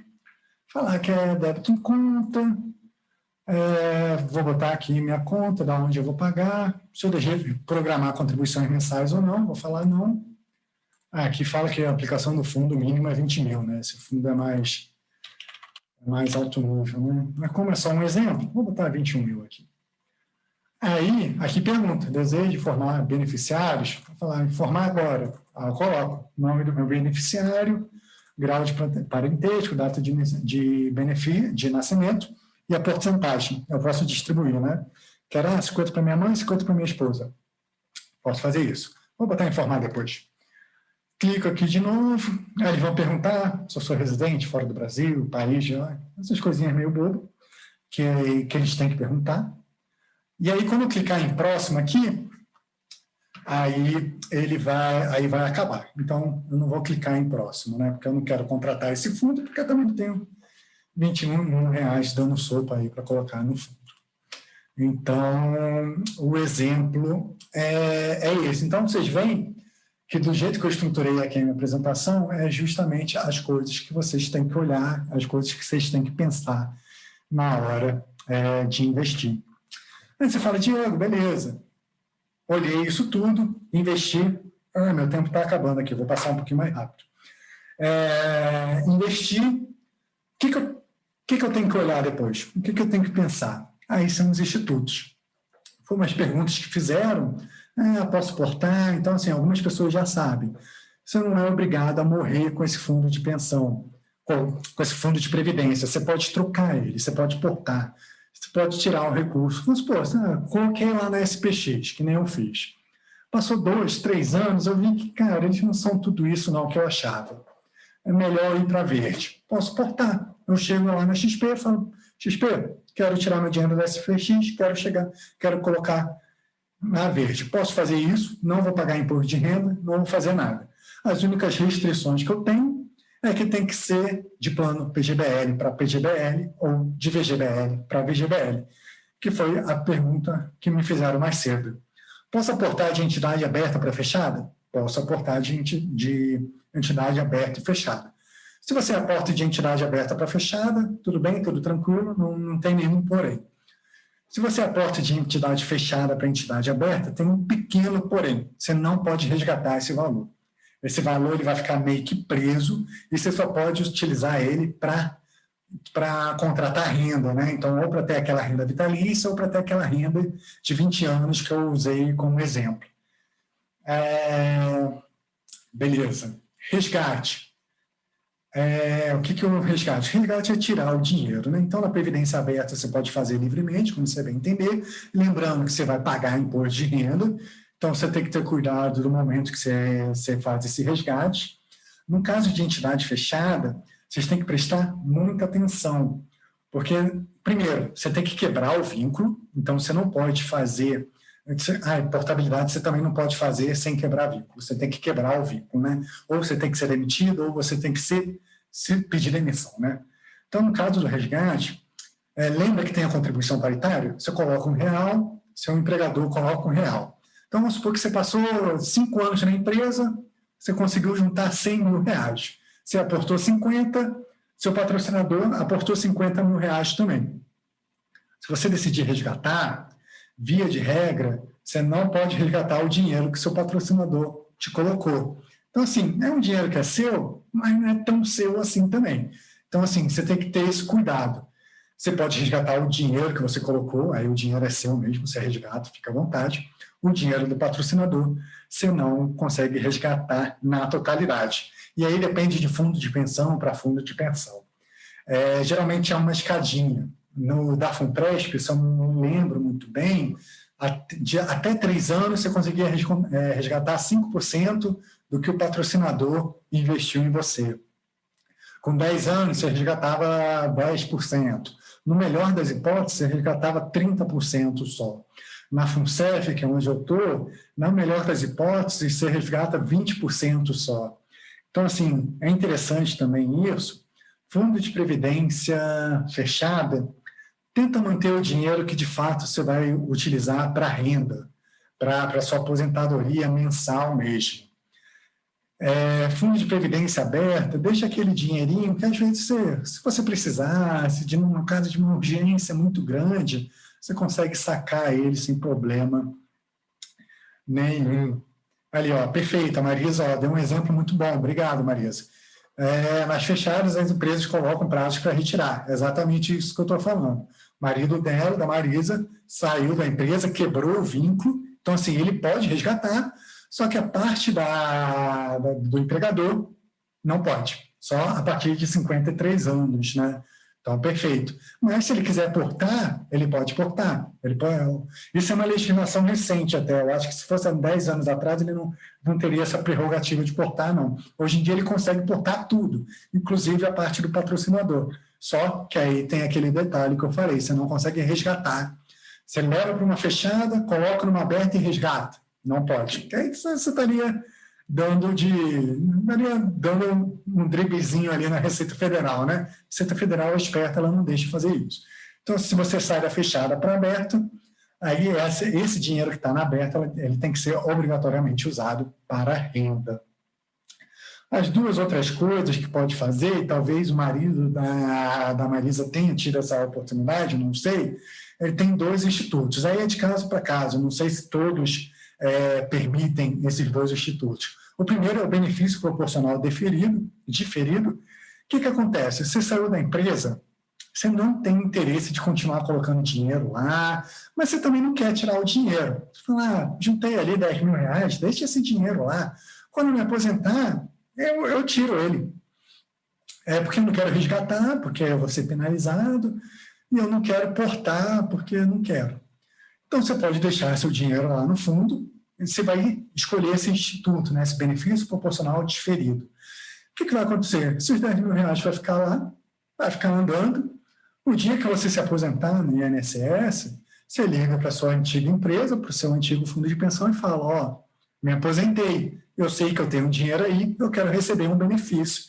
falar que é débito em conta, vou botar aqui minha conta, da onde eu vou pagar, se eu deixei de programar contribuições mensais ou não, vou falar não. Aqui fala que a aplicação do fundo mínimo é 20 mil, né? Esse fundo é mais alto nível, né? Mas como é só um exemplo, vou botar 21 mil aqui. Aí, aqui pergunta, desejo informar beneficiários? Vou falar, informar agora. Eu coloco o nome do meu beneficiário, grau de parentesco, data de nascimento e a porcentagem. Eu posso distribuir, né? Quero 50 para minha mãe, 50 para minha esposa. Posso fazer isso. Vou botar informar depois. Clico aqui de novo, aí eles vão perguntar se eu sou residente fora do Brasil, país, essas coisinhas meio bobo que eles têm que perguntar. E aí, quando eu clicar em próximo aqui, aí vai acabar. Então, eu não vou clicar em próximo, né? Porque eu não quero contratar esse fundo, porque eu também não tenho R$21.000 dando sopa aí para colocar no fundo. Então, o exemplo é esse. Então, vocês veem que do jeito que eu estruturei aqui a minha apresentação, é justamente as coisas que vocês têm que olhar, as coisas que vocês têm que pensar na hora de investir. Aí você fala, Diego, beleza, olhei isso tudo, investi, meu tempo está acabando aqui, vou passar um pouquinho mais rápido. Investi, o que eu tenho que olhar depois? O que eu tenho que pensar? Aí são os institutos. Foram umas perguntas que fizeram, posso portar? Então, assim, algumas pessoas já sabem. Você não é obrigado a morrer com esse fundo de pensão, com esse fundo de previdência. Você pode trocar ele, você pode portar, você pode tirar o recurso. Vamos supor, coloquei lá na SPX, que nem eu fiz. Passou 2, 3 anos, eu vi que, cara, eles não são tudo isso não que eu achava. É melhor ir para verde. Posso portar. Eu chego lá na XP e falo, XP, quero tirar meu dinheiro da SPX, quero colocar na verde. Posso fazer isso, não vou pagar imposto de renda, não vou fazer nada. As únicas restrições que eu tenho é que tem que ser de plano PGBL para PGBL ou de VGBL para VGBL, que foi a pergunta que me fizeram mais cedo. Posso aportar de entidade aberta para fechada? Posso aportar de entidade aberta e fechada. Se você aporta de entidade aberta para fechada, tudo bem, tudo tranquilo, não tem nenhum porém. Se você aporta de entidade fechada para entidade aberta, tem um pequeno porém. Você não pode resgatar esse valor. Esse valor ele vai ficar meio que preso e você só pode utilizar ele para contratar renda, né? Então, ou para ter aquela renda vitalícia ou para ter aquela renda de 20 anos que eu usei como exemplo. Beleza. Resgate. O que é o resgate? O resgate é tirar o dinheiro, né? Então, na Previdência Aberta, você pode fazer livremente, como você bem entender, lembrando que você vai pagar imposto de renda, então você tem que ter cuidado do momento que você faz esse resgate. No caso de entidade fechada, vocês têm que prestar muita atenção, porque, primeiro, você tem que quebrar o vínculo, então você não pode fazer... portabilidade você também não pode fazer sem quebrar vínculo, você tem que quebrar o vínculo, né? Ou você tem que ser demitido, ou você tem que se pedir demissão, né? Então, no caso do resgate, lembra que tem a contribuição paritária? Você coloca R$1, seu empregador coloca R$1. Então, vamos supor que você passou 5 anos na empresa, você conseguiu juntar R$100.000. Você aportou 50, seu patrocinador aportou R$50.000 também. Se você decidir resgatar, via de regra, você não pode resgatar o dinheiro que seu patrocinador te colocou. Então, assim, é um dinheiro que é seu, mas não é tão seu assim também. Então, assim, você tem que ter esse cuidado. Você pode resgatar o dinheiro que você colocou, aí o dinheiro é seu mesmo, você resgata, fica à vontade. O dinheiro do patrocinador, você não consegue resgatar na totalidade. E aí depende de fundo de pensão para fundo de pensão. Geralmente é uma escadinha. No da Funpresp, se eu não me lembro muito bem, até 3 anos você conseguia resgatar 5% do que o patrocinador investiu em você. Com 10 anos, você resgatava 10%. No melhor das hipóteses, você resgatava 30% só. Na FUNCEF, que é onde eu estou, na melhor das hipóteses, você resgata 20% só. Então, assim, é interessante também isso. Fundo de previdência fechada, tenta manter o dinheiro que, de fato, você vai utilizar para renda, para sua aposentadoria mensal mesmo. Fundo de previdência aberta, deixa aquele dinheirinho que, às vezes, se você precisar, se de uma caso de uma urgência muito grande, você consegue sacar ele sem problema nenhum. Ali, ó, perfeita, Marisa, deu um exemplo muito bom. Obrigado, Marisa. Nas fechadas, as empresas colocam prazos para retirar. É exatamente isso que eu estou falando. marido dela, da Marisa, saiu da empresa, quebrou o vínculo, então, assim, ele pode resgatar, só que a parte do empregador não pode, só a partir de 53 anos, né? Então, perfeito. Mas se ele quiser portar, ele pode portar. Isso é uma legislação recente até. Eu acho que se fosse há 10 anos atrás, ele não teria essa prerrogativa de portar, não. Hoje em dia ele consegue portar tudo, inclusive a parte do patrocinador. Só que aí tem aquele detalhe que eu falei, você não consegue resgatar. Você leva para uma fechada, coloca numa aberta e resgata. Não pode. Porque aí você estaria dando um driblezinho ali na Receita Federal, né? A Receita Federal é esperta, ela não deixa de fazer isso. Então, se você sai da fechada para a aberta, aí esse dinheiro que está na aberta, ele tem que ser obrigatoriamente usado para renda. As duas outras coisas que pode fazer, e talvez o marido da Marisa tenha tido essa oportunidade, não sei, ele tem 2 institutos. Aí é de caso para caso, não sei se todos permitem esses 2 institutos. O primeiro é o benefício proporcional diferido. O que acontece? Você saiu da empresa, você não tem interesse de continuar colocando dinheiro lá, mas você também não quer tirar o dinheiro. Você fala, juntei ali R$10.000, deixa esse dinheiro lá. Quando eu me aposentar, eu tiro ele. Porque eu não quero resgatar, porque eu vou ser penalizado, e eu não quero portar, porque eu não quero. Então, você pode deixar seu dinheiro lá no fundo, e você vai escolher esse instituto, né, esse benefício proporcional diferido. O que vai acontecer? Esses R$10.000 vai ficar lá, vai ficar andando. O dia que você se aposentar no INSS, você liga para a sua antiga empresa, para o seu antigo fundo de pensão e fala, me aposentei, eu sei que eu tenho um dinheiro aí, eu quero receber um benefício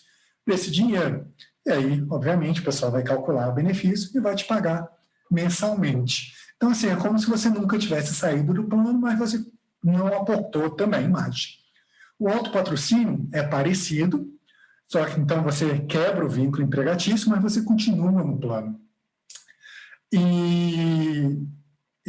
desse dinheiro. E aí, obviamente, o pessoal vai calcular o benefício e vai te pagar mensalmente. Então, assim, é como se você nunca tivesse saído do plano, mas você não aportou também mais. O autopatrocínio é parecido, só que então você quebra o vínculo empregatício, mas você continua no plano. E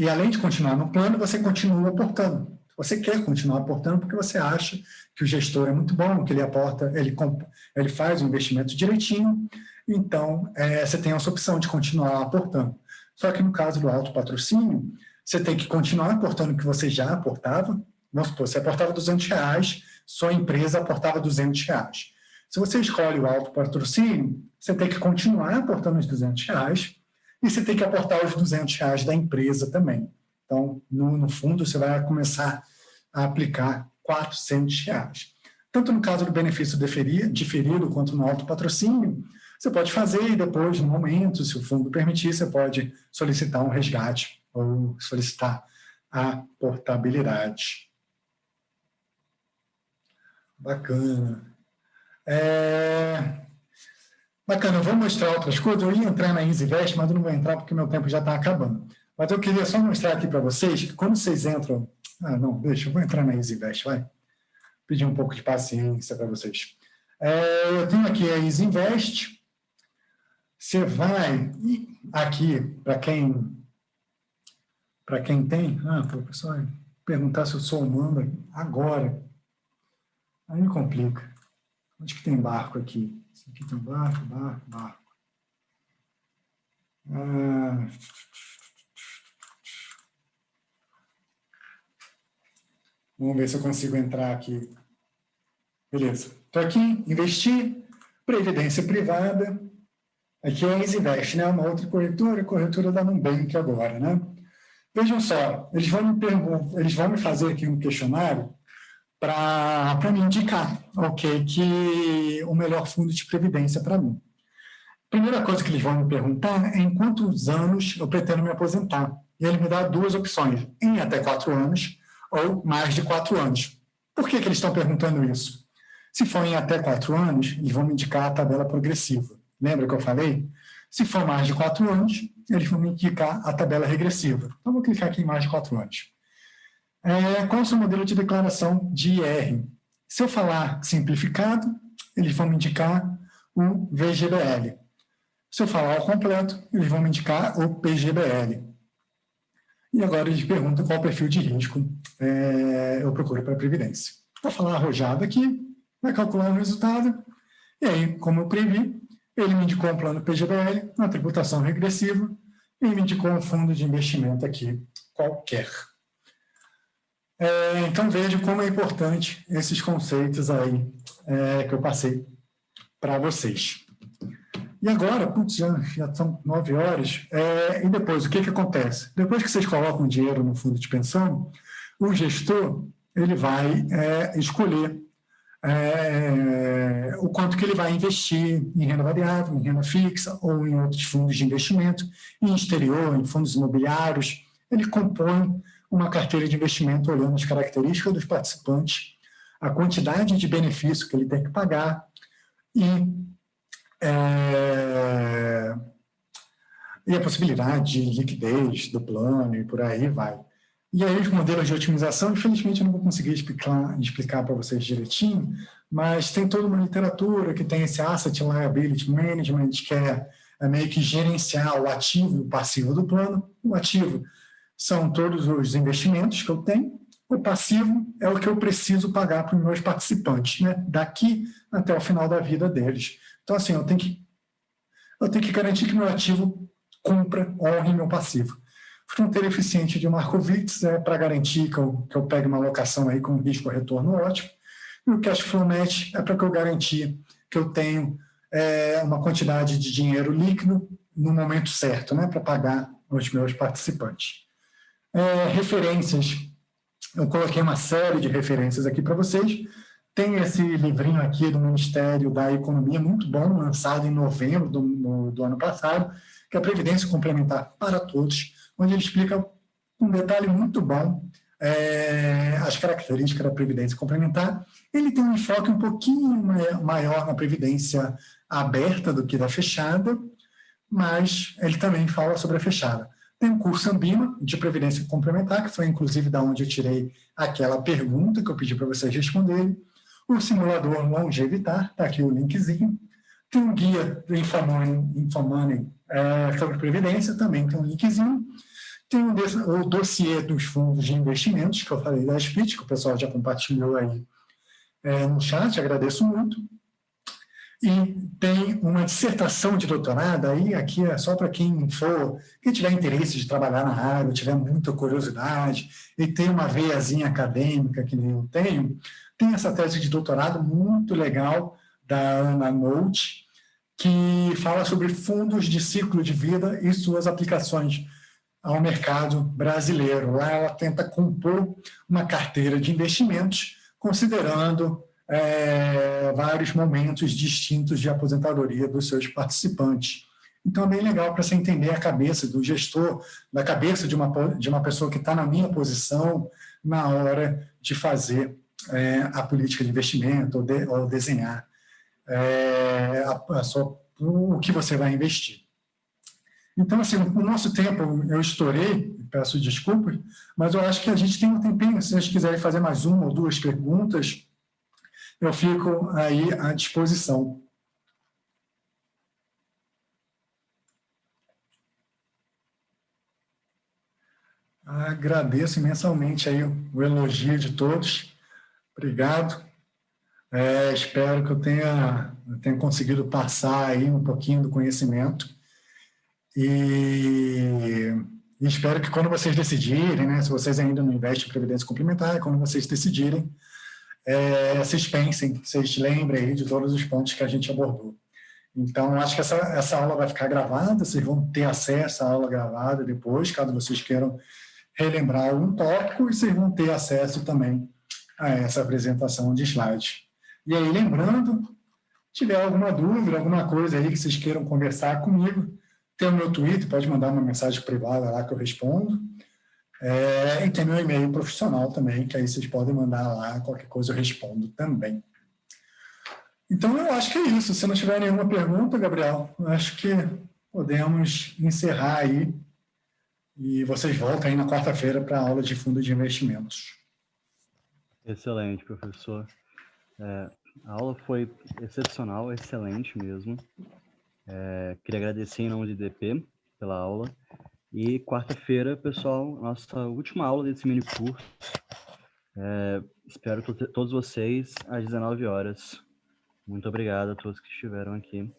além de continuar no plano, você continua aportando. Você quer continuar aportando porque você acha que o gestor é muito bom, que ele aporta, ele faz o investimento direitinho, então você tem essa opção de continuar aportando. Só que no caso do autopatrocínio, você tem que continuar aportando o que você já aportava. Vamos supor, você aportava R$200, sua empresa aportava R$200. Se você escolhe o autopatrocínio, você tem que continuar aportando os R$200 e você tem que aportar os R$200 da empresa também. Então, no fundo, você vai começar a aplicar R$400. Tanto no caso do benefício diferido quanto no autopatrocínio, você pode fazer e depois, no momento, se o fundo permitir, você pode solicitar um resgate ou solicitar a portabilidade. Bacana. Bacana, eu vou mostrar outras coisas. Eu ia entrar na EasyVest, mas eu não vou entrar porque meu tempo já está acabando. Mas eu queria só mostrar aqui para vocês que quando vocês entram... eu vou entrar na EasyVest, vai. Pedir um pouco de paciência para vocês. Eu tenho aqui a EasyVest. Você vai aqui, para quem tem... professor, perguntar se eu sou humano agora. Aí me complica. Onde que tem barco aqui? Esse aqui tem barco. Vamos ver se eu consigo entrar aqui. Beleza. Estou aqui, investir, previdência privada. Aqui é a EasyVest, né? Uma outra corretora da Nubank agora, né? Vejam só, eles vão me fazer aqui um questionário para me indicar, que o melhor fundo de previdência para mim. Primeira coisa que eles vão me perguntar é em quantos anos eu pretendo me aposentar. E ele me dá 2 opções, em até 4 anos ou mais de 4 anos. Por que eles estão perguntando isso? Se for em até 4 anos, eles vão me indicar a tabela progressiva. Lembra que eu falei? Se for mais de 4 anos, eles vão me indicar a tabela regressiva. Então, vou clicar aqui em mais de 4 anos. Qual é o seu modelo de declaração de IR? Se eu falar simplificado, eles vão me indicar o VGBL. Se eu falar ao completo, eles vão me indicar o PGBL. E agora eles perguntam qual perfil de risco eu procuro para a Previdência. Vou falar arrojado aqui, vai calcular o resultado, e aí, como eu previ, ele me indicou um plano PGBL, uma tributação regressiva, e me indicou um fundo de investimento aqui, qualquer. Então, veja como é importante esses conceitos aí que eu passei para vocês. E agora, putz, já são 9 horas, e depois, o que acontece? Depois que vocês colocam dinheiro no fundo de pensão, o gestor ele vai escolher o quanto que ele vai investir em renda variável, em renda fixa ou em outros fundos de investimento, em exterior, em fundos imobiliários. Ele compõe uma carteira de investimento olhando as características dos participantes, a quantidade de benefício que ele tem que pagar e a possibilidade de liquidez do plano e por aí vai. E aí os modelos de otimização, infelizmente eu não vou conseguir explicar para vocês direitinho, mas tem toda uma literatura que tem esse Asset Liability Management, que é meio que gerenciar o ativo e o passivo do plano. O ativo são todos os investimentos que eu tenho, o passivo é o que eu preciso pagar para os meus participantes, né? Daqui até o final da vida deles. Então, assim, eu tenho que garantir que meu ativo cumpra, honre meu passivo. Fronteira eficiente de Markowitz para garantir que eu pegue uma alocação aí com risco-retorno ótimo. E o cash flow match é para que eu garantir que eu tenho uma quantidade de dinheiro líquido no momento certo, né, para pagar os meus participantes. Referências. Eu coloquei uma série de referências aqui para vocês. Tem esse livrinho aqui do Ministério da Economia, muito bom, lançado em novembro do ano passado, que é a Previdência Complementar para Todos, onde ele explica um detalhe muito bom as características da Previdência Complementar. Ele tem um enfoque um pouquinho maior na Previdência aberta do que da fechada, mas ele também fala sobre a fechada. Tem um curso Ambima, de Previdência Complementar, que foi inclusive da onde eu tirei aquela pergunta que eu pedi para vocês responderem. O simulador Longevitar, está aqui o linkzinho. Tem um guia do Infomoney sobre Previdência, também tem um linkzinho. Tem o dossiê dos fundos de investimentos, que eu falei da SPIT, que o pessoal já compartilhou aí no chat, agradeço muito. E tem uma dissertação de doutorado, aí aqui é só para quem tiver interesse de trabalhar na área, tiver muita curiosidade, e tem uma veiazinha acadêmica que nem eu tenho, tem essa tese de doutorado muito legal da Ana Nolte, que fala sobre fundos de ciclo de vida e suas aplicações ao mercado brasileiro. Lá ela tenta compor uma carteira de investimentos, considerando vários momentos distintos de aposentadoria dos seus participantes. Então, é bem legal para você entender a cabeça do gestor, da cabeça de uma pessoa que está na minha posição na hora de fazer a política de investimento ou desenhar o que você vai investir. Então, assim, o nosso tempo, eu estourei, peço desculpas, mas eu acho que a gente tem um tempinho, se vocês quiserem fazer mais uma ou duas perguntas, eu fico aí à disposição. Agradeço imensamente aí o elogio de todos. Obrigado. Espero que eu tenha conseguido passar aí um pouquinho do conhecimento. E espero que quando vocês decidirem, né, se vocês ainda não investem em Previdência Complementar, quando vocês decidirem, vocês pensem, vocês lembrem aí de todos os pontos que a gente abordou. Então, acho que essa aula vai ficar gravada, vocês vão ter acesso à aula gravada depois, caso vocês queiram relembrar algum tópico, e vocês vão ter acesso também a essa apresentação de slides. E aí, lembrando, se tiver alguma dúvida, alguma coisa aí que vocês queiram conversar comigo, tem o meu Twitter, pode mandar uma mensagem privada lá que eu respondo. E tem meu e-mail profissional também, que aí vocês podem mandar lá, qualquer coisa eu respondo também. Então, eu acho que é isso. Se não tiver nenhuma pergunta, Gabriel, eu acho que podemos encerrar aí e vocês voltam aí na quarta-feira para a aula de fundo de investimentos. Excelente, professor. A aula foi excepcional, excelente mesmo. Queria agradecer em nome do IDP pela aula. E quarta-feira, pessoal, nossa última aula desse mini curso. Espero todos vocês às 19 horas. Muito obrigado a todos que estiveram aqui.